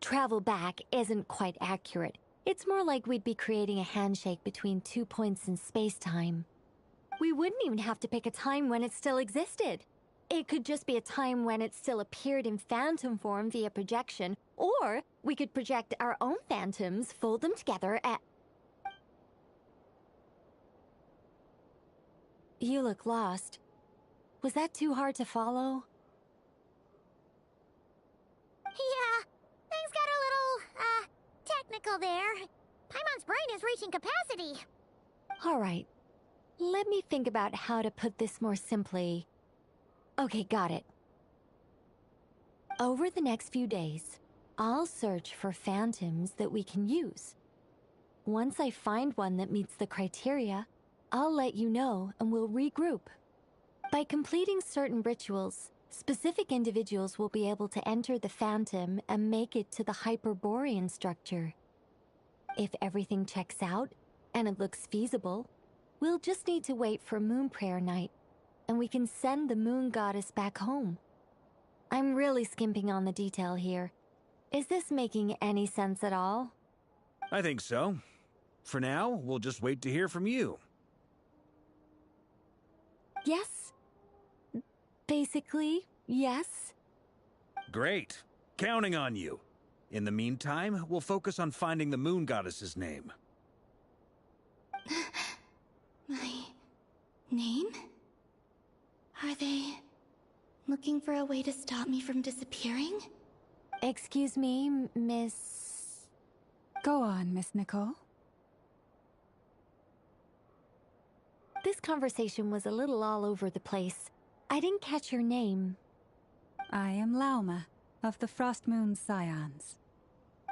travel back isn't quite accurate. It's more like we'd be creating a handshake between 2 points in space-time. We wouldn't even have to pick a time when it still existed. It could just be a time when it still appeared in phantom form via projection, or we could project our own phantoms, fold them together, and... You look lost. Was that too hard to follow? Yeah, things got a little, technical there. Paimon's brain is reaching capacity. All right. Let me think about how to put this more simply. Okay, got it. Over the next few days, I'll search for phantoms that we can use. Once I find one that meets the criteria, I'll let you know and we'll regroup. By completing certain rituals, specific individuals will be able to enter the phantom and make it to the Hyperborean structure. If everything checks out and it looks feasible, we'll just need to wait for Moon Prayer Night, and we can send the Moon Goddess back home. I'm really skimping on the detail here. Is this making any sense at all? I think so. For now, we'll just wait to hear from you. Yes. Basically, yes. Great. Counting on you. In the meantime, we'll focus on finding the Moon Goddess's name. My name? Are they looking for a way to stop me from disappearing? Excuse me, Miss... Go on, Miss Nicole. This conversation was a little all over the place. I didn't catch your name. I am Lauma, of the Frost Moon Scions.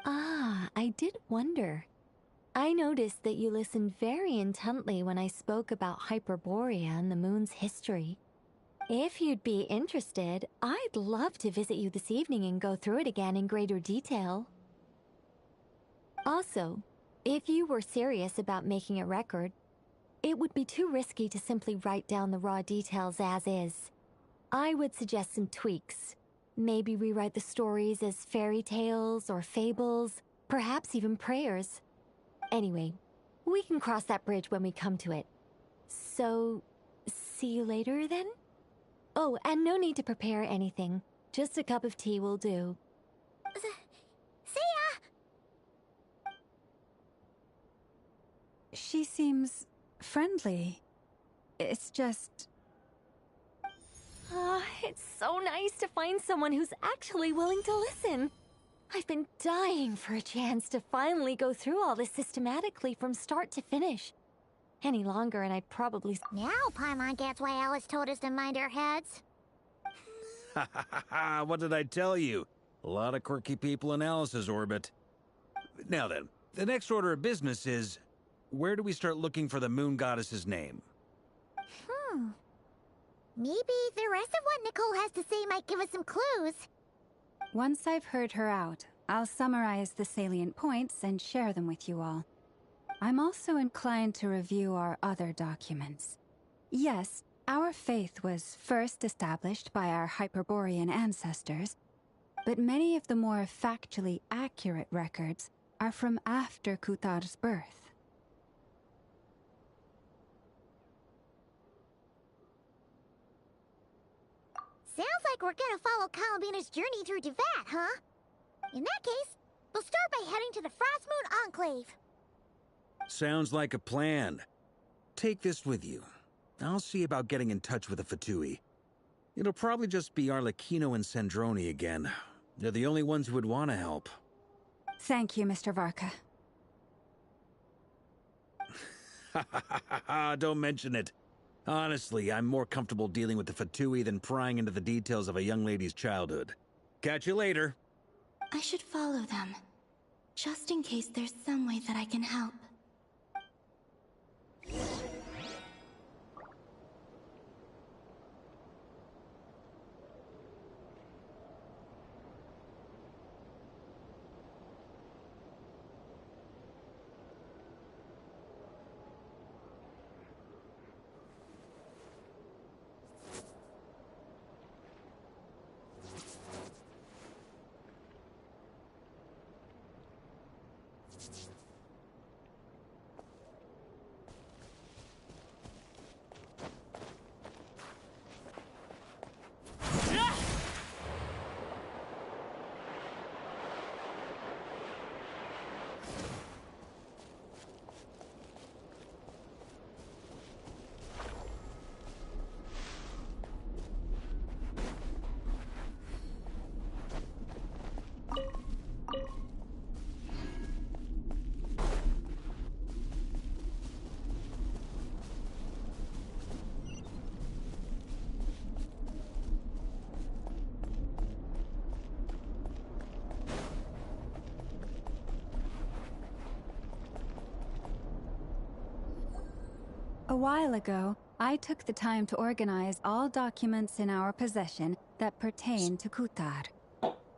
Ah, I did wonder. I noticed that you listened very intently when I spoke about Hyperborea and the moon's history. If you'd be interested, I'd love to visit you this evening and go through it again in greater detail. Also, if you were serious about making a record, it would be too risky to simply write down the raw details as is. I would suggest some tweaks. Maybe rewrite the stories as fairy tales or fables, perhaps even prayers. Anyway, we can cross that bridge when we come to it. So, see you later then? Oh, and no need to prepare anything. Just a cup of tea will do. See ya! She seems friendly. It's just... It's so nice to find someone who's actually willing to listen. I've been dying for a chance to finally go through all this systematically from start to finish. Any longer and I'd probably... Now Paimon gets why Alice told us to mind our heads. Ha ha ha ha! What did I tell you? A lot of quirky people in Alice's orbit. Now then, the next order of business is... where do we start looking for the Moon Goddess's name? Maybe the rest of what Nicole has to say might give us some clues. Once I've heard her out, I'll summarize the salient points and share them with you all. I'm also inclined to review our other documents. Yes, our faith was first established by our Hyperborean ancestors, but many of the more factually accurate records are from after Kutar's birth. Sounds like we're gonna follow Kalabina's journey through Devat, huh? In that case, we'll start by heading to the Frost Moon Enclave. Sounds like a plan. Take this with you. I'll see about getting in touch with the Fatui. It'll probably just be Arlecchino and Sandroni again. They're the only ones who would want to help. Thank you, Mr. Varka. Don't mention it. Honestly, I'm more comfortable dealing with the Fatui than prying into the details of a young lady's childhood. Catch you later. I should follow them, just in case there's some way that I can help. A while ago, I took the time to organize all documents in our possession that pertain to Kutar.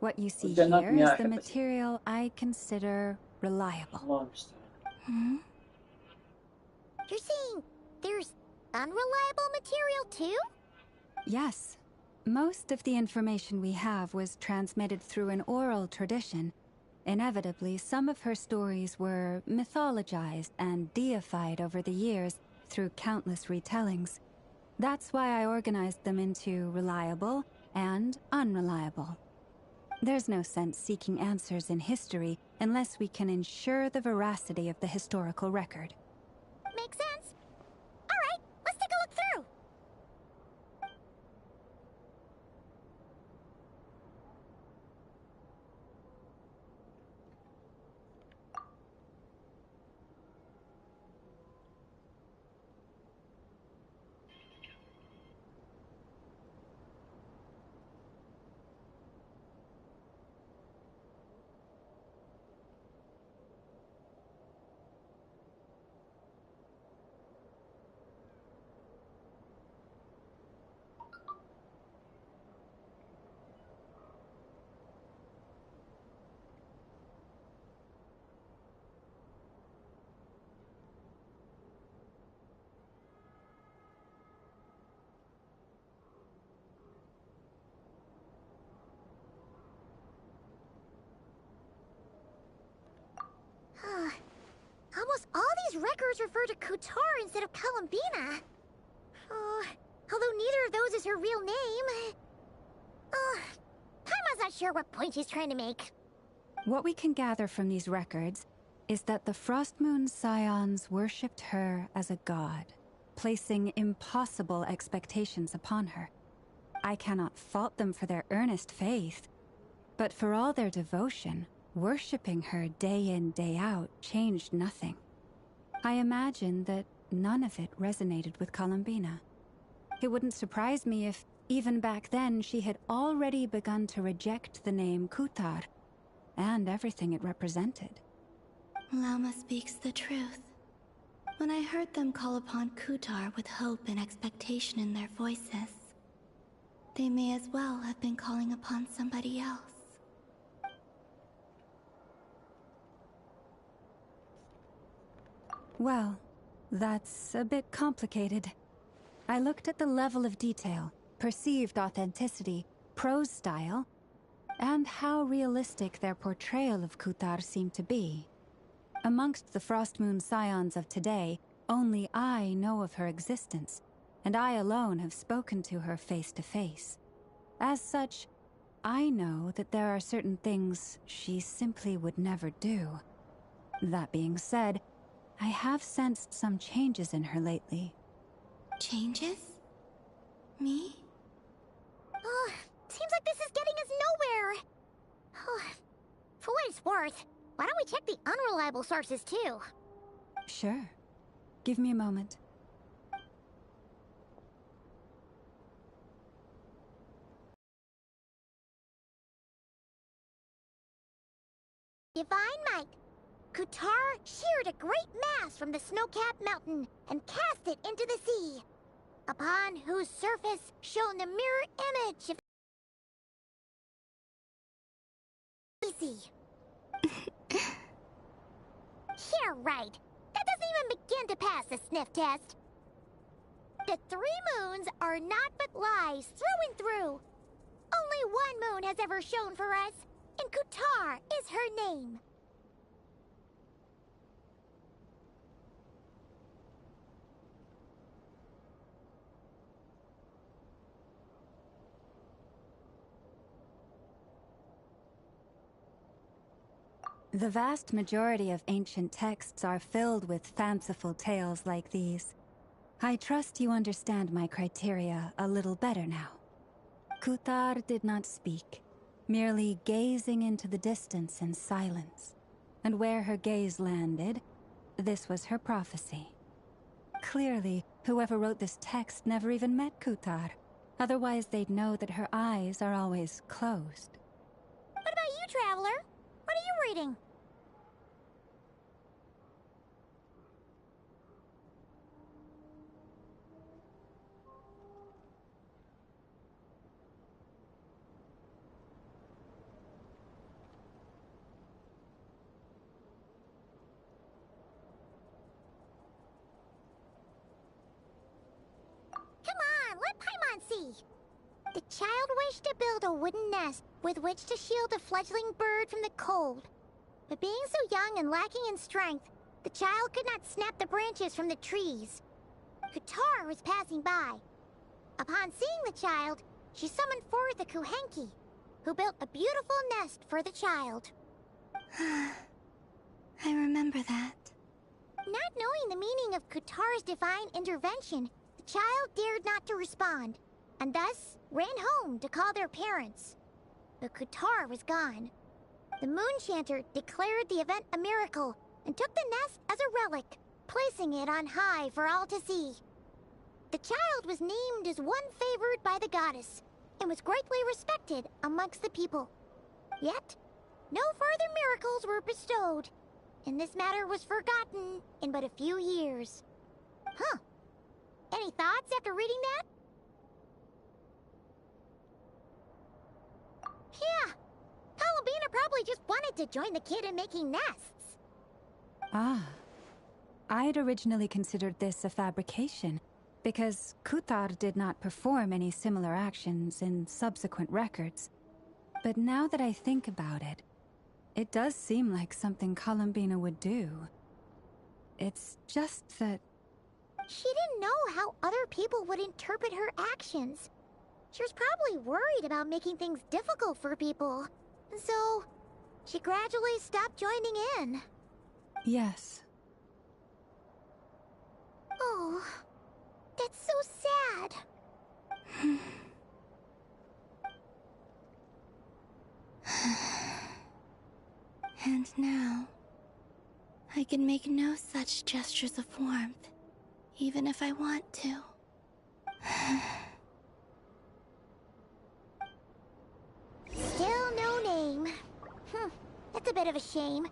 What you see here is the material I consider reliable. You're saying there's unreliable material too? Yes. Most of the information we have was transmitted through an oral tradition. Inevitably, some of her stories were mythologized and deified over the years through countless retellings. That's why I organized them into reliable and unreliable. There's no sense seeking answers in history unless we can ensure the veracity of the historical record. Makes sense. All right, let's take a look through. Almost all these records refer to Kutar instead of Columbina. Although neither of those is her real name. Paimon's not sure what point she's trying to make. What we can gather from these records is that the Frostmoon Scions worshipped her as a god, placing impossible expectations upon her. I cannot fault them for their earnest faith, but for all their devotion, worshipping her day in, day out changed nothing. I imagine that none of it resonated with Columbina. It wouldn't surprise me if, even back then, she had already begun to reject the name Kutar and everything it represented. Lauma speaks the truth. When I heard them call upon Kutar with hope and expectation in their voices, they may as well have been calling upon somebody else. Well, that's a bit complicated. I looked at the level of detail, perceived authenticity, prose style, and how realistic their portrayal of Kutar seemed to be. Amongst the Frostmoon Scions of today, only I know of her existence, and I alone have spoken to her face to face. As such, I know that there are certain things she simply would never do. That being said, I have sensed some changes in her lately. Changes? Me? Seems like this is getting us nowhere. For what it's worth, why don't we check the unreliable sources too? Sure. Give me a moment. Divine Might. Kutar sheared a great mass from the snow-capped mountain and cast it into the sea, upon whose surface shone the mirror image of the sea. Yeah, right. That doesn't even begin to pass the sniff test. The 3 moons are naught but lies through and through. Only one moon has ever shone for us, and Kutar is her name. The vast majority of ancient texts are filled with fanciful tales like these. I trust you understand my criteria a little better now. Kutar did not speak, merely gazing into the distance in silence. And where her gaze landed, this was her prophecy. Clearly, whoever wrote this text never even met Kutar. Otherwise, they'd know that her eyes are always closed. What about you, Traveler? What are you reading? tree. The child wished to build a wooden nest with which to shield a fledgling bird from the cold. But being so young and lacking in strength, the child could not snap the branches from the trees. Kutar was passing by. Upon seeing the child, she summoned forth a Kuhenki, who built a beautiful nest for the child. I remember that. Not knowing the meaning of Kutar's divine intervention, the child dared not to respond, and thus ran home to call their parents. But Kutar was gone. The Moon-Chanter declared the event a miracle and took the nest as a relic, placing it on high for all to see. The child was named as one favored by the goddess, and was greatly respected amongst the people. Yet, no further miracles were bestowed, and this matter was forgotten in but a few years. Huh. Any thoughts after reading that? Yeah. Columbina probably just wanted to join the kid in making nests. Ah. I'd originally considered this a fabrication, because Kutar did not perform any similar actions in subsequent records. But now that I think about it, it does seem like something Columbina would do. It's just that... She didn't know how other people would interpret her actions. She was probably worried about making things difficult for people. So, she gradually stopped joining in. Yes. Oh, that's so sad. And now, I can make no such gestures of warmth, even if I want to. Still no name. That's a bit of a shame.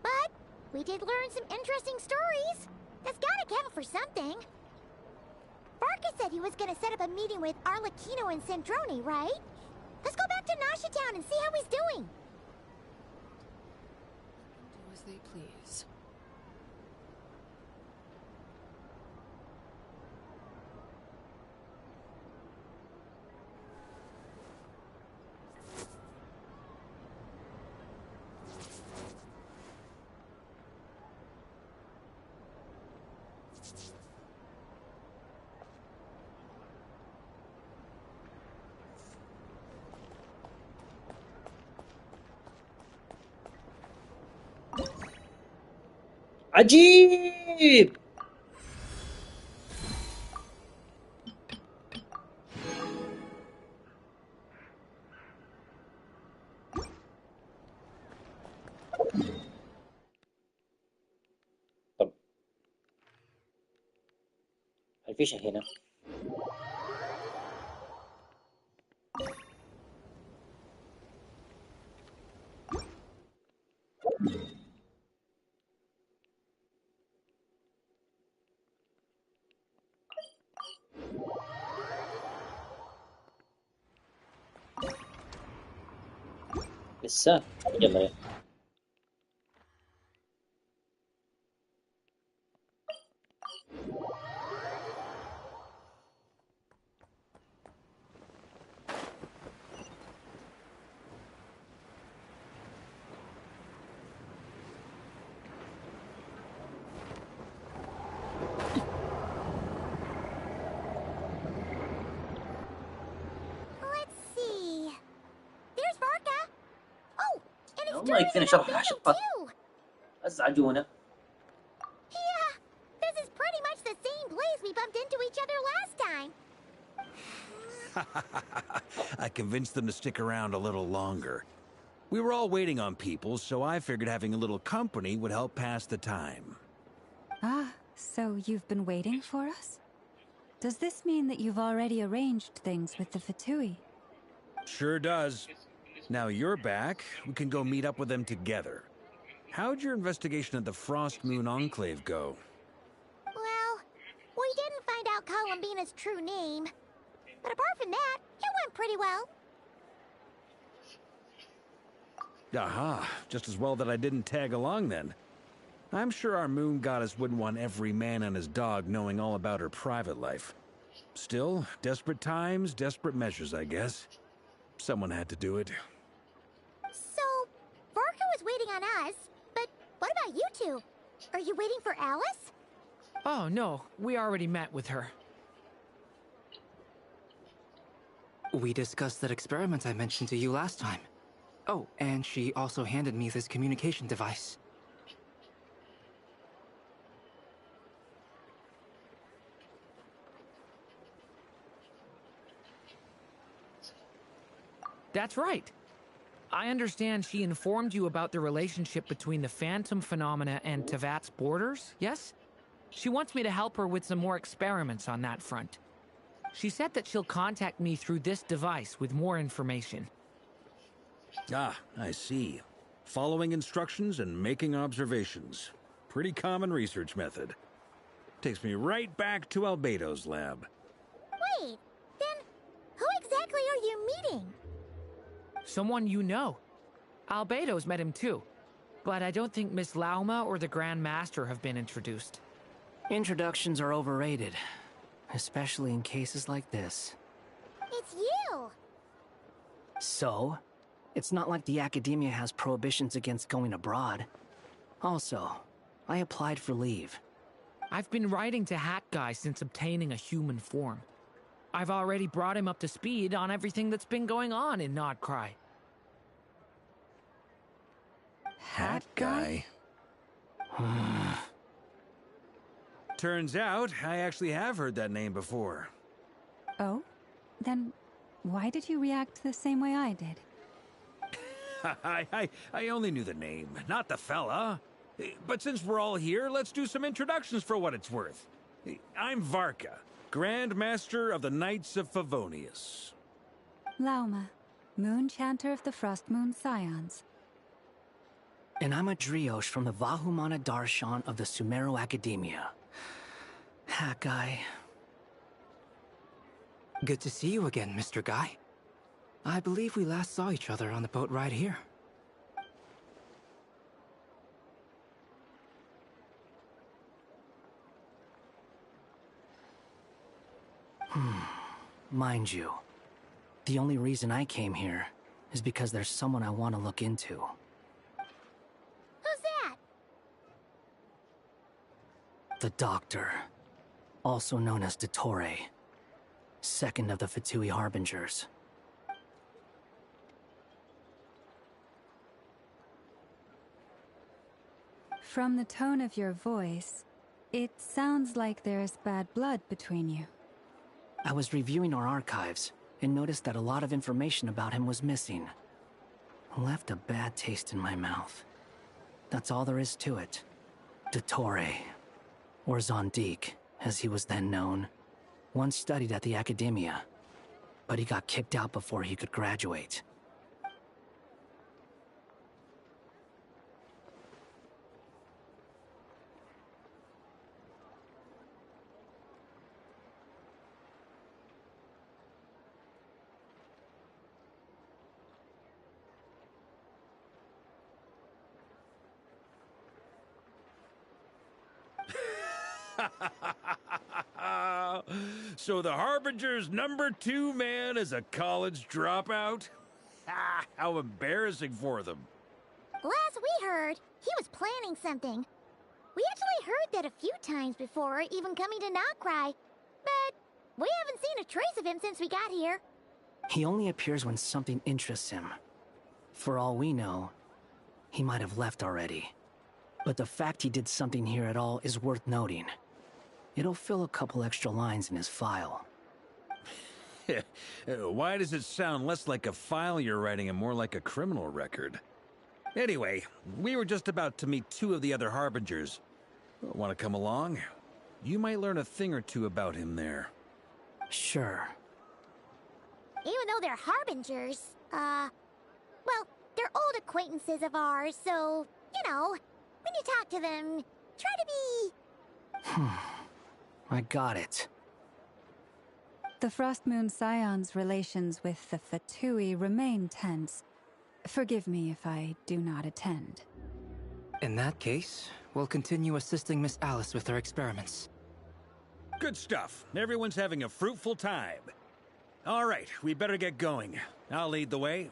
But we did learn some interesting stories. That's gotta count for something. Varka said he was gonna set up a meeting with Arlecchino and Sandrone, right? Let's go back to Nasha Town and see how he's doing. Do as they please. عجيب. طب هل في شيء هنا؟ لسه يلا. Let's see. There's Varka. Oh, and it's والله يكفينا شرح الحشقة. ازعجونا. Yeah, this is pretty much the same place we bumped into each other last time. I convinced them to stick around a little longer. We were all waiting on people, so I figured having a little company would help pass the time. Ah, so you've been waiting for us? Does this mean that you've already arranged things with the Fatui? Sure does. Now you're back, we can go meet up with them together. How'd your investigation at the Frost Moon Enclave go? Well, we didn't find out Columbina's true name. But apart from that, it went pretty well. Aha, just as well that I didn't tag along then. I'm sure our moon goddess wouldn't want every man and his dog knowing all about her private life. Still, desperate times, desperate measures, I guess. Someone had to do it. So, Varka was waiting on us, but what about you two? Are you waiting for Alice? Oh, no. We already met with her. We discussed that experiment I mentioned to you last time. Oh, and she also handed me this communication device. That's right. I understand she informed you about the relationship between the phantom phenomena and Tevat's borders, yes? She wants me to help her with some more experiments on that front. She said that she'll contact me through this device with more information. Ah, I see. Following instructions and making observations. Pretty common research method. Takes me right back to Albedo's lab. Wait, then who exactly are you meeting? Someone you know. Albedo's met him too. But I don't think Miss Lauma or the Grand Master have been introduced. Introductions are overrated. Especially in cases like this. It's you! So? It's not like the Academia has prohibitions against going abroad. Also, I applied for leave. I've been writing to Hat Guy since obtaining a human form. I've already brought him up to speed on everything that's been going on in Nodcry. Hat Guy? Turns out, I actually have heard that name before. Oh? Then why did you react the same way I did? I only knew the name, not the fella. But since we're all here, let's do some introductions for what it's worth. I'm Varka, Grand Master of the Knights of Favonius. Lauma, Moon Chanter of the Frost Moon Scions. And I'm a Driosh from the Vahumana Darshan of the Sumero Academia. Hat Guy. Good to see you again, Mr. Guy. I believe we last saw each other on the boat ride here. Mind you, the only reason I came here is because there's someone I want to look into. Who's that? The Doctor, also known as Dottore, second of the Fatui Harbingers. From the tone of your voice, it sounds like there's bad blood between you. I was reviewing our archives and noticed that a lot of information about him was missing. Left a bad taste in my mouth. That's all there is to it. Dottore, or Zondik, as he was then known, once studied at the Academia, but he got kicked out before he could graduate. So the Harbinger's #2 man is a college dropout? How embarrassing for them. Last we heard, he was planning something. We actually heard that a few times before, even coming to Nodcry. But we haven't seen a trace of him since we got here. He only appears when something interests him. For all we know, he might have left already. But the fact he did something here at all is worth noting. It'll fill a couple extra lines in his file. Why does it sound less like a file you're writing and more like a criminal record? Anyway, we were just about to meet 2 of the other Harbingers. Want to come along? You might learn a thing or two about him there. Sure. Even though they're Harbingers, well, they're old acquaintances of ours, so, you know, when you talk to them, try to be... I got it. The Frost Moon Scion's relations with the Fatui remain tense. Forgive me if I do not attend. In that case, we'll continue assisting Miss Alice with her experiments. Good stuff. Everyone's having a fruitful time. All right, we better get going. I'll lead the way.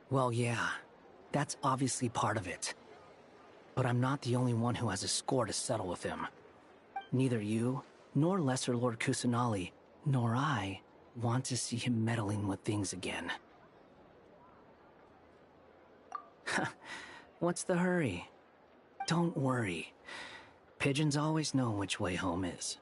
Well, yeah, that's obviously part of it. But I'm not the only one who has a score to settle with him. Neither you, nor Lesser Lord Kusanali, nor I want to see him meddling with things again. What's the hurry? Don't worry. Pigeons always know which way home is.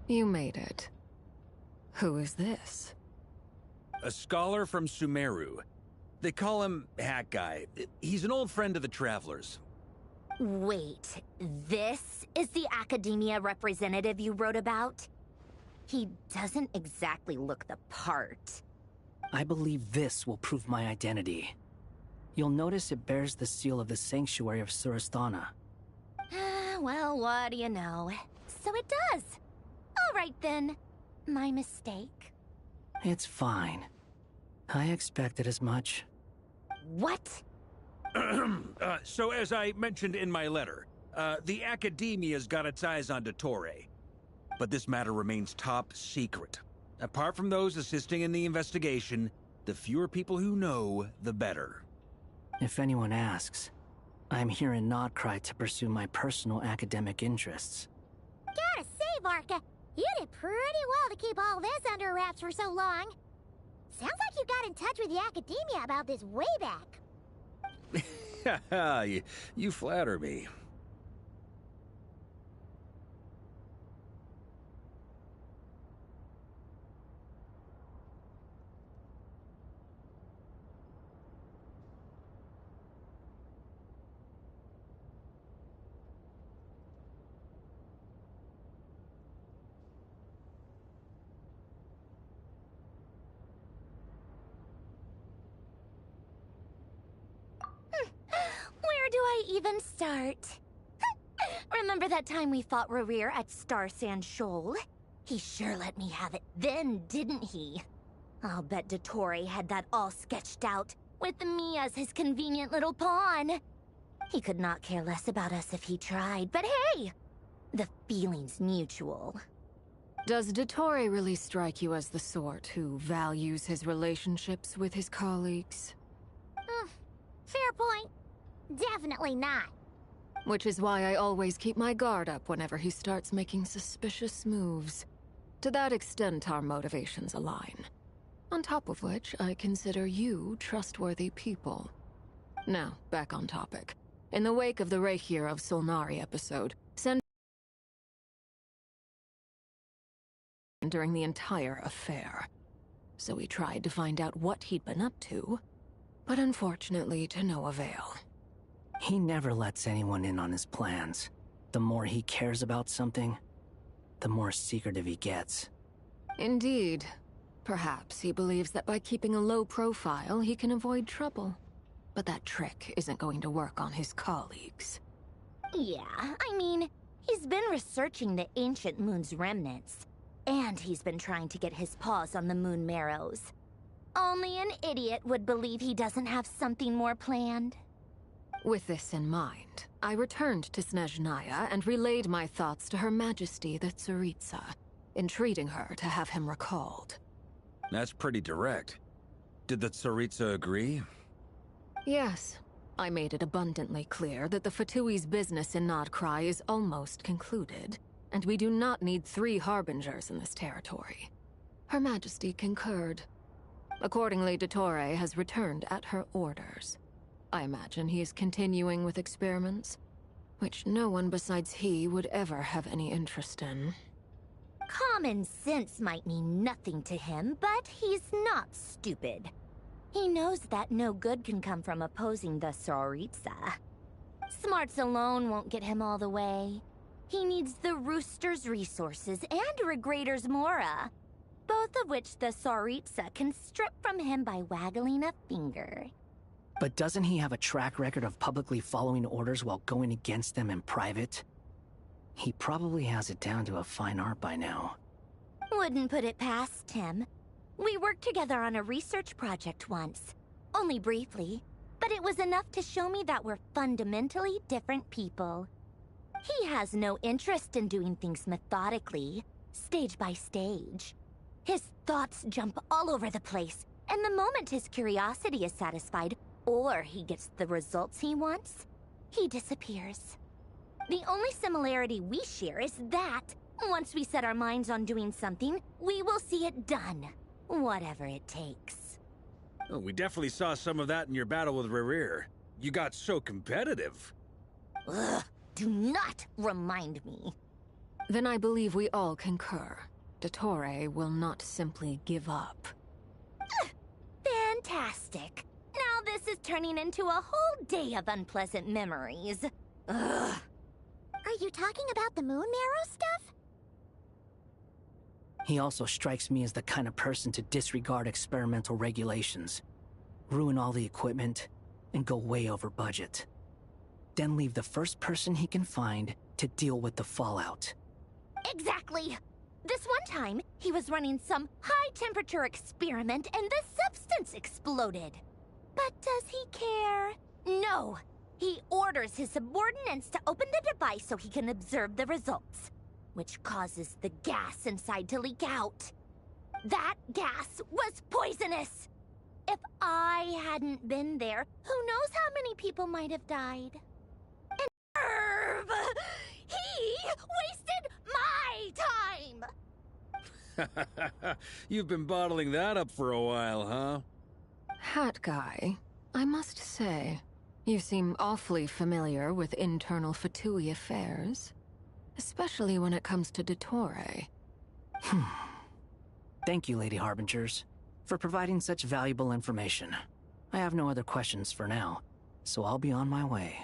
You made it. Who is this? A scholar from Sumeru. They call him Hat Guy. He's an old friend of the Travelers. Wait, this is the academia representative you wrote about? He doesn't exactly look the part. I believe this will prove my identity. You'll notice it bears the seal of the Sanctuary of Surasthana. Well, what do you know? So it does. All right then. My mistake. It's fine. I expected as much. What? So as I mentioned in my letter, the Academia's got its eyes on Dottore. But this matter remains top secret. Apart from those assisting in the investigation, the fewer people who know, the better. If anyone asks, I'm here in Nodcry to pursue my personal academic interests. Gotta say, Varka, you did pretty well to keep all this under wraps for so long. Sounds like you got in touch with the Academia about this way back. You flatter me. Where do I even start? Remember that time we fought Rerir at Star Sand Shoal? He sure let me have it then, didn't he? I'll bet Dottore had that all sketched out, with me as his convenient little pawn. He could not care less about us if he tried, but hey! The feeling's mutual. Does Dottore really strike you as the sort who values his relationships with his colleagues? Fair point. Definitely not. Which is why I always keep my guard up whenever he starts making suspicious moves. To that extent, our motivations align. On top of which, I consider you trustworthy people. Now, back on topic. In the wake of the Reikir of Solnari episode, send during the entire affair. So we tried to find out what he'd been up to, but unfortunately to no avail. He never lets anyone in on his plans. The more he cares about something, the more secretive he gets. Indeed. Perhaps he believes that by keeping a low profile, he can avoid trouble. But that trick isn't going to work on his colleagues. Yeah, I mean, he's been researching the ancient moon's remnants. And he's been trying to get his paws on the moon marrows. Only an idiot would believe he doesn't have something more planned. With this in mind, I returned to Snezhnaya and relayed my thoughts to Her Majesty the Tsaritsa, entreating her to have him recalled. That's pretty direct. Did the Tsaritsa agree? Yes. I made it abundantly clear that the Fatui's business in Nodcry is almost concluded, and we do not need 3 harbingers in this territory. Her Majesty concurred. Accordingly, Dottore has returned at her orders. I imagine he is continuing with experiments. which no one besides he would ever have any interest in. Common sense might mean nothing to him, but he's not stupid. He knows that no good can come from opposing the Tsaritsa. Smarts alone won't get him all the way. He needs the Rooster's resources and Regrator's Mora, both of which the Tsaritsa can strip from him by waggling a finger. But doesn't he have a track record of publicly following orders while going against them in private? He probably has it down to a fine art by now. Wouldn't put it past him. We worked together on a research project once. Only briefly, but it was enough to show me that we're fundamentally different people. He has no interest in doing things methodically, stage by stage. His thoughts jump all over the place, and the moment his curiosity is satisfied, or he gets the results he wants, he disappears. The only similarity we share is that, once we set our minds on doing something, we will see it done, whatever it takes. Oh, we definitely saw some of that in your battle with Rerir. You got so competitive. Ugh, do not remind me. Then I believe we all concur. Dottore will not simply give up. Fantastic. Now this is turning into a whole day of unpleasant memories. Ugh. Are you talking about the moon marrow stuff? He also strikes me as the kind of person to disregard experimental regulations, ruin all the equipment, and go way over budget. Then leave the first person he can find to deal with the fallout. Exactly! This one time, he was running some high-temperature experiment and the substance exploded. But does he care? No! He orders his subordinates to open the device so he can observe the results, which causes the gas inside to leak out. That gas was poisonous! If I hadn't been there, who knows how many people might have died? And Irv! He wasted my time! You've been bottling that up for a while, huh? Hat guy, I must say, you seem awfully familiar with internal Fatui affairs. Especially when it comes to Dottore. Thank you, Lady Harbingers, for providing such valuable information. I have no other questions for now, so I'll be on my way.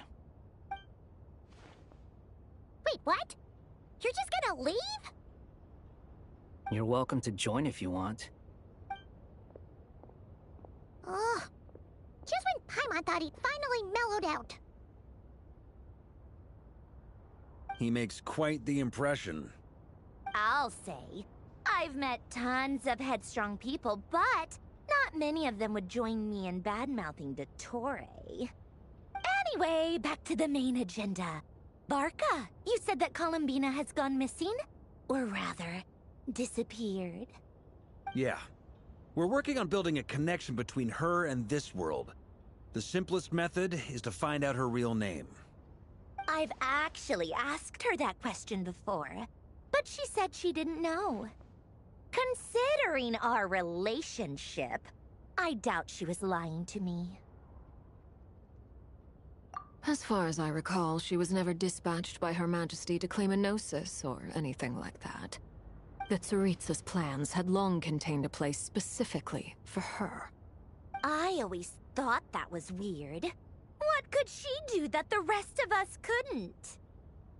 Wait, what? You're just gonna leave? You're welcome to join if you want. Ugh. Just when Paimon thought he'd finally mellowed out. He makes quite the impression. I'll say. I've met tons of headstrong people, but not many of them would join me in bad-mouthing Dottore. Anyway, back to the main agenda. Barca, you said that Columbina has gone missing? Or rather, disappeared. Yeah. We're working on building a connection between her and this world. The simplest method is to find out her real name. I've actually asked her that question before, but she said she didn't know. Considering our relationship, I doubt she was lying to me. As far as I recall, she was never dispatched by Her Majesty to claim a gnosis or anything like that. The Tsaritsa's plans had long contained a place specifically for her. I always thought that was weird. What could she do that the rest of us couldn't?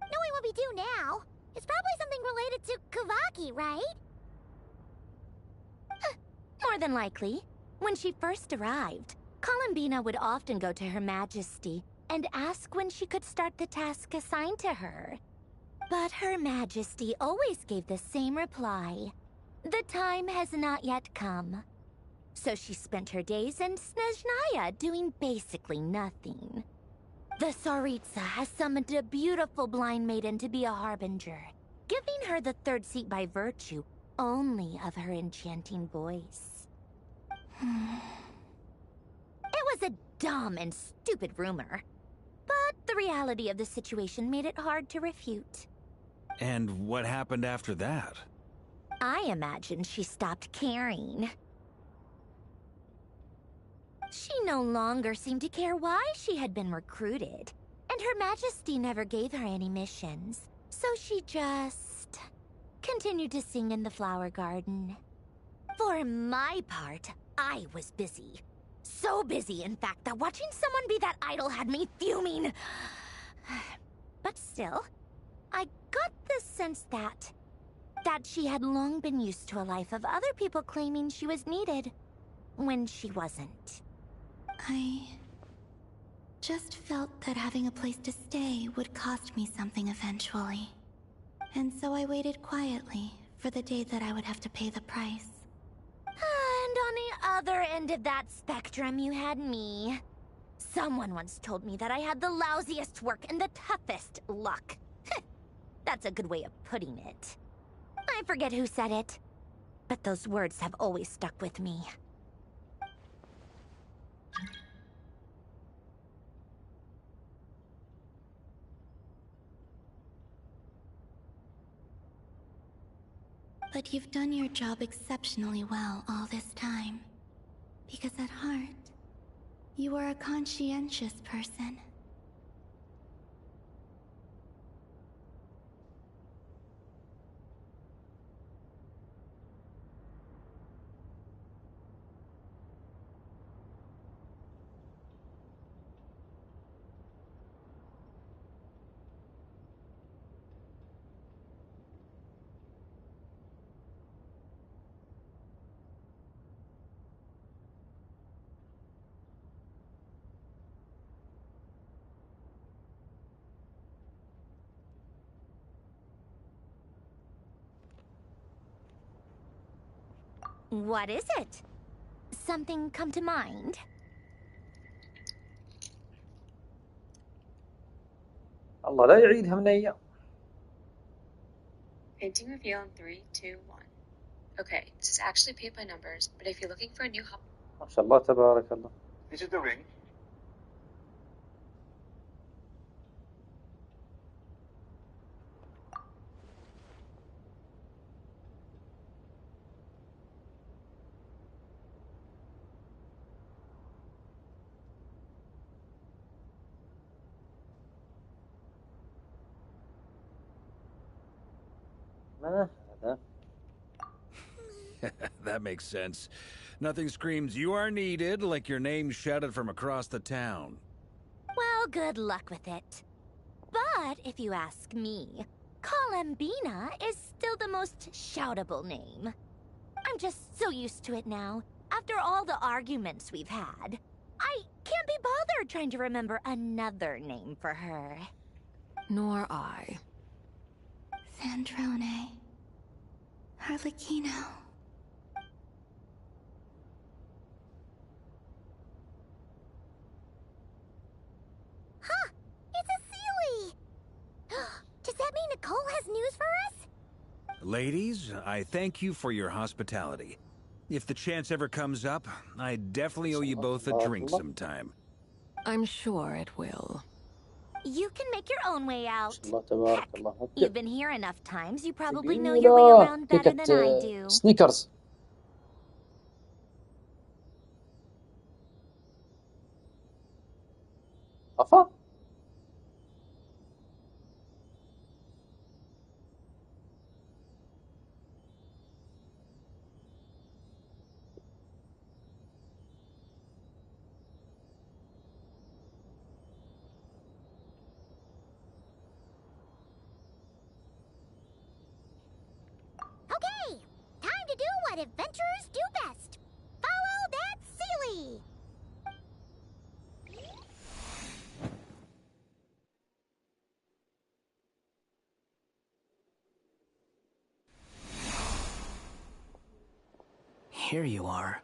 Knowing what we do now, it's probably something related to Kavaki, right? More than likely. When she first arrived, Columbina would often go to Her Majesty and ask when she could start the task assigned to her. But Her Majesty always gave the same reply. The time has not yet come. So she spent her days in Snezhnaya doing basically nothing. The Tsaritsa has summoned a beautiful blind maiden to be a harbinger, giving her the third seat by virtue only of her enchanting voice. It was a dumb and stupid rumor, but the reality of the situation made it hard to refute. And what happened after that? I imagine she stopped caring. She no longer seemed to care why she had been recruited, and Her Majesty never gave her any missions, so she just continued to sing in the flower garden. For my part, I was busy. So busy, in fact, that watching someone be that idol had me fuming. But still, I got the sense that she had long been used to a life of other people claiming she was needed when she wasn't. I just felt that having a place to stay would cost me something eventually. And so I waited quietly for the day that I would have to pay the price. And on the other end of that spectrum, you had me. Someone once told me that I had the lousiest work and the toughest luck. That's a good way of putting it. I forget who said it, but those words have always stuck with me. But you've done your job exceptionally well all this time. Because at heart, you are a conscientious person. What is it? Something come to mind? الله لا يعيدها منية. Painting reveal in 3, 2, 1. Okay, this is actually paint by numbers, but if you're looking for a new hobby... ما شاء الله تبارك الله. This is the ring. ما هذا؟ That makes sense. Nothing screams you are needed like your name shouted from across the town. Well, good luck with it. But if you ask me, Colambina is still the most shoutable name. I'm just so used to it now. After all the arguments we've had, I can't be bothered trying to remember another name for her. Nor I. Sandrone. Harlequino. Huh! It's a Sealy! Does that mean Nicole has news for us? Ladies, I thank you for your hospitality. If the chance ever comes up, I definitely owe you both a drink sometime. I'm sure it will. You can make your own way out. الله تبارك الله. You've been here enough times, you probably know your way around better than I do. سنيكرز. أفا؟ Okay, time to do what adventurers do best. Follow that Sealy! Here you are.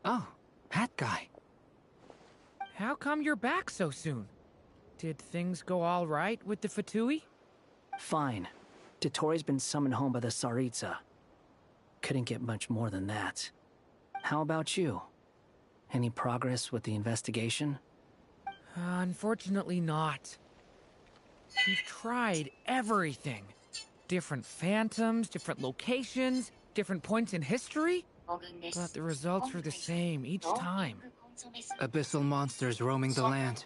Oh, that guy. How come you're back so soon? Did things go all right with the Fatui? Fine. Tottori's been summoned home by the Tsaritsa. Couldn't get much more than that. How about you? Any progress with the investigation? Unfortunately not. We've tried everything. Different phantoms, different locations, different points in history. But the results were the same each time. Abyssal monsters roaming the land.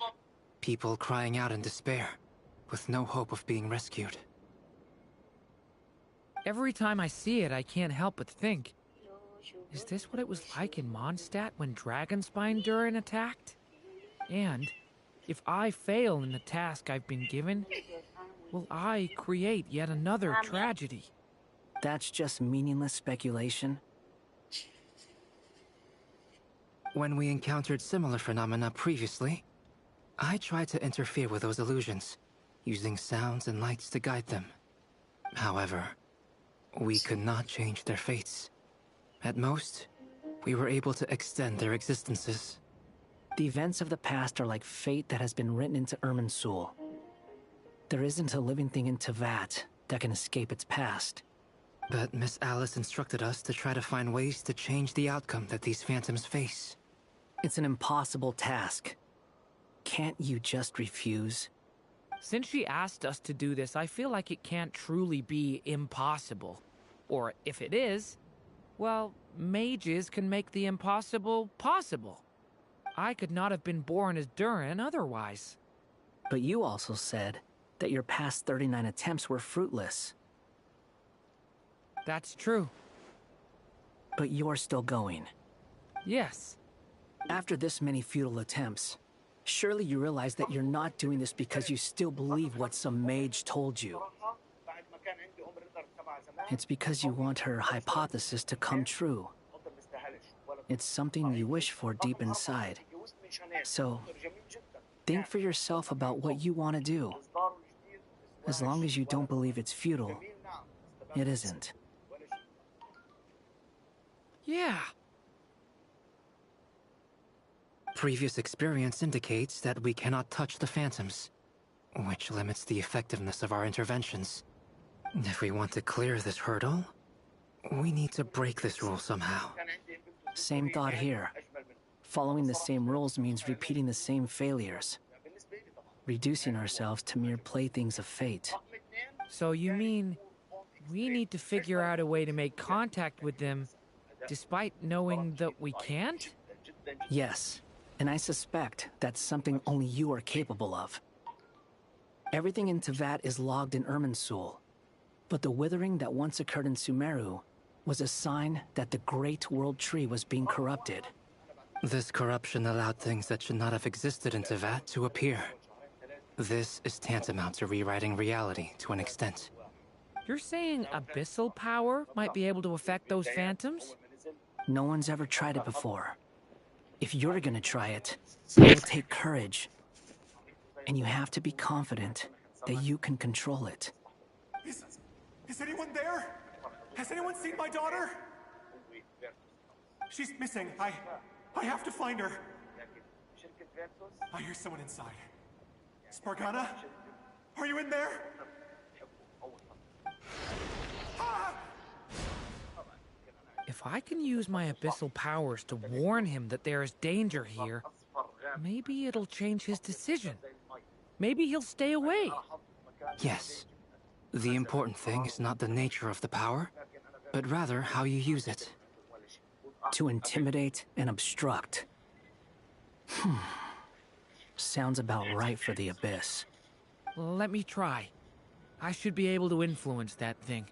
People crying out in despair, with no hope of being rescued. Every time I see it, I can't help but think, is this what it was like in Mondstadt when Dragonspine Durin attacked? And, if I fail in the task I've been given, will I create yet another tragedy? That's just meaningless speculation. When we encountered similar phenomena previously, I tried to interfere with those illusions, using sounds and lights to guide them. However, we could not change their fates. At most, we were able to extend their existences. The events of the past are like fate that has been written into Irminsul. There isn't a living thing in Teyvat that can escape its past. But Miss Alice instructed us to try to find ways to change the outcome that these phantoms face. It's an impossible task. Can't you just refuse? Since she asked us to do this, I feel like it can't truly be impossible. Or if it is, well, mages can make the impossible possible. I could not have been born as Durin otherwise. But you also said that your past 39 attempts were fruitless. That's true. But you're still going. Yes. After this many futile attempts, surely you realize that you're not doing this because you still believe what some mage told you. It's because you want her hypothesis to come true. It's something you wish for deep inside. So, think for yourself about what you want to do. As long as you don't believe it's futile, it isn't. Yeah. Previous experience indicates that we cannot touch the phantoms, which limits the effectiveness of our interventions. If we want to clear this hurdle, we need to break this rule somehow. Same thought here. Following the same rules means repeating the same failures. Reducing ourselves to mere playthings of fate. So you mean we need to figure out a way to make contact with them despite knowing that we can't? Yes, and I suspect that's something only you are capable of. Everything in Teyvat is logged in Irminsul, but the withering that once occurred in Sumeru was a sign that the Great World Tree was being corrupted. This corruption allowed things that should not have existed in Teyvat to appear. This is tantamount to rewriting reality to an extent. You're saying abyssal power might be able to affect those phantoms? No one's ever tried it before. If you're gonna try it, it will take courage. And you have to be confident that you can control it. Is anyone there? Has anyone seen my daughter? She's missing. I have to find her. I hear someone inside. Spargana? Are you in there? If I can use my abyssal powers to warn him that there is danger here, maybe it'll change his decision. Maybe he'll stay away. Yes. The important thing is not the nature of the power, but rather how you use it. To intimidate and obstruct. Sounds about right for the Abyss. Let me try. I should be able to influence that thing.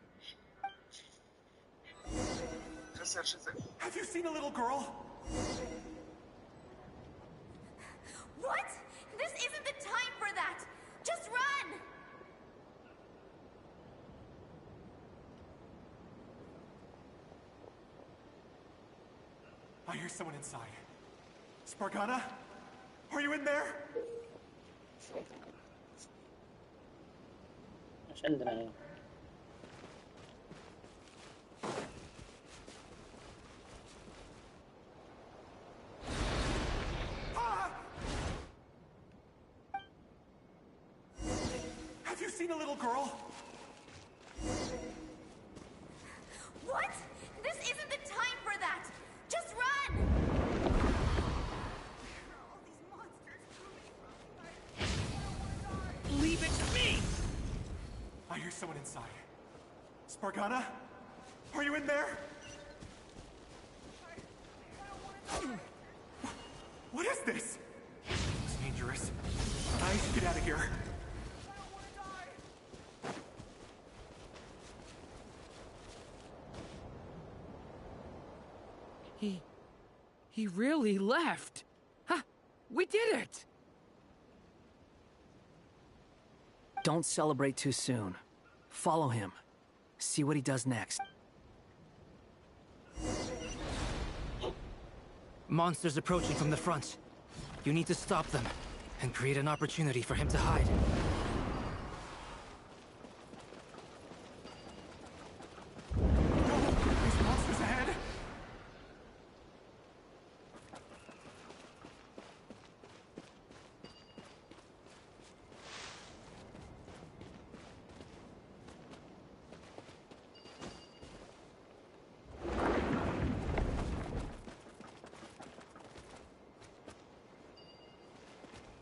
Have you seen a little girl? What? This isn't the time for that! Just run! I hear someone inside. Spargana? Are you in there? ايش عندنا هنا؟ Have you seen a little girl? What? This isn't the time for that! Just run! Leave it to me! I hear someone inside. Spargana? Are you in there? this? It's dangerous. I should get out of here. He really left. Huh, we did it! Don't celebrate too soon. Follow him. See what he does next. Monsters approaching from the front. You need to stop them and create an opportunity for him to hide. There's monsters ahead.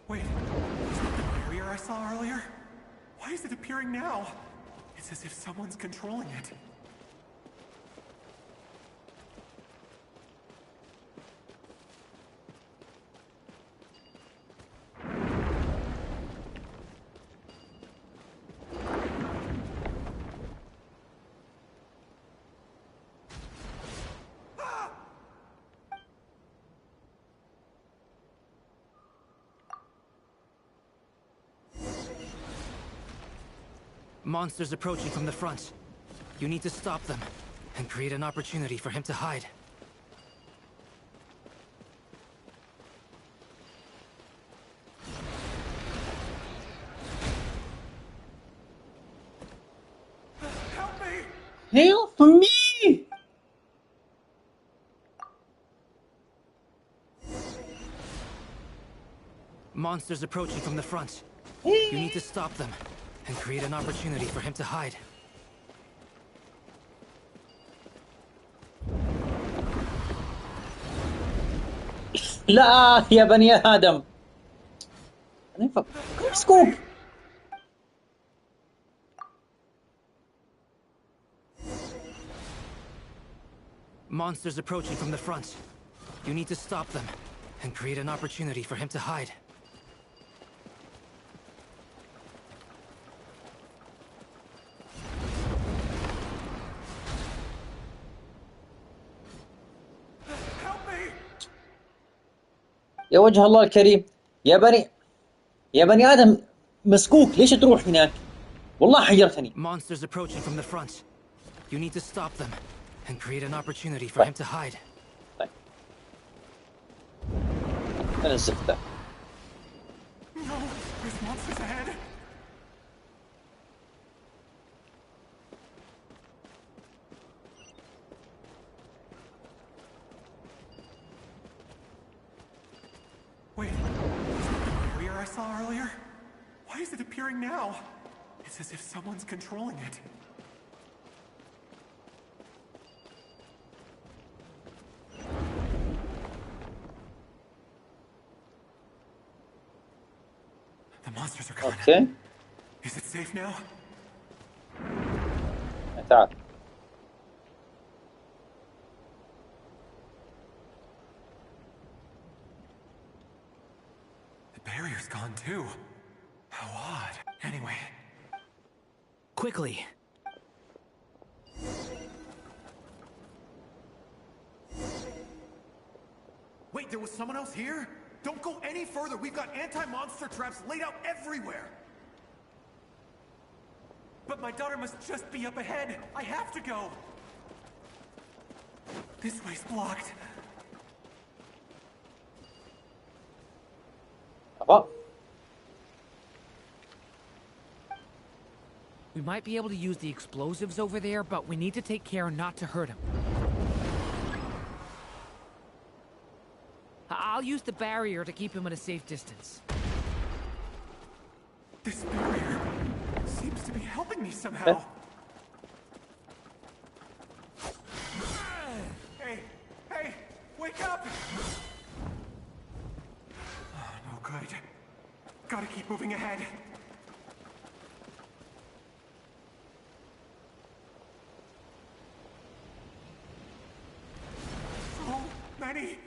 Wait, is that the barrier I saw earlier? Why is it appearing now? It's as if someone's controlling it. Monsters approaching from the front. You need to stop them and create an opportunity for him to hide. Help me! Help me! Monsters approaching from the front. You need to stop them and create an opportunity for him to hide. لا يا بني آدم. سكوب. Monsters approaching from the front. You need to stop them and create an opportunity for him to hide. يا وجه الله الكريم، يا بني آدم مسكوك، ليش تروح هناك؟ والله حيرتني. Monsters approaching from the front. You need to stop them and create an opportunity for him to hide. طيب. أنا الزفدة. No, there's monsters ahead. Wait, is that the barrier I saw earlier? Why is it appearing now? It's as if someone's controlling it. The monsters are coming. Okay. Is it safe now? تعال. The barrier's gone too. How odd. Anyway. Quickly. Wait, there was someone else here? Don't go any further. We've got anti-monster traps laid out everywhere. But my daughter must just be up ahead. I have to go. This way's blocked. Oh. We might be able to use the explosives over there, but we need to take care not to hurt him. I'll use the barrier to keep him at a safe distance. This barrier seems to be helping me somehow. Hey, wake up! Oh, no good. Gotta keep moving ahead. So many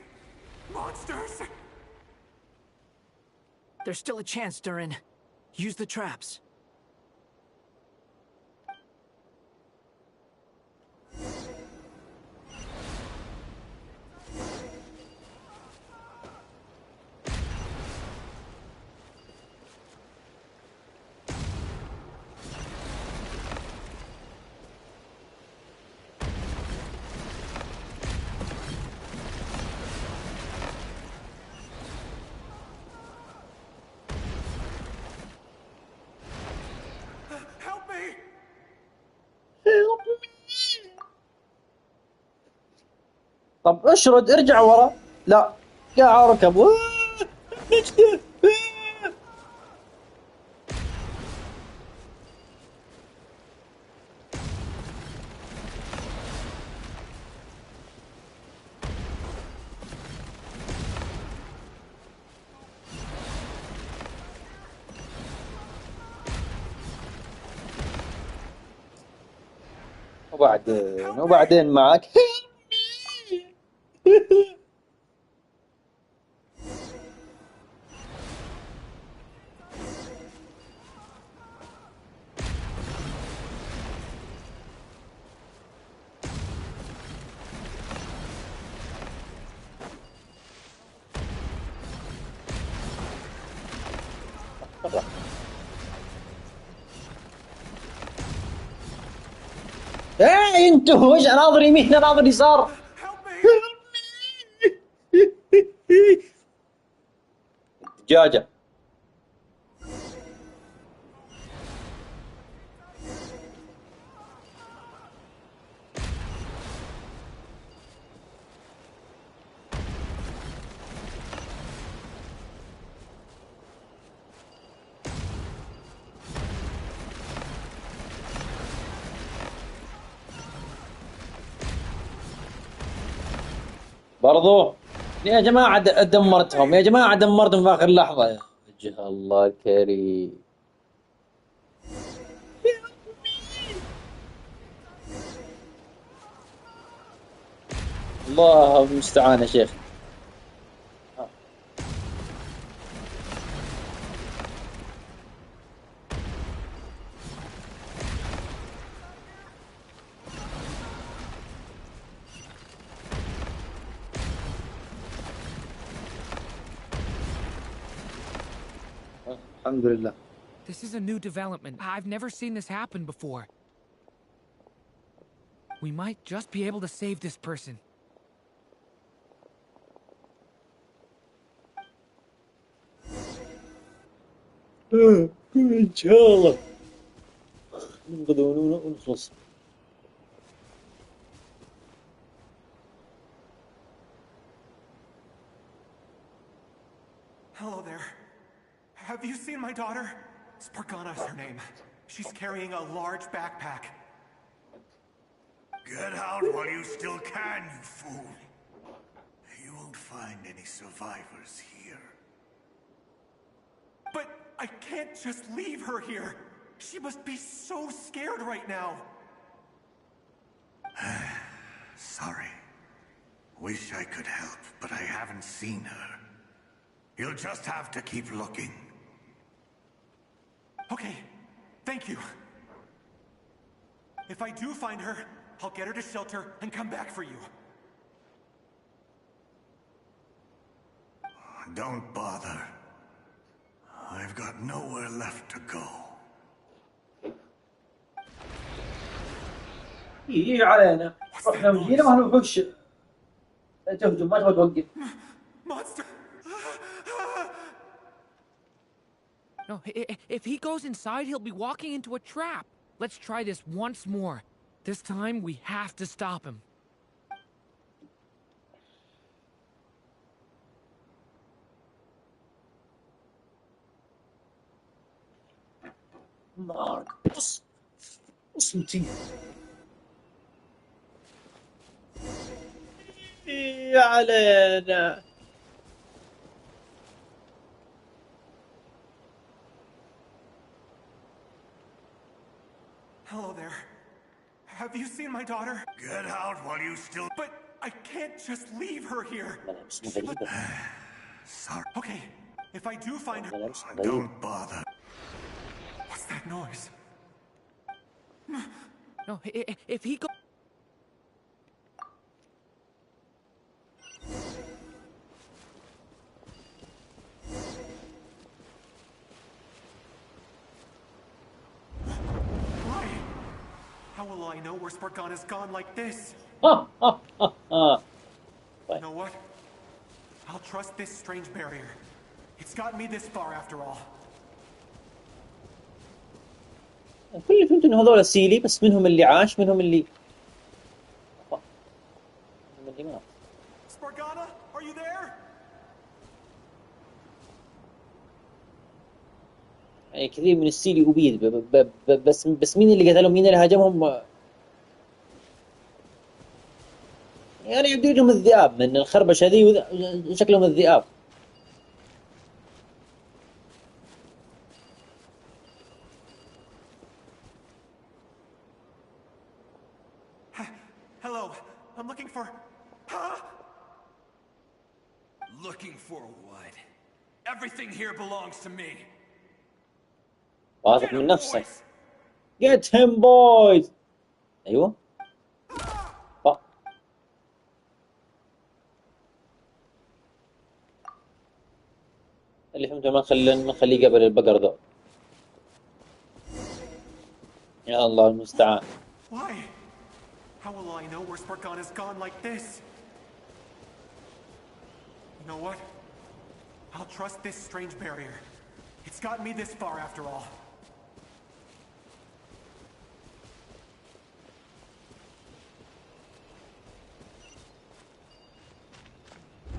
monsters! There's still a chance, Durin. Use the traps. طب اشرد ارجع ورا. لا قاعد اركب. نجدة. وبعدين معك. ايه انتوا وش اناظر يمين اناظر يسار. دجاجة. برضو يا جماعة دمرتهم، يا جماعة دمرتهم في آخر لحظة. يا وجه الله الكريم. الله المستعان يا شيخ. الحمد لله. This is a new development. I've never seen this happen before. We might just be able to save this person. إن شاء الله ننقذ ونخلص. Hello there. Have you seen my daughter? Spargana is her name. She's carrying a large backpack. Get out while you still can, you fool. You won't find any survivors here. But I can't just leave her here. She must be so scared right now. Sorry. Wish I could help, but I haven't seen her. You'll just have to keep looking. Okay, thank you. If I do find her, I'll get her to shelter and come back for you. Don't bother. I've got nowhere left to go. إيه علينا. رحنا وجينا ما نوقفش. لا تهجم ما تبغى توقف. Monster! No, if he goes inside, he'll be walking into a trap. Let's try this once more. This time, we have to stop him. Mark, بص انتي. إيه علينا. Hello there. Have you seen my daughter? Get out while you still... But I can't just leave her here. Sorry. Okay, If I do find her, ملابس غريب. don't bother. What's that noise? No, if he go... Why? How will I know where Spargana's gone like this? You know what? I'll trust this strange barrier. It's gotten me this far after all. كل اللي فهمت انه هذول سيلي، بس منهم اللي عاش منهم اللي مات. Spargana, are you there? يعني كثير من السيلي أبيد بس مين اللي قتلهم مين اللي هاجمهم؟ يعني يبدو لهم الذئاب من الخربشة هذه شكلهم الذئاب. Hello, I'm looking for... Huh? Looking for what? Everything here belongs to me. واثق من نفسك. Get him boys. أيوة. اللي فهمته ما نخليه قبل البقر ذا. يا الله المستعان. Why? How will I know where Spargana's gone like this? You know what? I'll trust this strange barrier. It's gotten me this far after all.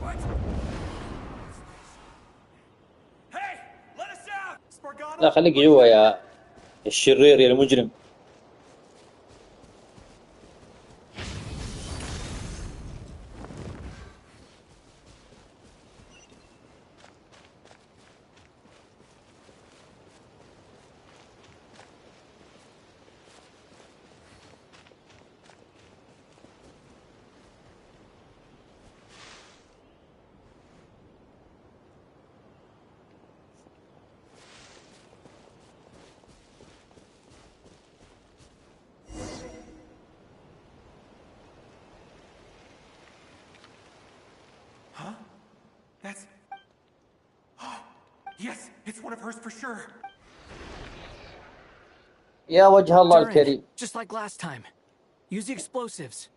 What? Hey! Let us out! Spargana! لا خليك جوا يا الشرير يا المجرم. That's... Oh, yes, it's one of hers for sure. يا وجه الله Durin, الكريم. just like last time. Use the explosives.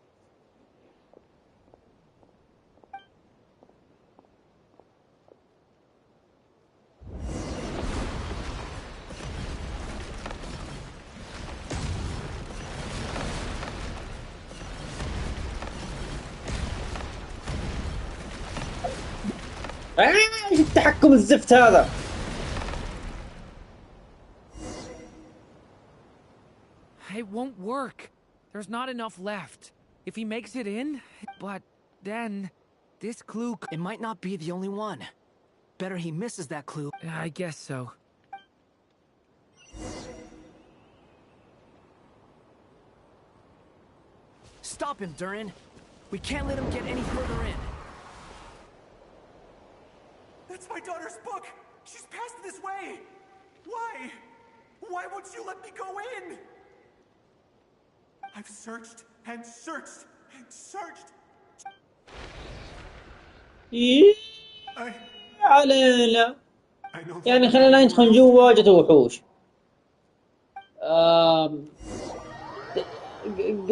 ايش التحكم الزفت هذا؟ It won't work. There's not enough left. If he makes it in, but then this clue... It might not be the only one. Better he misses that clue. I guess so. Stop him, Durin. We can't let him get any further in. That's my daughter's book! She's passed this way! Why? Why won't you let me go in? I've searched and searched and searched. علينا. يعني خلينا ندخل جوا جت وحوش.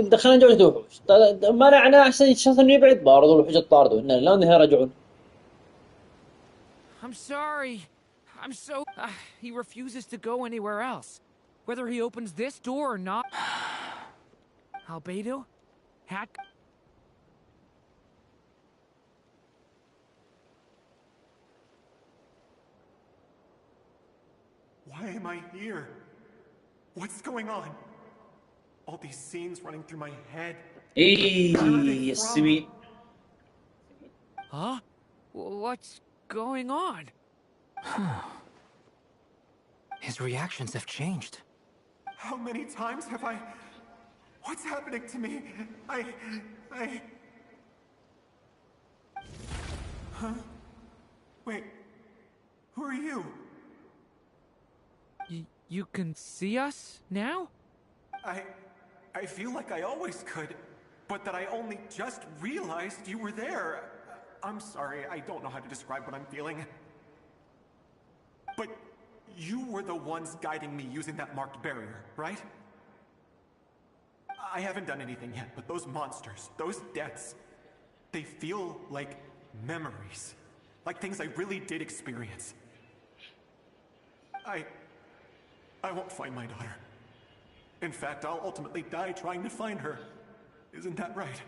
دخلنا جوا جت وحوش. منعنا عشان الشخص انه يبعد برضه الوحوش تطارده اننا لا نهي رجعون. I'm sorry. I'm so... he refuses to go anywhere else. Whether he opens this door or not... Albedo? Hack? Why am I here? What's going on? All these scenes running through my head. يا السمين. Huh? What's going on? His reactions have changed. How many times have I... What's happening to me? Huh? Wait. Who are you? You can see us now? I feel like I always could, but that I only just realized you were there. I'm sorry, I don't know how to describe what I'm feeling. But you were the ones guiding me using that marked barrier, right? I haven't done anything yet, but those monsters, those deaths, they feel like memories. Like things I really did experience. I won't find my daughter. In fact, I'll ultimately die trying to find her. Isn't that right?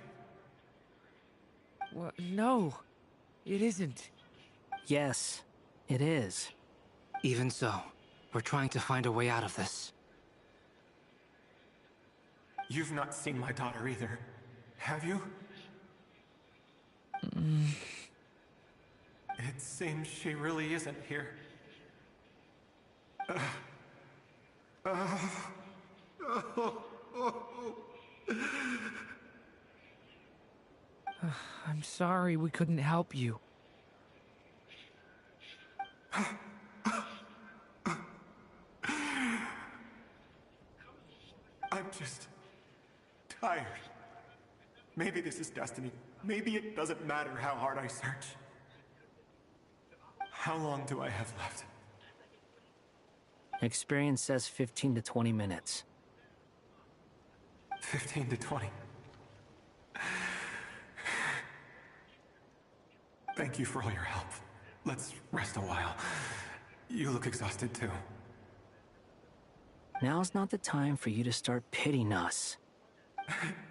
Well, no, it isn't. Yes, it is. Even so, we're trying to find a way out of this. You've not seen my daughter either, have you? It seems she really isn't here. I'm sorry we couldn't help you. I'm just tired. Maybe this is destiny. Maybe it doesn't matter how hard I search. How long do I have left? Experience says 15 to 20 minutes. 15 to 20. Thank you for all your help. Let's rest a while. You look exhausted too. Now's not the time for you to start pitying us.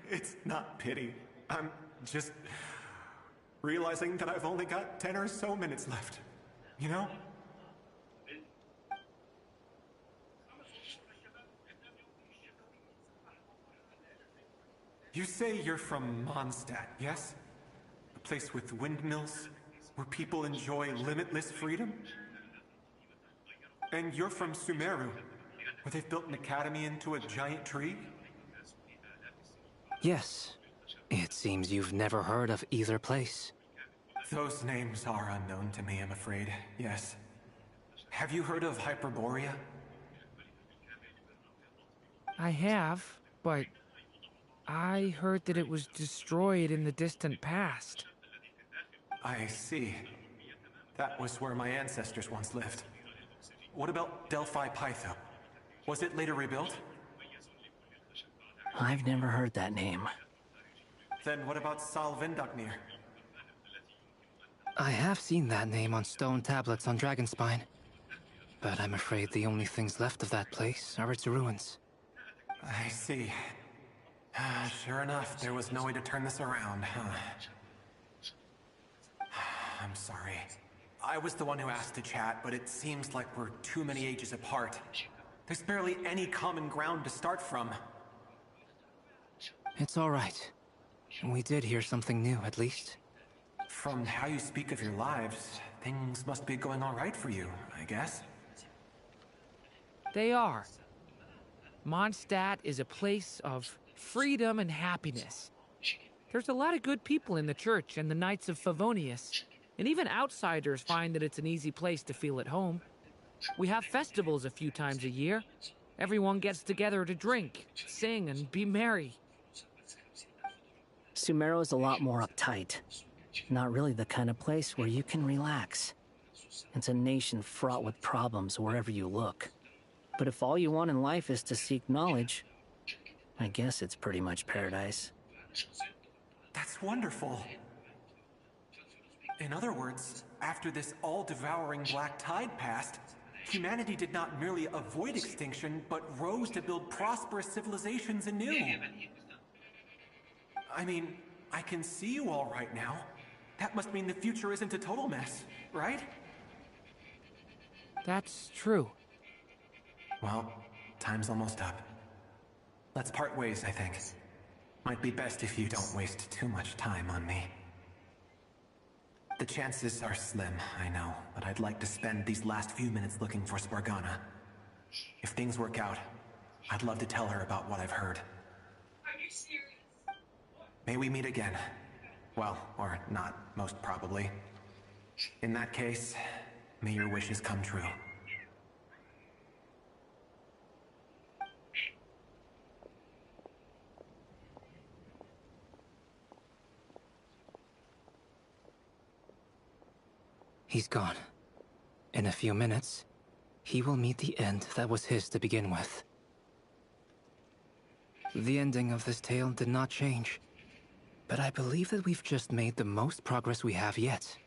It's not pity. I'm just realizing that I've only got 10 or so minutes left. You know? You say you're from Mondstadt, yes? A place with windmills, where people enjoy limitless freedom? And you're from Sumeru, where they've built an academy into a giant tree? Yes. It seems you've never heard of either place. Those names are unknown to me, I'm afraid, yes. Have you heard of Hyperborea? I have, but I heard that it was destroyed in the distant past. I see. That was where my ancestors once lived. What about Delphi Pytho? Was it later rebuilt? I've never heard that name. Then what about Sal Vindaknir? I have seen that name on stone tablets on Dragonspine. But I'm afraid the only things left of that place are its ruins. I see. Sure enough, there was no way to turn this around, huh? I'm sorry. I was the one who asked to chat, but it seems like we're too many ages apart. There's barely any common ground to start from. It's all right. We did hear something new, at least. From how you speak of your lives, things must be going all right for you, I guess. They are. Mondstadt is a place of freedom and happiness. There's a lot of good people in the church and the Knights of Favonius, and even outsiders find that it's an easy place to feel at home. We have festivals a few times a year. Everyone gets together to drink, sing, and be merry. Sumeru is a lot more uptight. Not really the kind of place where you can relax. It's a nation fraught with problems wherever you look. But if all you want in life is to seek knowledge, I guess it's pretty much paradise. That's wonderful. In other words, after this all-devouring black tide passed, humanity did not merely avoid extinction, but rose to build prosperous civilizations anew. I mean, I can see you all right now. That must mean the future isn't a total mess, right? That's true. Well, time's almost up. Let's part ways, I think. Might be best if you don't waste too much time on me. The chances are slim, I know, but I'd like to spend these last few minutes looking for Spargana. If things work out, I'd love to tell her about what I've heard. Are you serious? May we meet again. Well, or not, most probably. In that case, May your wishes come true. He's gone. In a few minutes, he will meet the end that was his to begin with. The ending of this tale did not change, but I believe that we've just made the most progress we have yet.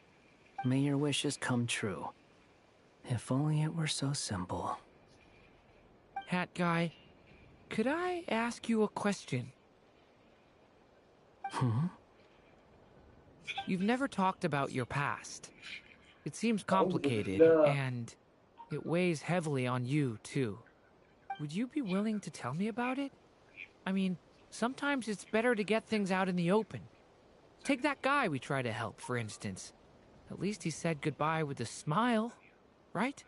May your wishes come true. If only it were so simple. Hat guy, could I ask you a question? You've never talked about your past. It seems complicated, and it weighs heavily on you, too. Would you be willing to tell me about it? I mean, sometimes it's better to get things out in the open. Take that guy we try to help, for instance. At least he said goodbye with a smile, right?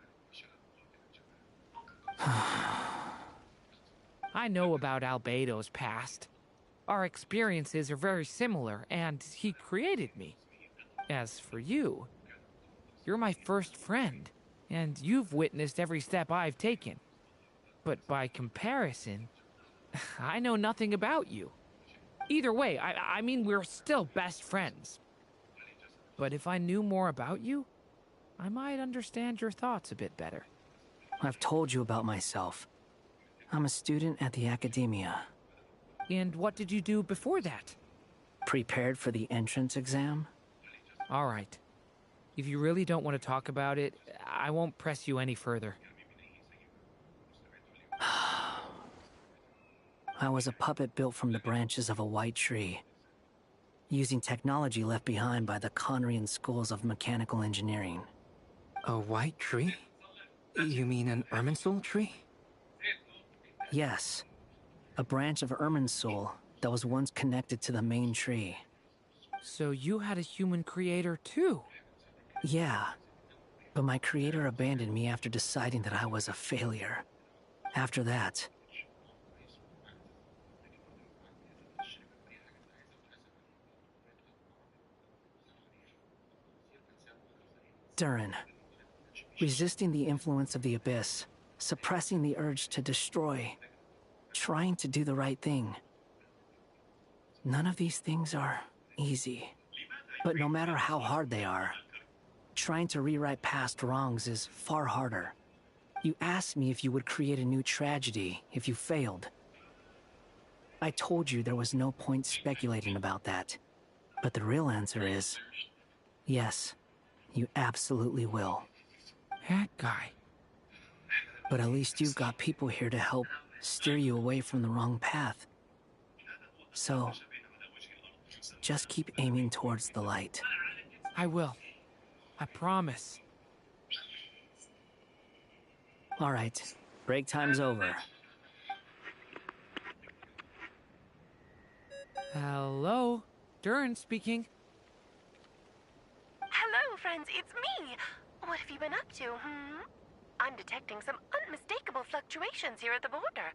I know about Albedo's past. Our experiences are very similar, and he created me. As for you, you're my first friend, and you've witnessed every step I've taken. But by comparison, I know nothing about you. Either way, I mean, we're still best friends. But if I knew more about you, I might understand your thoughts a bit better. I've told you about myself. I'm a student at the academia. And what did you do before that? Prepared for the entrance exam? All right. If you really don't want to talk about it, I won't press you any further. I was a puppet built from the branches of a white tree, using technology left behind by the Conrian schools of mechanical engineering. A white tree? You mean an Irminsul tree? Yes. A branch of Irminsul that was once connected to the main tree. So you had a human creator too? Yeah. But my creator abandoned me after deciding that I was a failure. After that, Durin. Resisting the influence of the Abyss, suppressing the urge to destroy, trying to do the right thing. None of these things are easy. But no matter how hard they are, trying to rewrite past wrongs is far harder. You asked me if you would create a new tragedy if you failed. I told you there was no point speculating about that. But the real answer is, yes, you absolutely will. That guy. But at least you've got people here to help steer you away from the wrong path. So, just keep aiming towards the light. I will. I promise. All right, break time's over. Hello? Durin speaking. Hello, friends, it's me. What have you been up to, I'm detecting some unmistakable fluctuations here at the border.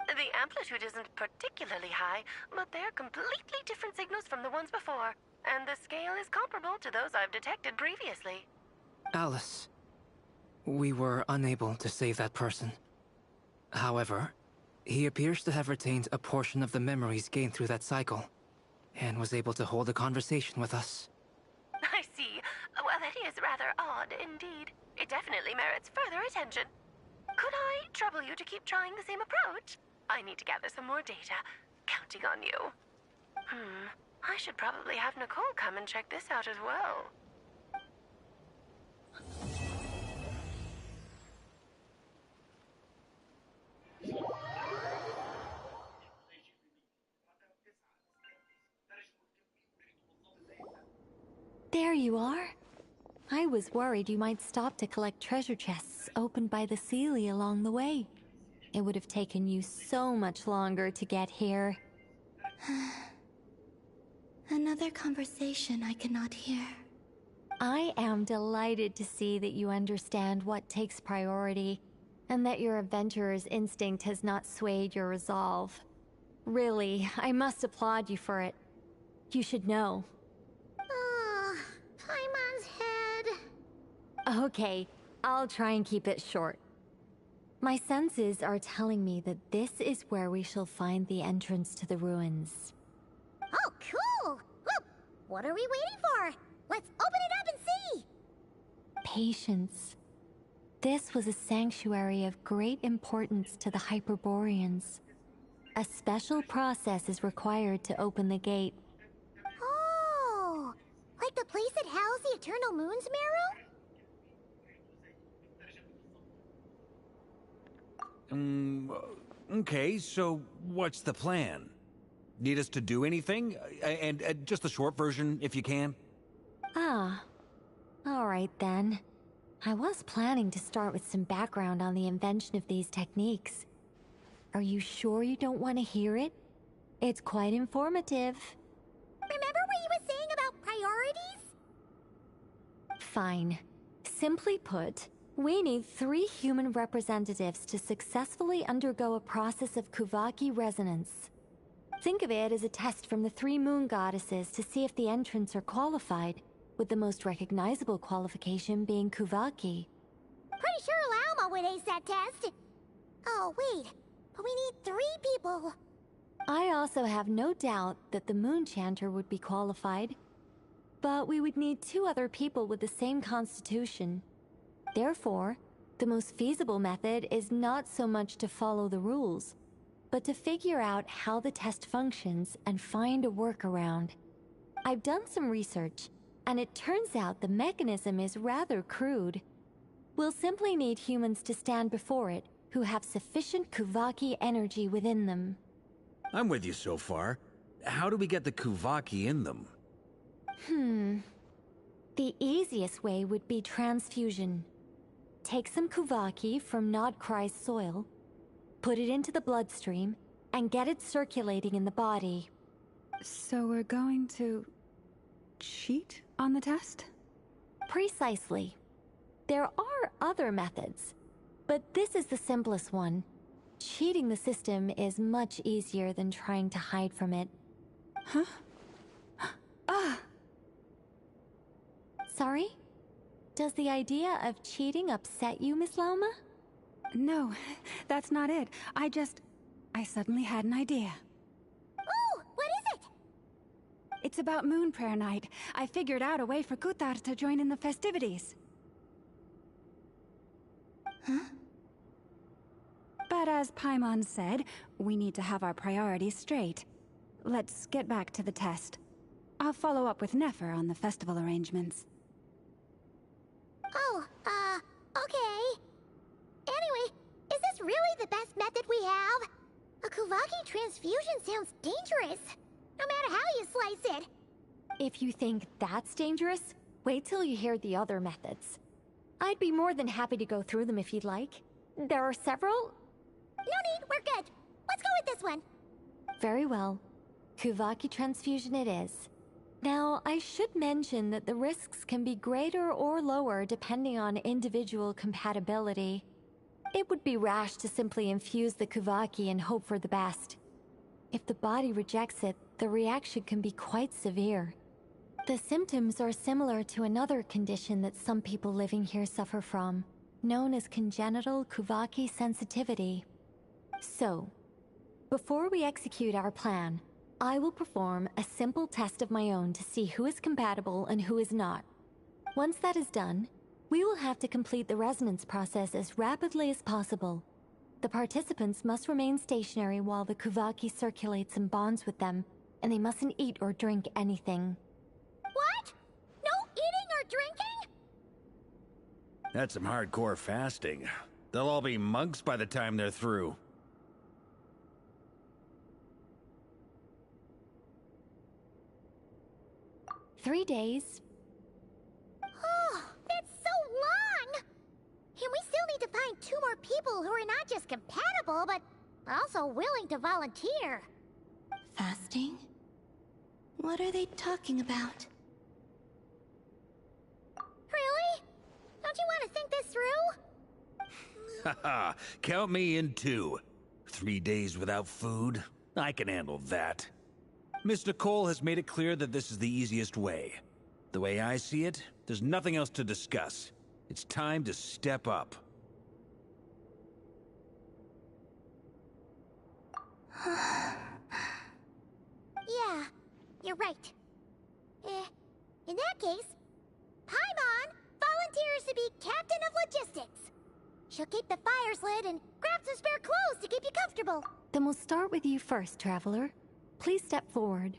The amplitude isn't particularly high, but they're completely different signals from the ones before, and the scale is comparable to those I've detected previously. Alice, we were unable to save that person. However, he appears to have retained a portion of the memories gained through that cycle, and was able to hold a conversation with us. I see. Well, that is rather odd indeed. It definitely merits further attention. Could I trouble you to keep trying the same approach? I need to gather some more data. Counting on you. I should probably have Nicole come and check this out as well. There you are. I was worried you might stop to collect treasure chests opened by the Seelie along the way. It would have taken you so much longer to get here. Another conversation I cannot hear. I am delighted to see that you understand what takes priority, and that your adventurer's instinct has not swayed your resolve. Really, I must applaud you for it. You should know. Paimon's head. Okay, I'll try and keep it short. My senses are telling me that this is where we shall find the entrance to the ruins. Oh, cool! Well, what are we waiting for? Let's open it up and see! Patience. This was a sanctuary of great importance to the Hyperboreans. A special process is required to open the gate. Oh! Like the place that housed the Eternal Moon's Marrow? Okay, so what's the plan? Need us to do anything? And just the short version, if you can. Ah. Alright then. I was planning to start with some background on the invention of these techniques. Are you sure you don't want to hear it? It's quite informative. Remember what you were saying about priorities? Fine. Simply put, we need 3 human representatives to successfully undergo a process of Kuvaki resonance. Think of it as a test from the 3 moon goddesses to see if the entrants are qualified, with the most recognizable qualification being Kuvaki. Pretty sure Lauma would ace that test. Oh, wait. But we need 3 people. I also have no doubt that the Moon Chanter would be qualified. But we would need 2 other people with the same constitution. Therefore, the most feasible method is not so much to follow the rules, but to figure out how the test functions and find a workaround. I've done some research, and it turns out the mechanism is rather crude. We'll simply need humans to stand before it who have sufficient Kuvaki energy within them. I'm with you so far. How do we get the Kuvaki in them? The easiest way would be transfusion. Take some Kuvaki from Nodcry's soil, put it into the bloodstream, and get it circulating in the body. So we're going to cheat on the test? Precisely. There are other methods, but this is the simplest one. Cheating the system is much easier than trying to hide from it. Huh? Ah! Sorry? Does the idea of cheating upset you, Miss Lauma? No, that's not it. I suddenly had an idea. Oh, what is it? It's about Moon Prayer Night. I figured out a way for Kuthar to join in the festivities. Huh? But as Paimon said, we need to have our priorities straight. Let's get back to the test. I'll follow up with Nefer on the festival arrangements. Oh, okay. Anyway, is this really the best method we have? A Kuvaki transfusion sounds dangerous, no matter how you slice it. If you think that's dangerous, wait till you hear the other methods. I'd be more than happy to go through them if you'd like. There are several. No need, we're good. Let's go with this one. Very well. Kuvaki transfusion it is. Now, I should mention that the risks can be greater or lower depending on individual compatibility. It would be rash to simply infuse the Kuvaki and hope for the best. If the body rejects it, the reaction can be quite severe. The symptoms are similar to another condition that some people living here suffer from, known as congenital Kuvaki sensitivity. So, before we execute our plan, I will perform a simple test of my own to see who is compatible and who is not. Once that is done, we will have to complete the resonance process as rapidly as possible. The participants must remain stationary while the Kuvaki circulates and bonds with them, and they mustn't eat or drink anything. What? No eating or drinking? That's some hardcore fasting. They'll all be monks by the time they're through. "3 days. Oh, that's so long! And we still need to find 2 more people who are not just compatible, but also willing to volunteer. Fasting? What are they talking about? Really? Don't you want to think this through? Haha, count me in too. 3 days without food? I can handle that. Miss Nicole has made it clear that this is the easiest way. The way I see it, there's nothing else to discuss. It's time to step up. Yeah, you're right. In that case, Paimon volunteers to be Captain of Logistics. She'll keep the fires lit and grab some spare clothes to keep you comfortable. Then we'll start with you first, Traveler. Please step forward.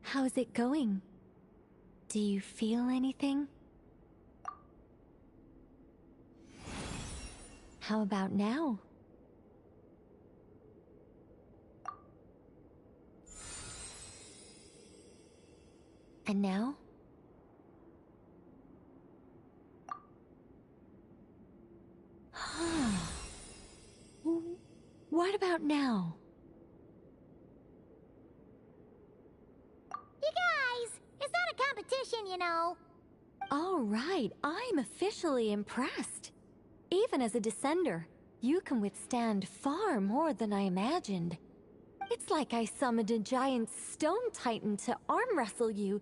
How's it going? Do you feel anything? How about now? And now? What about now? You guys, it's not a competition, you know. All right, I'm officially impressed. Even as a descender, you can withstand far more than I imagined. It's like I summoned a giant stone titan to arm wrestle you,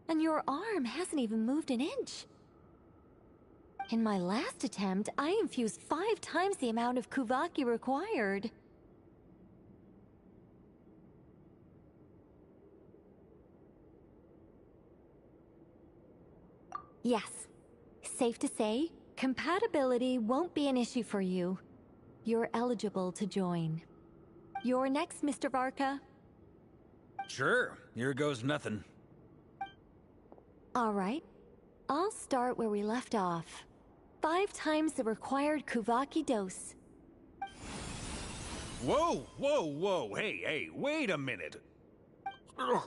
and your arm hasn't even moved an inch. In my last attempt, I infused 5 times the amount of Kuvaki required. Yes, safe to say, compatibility won't be an issue for you. You're eligible to join. You're next, Mr. Varka. Sure, here goes nothing. All right, I'll start where we left off. 5 times the required Kuvaki dose. Whoa, whoa, whoa, hey, wait a minute. How's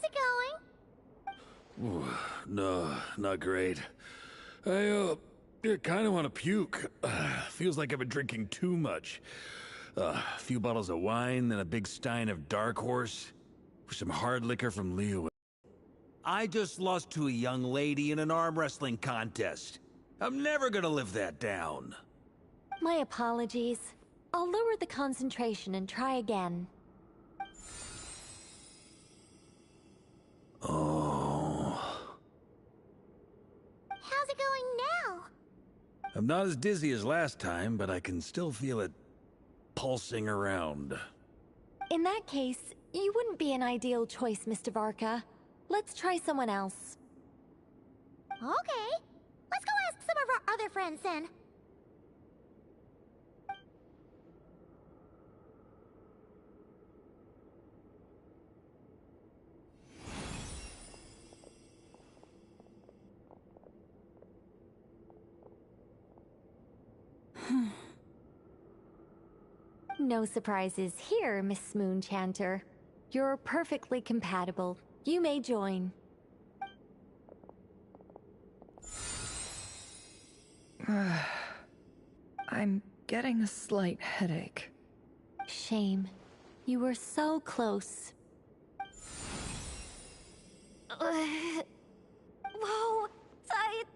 it going? Ooh, no, not great. I kind of want to puke. Feels like I've been drinking too much. A few bottles of wine, then a big stein of Dark Horse. Some hard liquor from Leo. I just lost to a young lady in an arm wrestling contest. I'm never gonna live that down. My apologies. I'll lower the concentration and try again. Oh. How's it going now? I'm not as dizzy as last time, but I can still feel it pulsing around. In that case, you wouldn't be an ideal choice, Mr. Varka. Let's try someone else. Okay. Let's go ask some of our other friends then. No surprises here, Miss Moonchanter. You're perfectly compatible. You may join. I'm getting a slight headache. Shame. You were so close. Whoa! I'm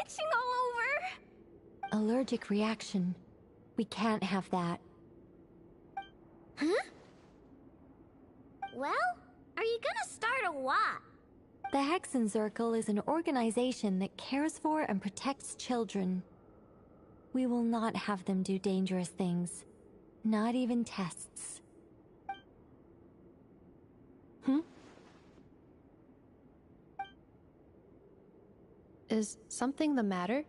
itching all over! Allergic reaction. We can't have that. Huh? Well, are you gonna start a what? The Hexenzirkel is an organization that cares for and protects children. We will not have them do dangerous things. Not even tests. Is something the matter?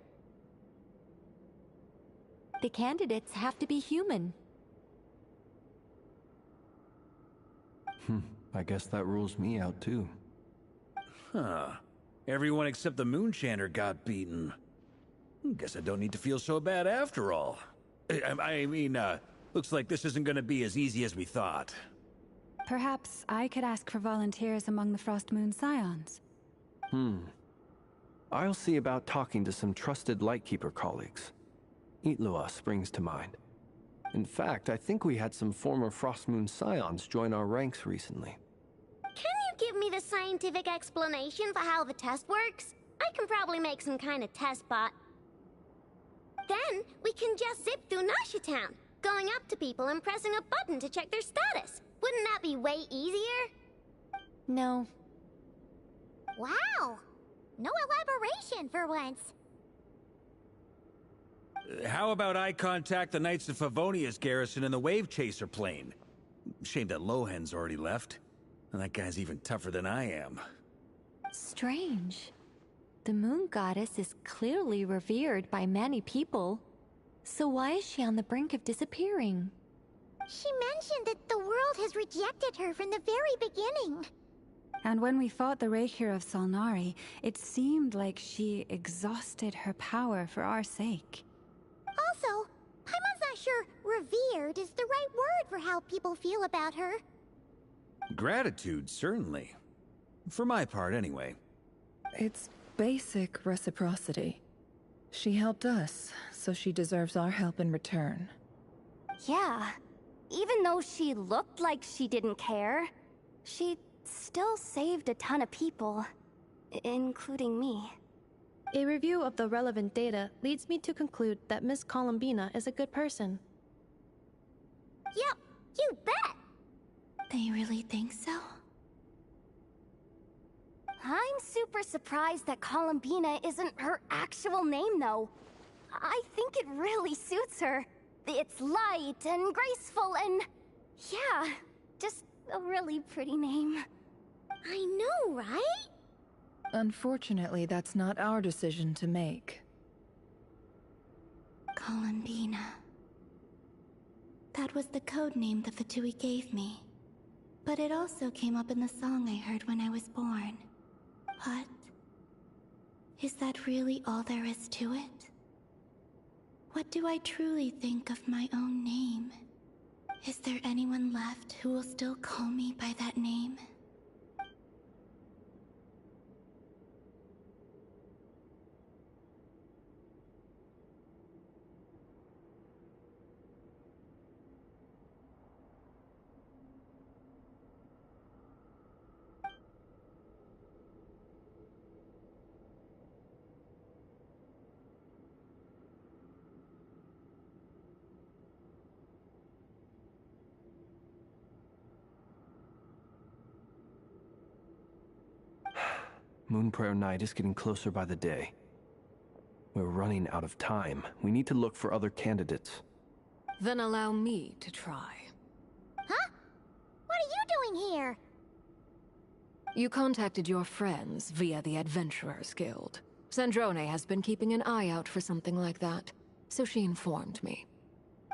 The candidates have to be human. I guess that rules me out too. Huh. Everyone except the Moonchanter got beaten. Guess I don't need to feel so bad after all. I mean, looks like this isn't gonna be as easy as we thought. Perhaps I could ask for volunteers among the Frost Moon Scions. I'll see about talking to some trusted Lightkeeper colleagues. Itlua springs to mind. In fact, I think we had some former Frost Moon Scions join our ranks recently. Can you give me the scientific explanation for how the test works? I can probably make some kind of test bot. Then we can just zip through Nasha Town, going up to people and pressing a button to check their status. Wouldn't that be way easier? No. Wow! No elaboration for once. How about I contact the Knights of Favonia's garrison in the Wave Chaser plane? Shame that Lohan's already left. And that guy's even tougher than I am. Strange. The moon goddess is clearly revered by many people. So why is she on the brink of disappearing? She mentioned that the world has rejected her from the very beginning. And when we fought the Rakier of Solnari, it seemed like she exhausted her power for our sake. Also, Paimon's not sure revered is the right word for how people feel about her. Gratitude, certainly. For my part, anyway. It's basic reciprocity. She helped us, so she deserves our help in return. Yeah. Even though she looked like she didn't care, she still saved a ton of people, including me. A review of the relevant data leads me to conclude that Miss Columbina is a good person. Yep, you bet! They really think so? I'm super surprised that Columbina isn't her actual name, though. I think it really suits her. It's light and graceful and... yeah, just a really pretty name. I know, right? Unfortunately, that's not our decision to make. Columbina. That was the code name the Fatui gave me. But it also came up in the song I heard when I was born. But... is that really all there is to it? What do I truly think of my own name? Is there anyone left who will still call me by that name? Moon Prayer Night is getting closer by the day. We're running out of time. We need to look for other candidates. Then allow me to try. Huh? What are you doing here? You contacted your friends via the Adventurers Guild. Sandrone has been keeping an eye out for something like that, so she informed me.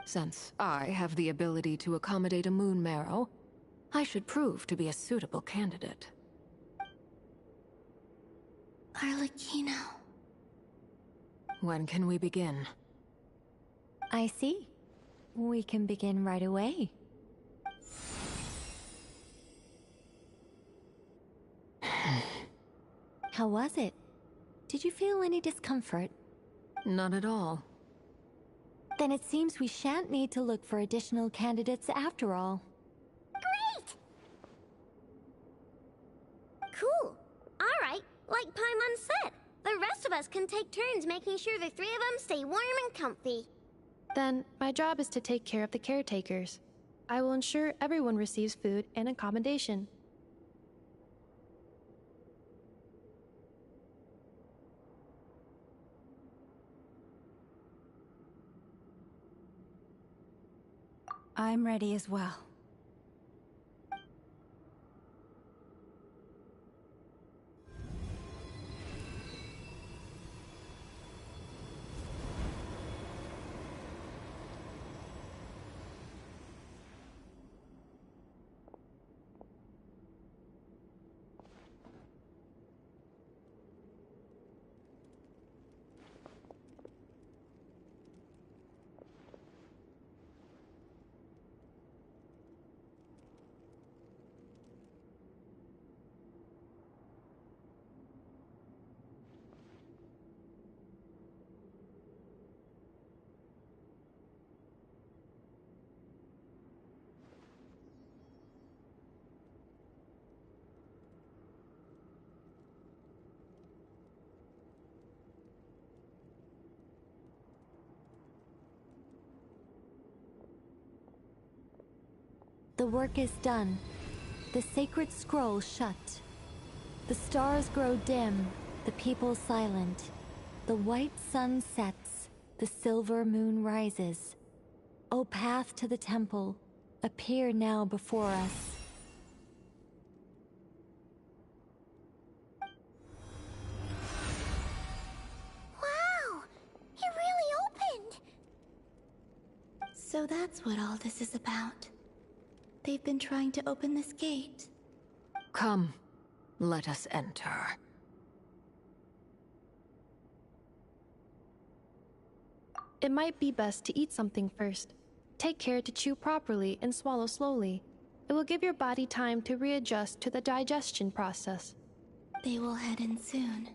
Since I have the ability to accommodate a moon marrow, I should prove to be a suitable candidate. Arlecchino. When can we begin? I see. We can begin right away. How was it? Did you feel any discomfort? Not at all. Then it seems we shan't need to look for additional candidates after all. Great! Cool. Alright, like Paimon said, the rest of us can take turns making sure the three of them stay warm and comfy. Then, my job is to take care of the caretakers. I will ensure everyone receives food and accommodation. I'm ready as well. work is done. The sacred scroll shut. The stars grow dim, the people silent. The white sun sets, the silver moon rises. O path to the temple, appear now before us. Wow! It really opened! So that's what all this is about. They've been trying to open this gate. Come, let us enter. It might be best to eat something first. Take care to chew properly and swallow slowly. It will give your body time to readjust to the digestion process. They will head in soon.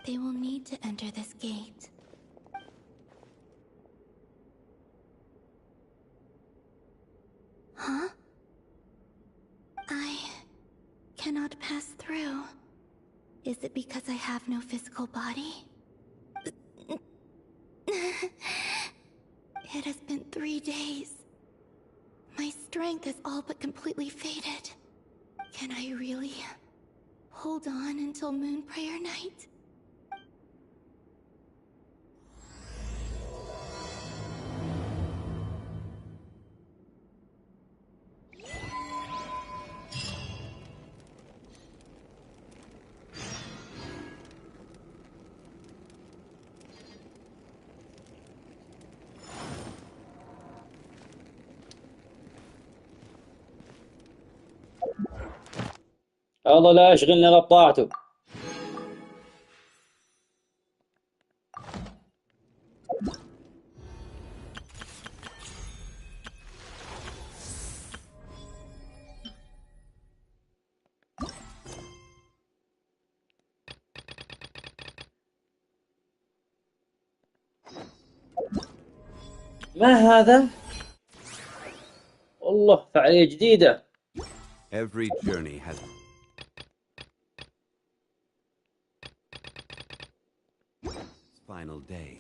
They will need to enter this gate. Huh? I cannot pass through. Is it because I have no physical body? It has been 3 days. My strength is all but completely faded. Can I really hold on until Moon Prayer Night? الله لا يشغلنا لبطاعته. ما هذا؟ والله فعالية جديدة. Every journey has final day.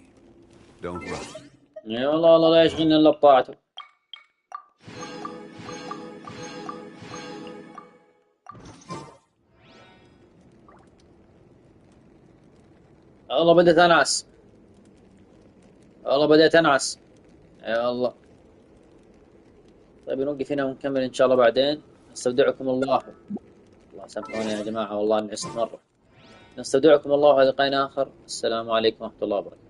Don't rush. اي والله الله لا يشغلنا الا بطاعته. والله بدأت انعس. والله بدأت انعس. يا الله. طيب نوقف هنا ونكمل ان شاء الله بعدين. نستودعكم الله. الله سامحوني يا جماعة والله نعست مرة. نستودعكم الله إلى لقاء آخر. السلام عليكم ورحمة الله وبركاته.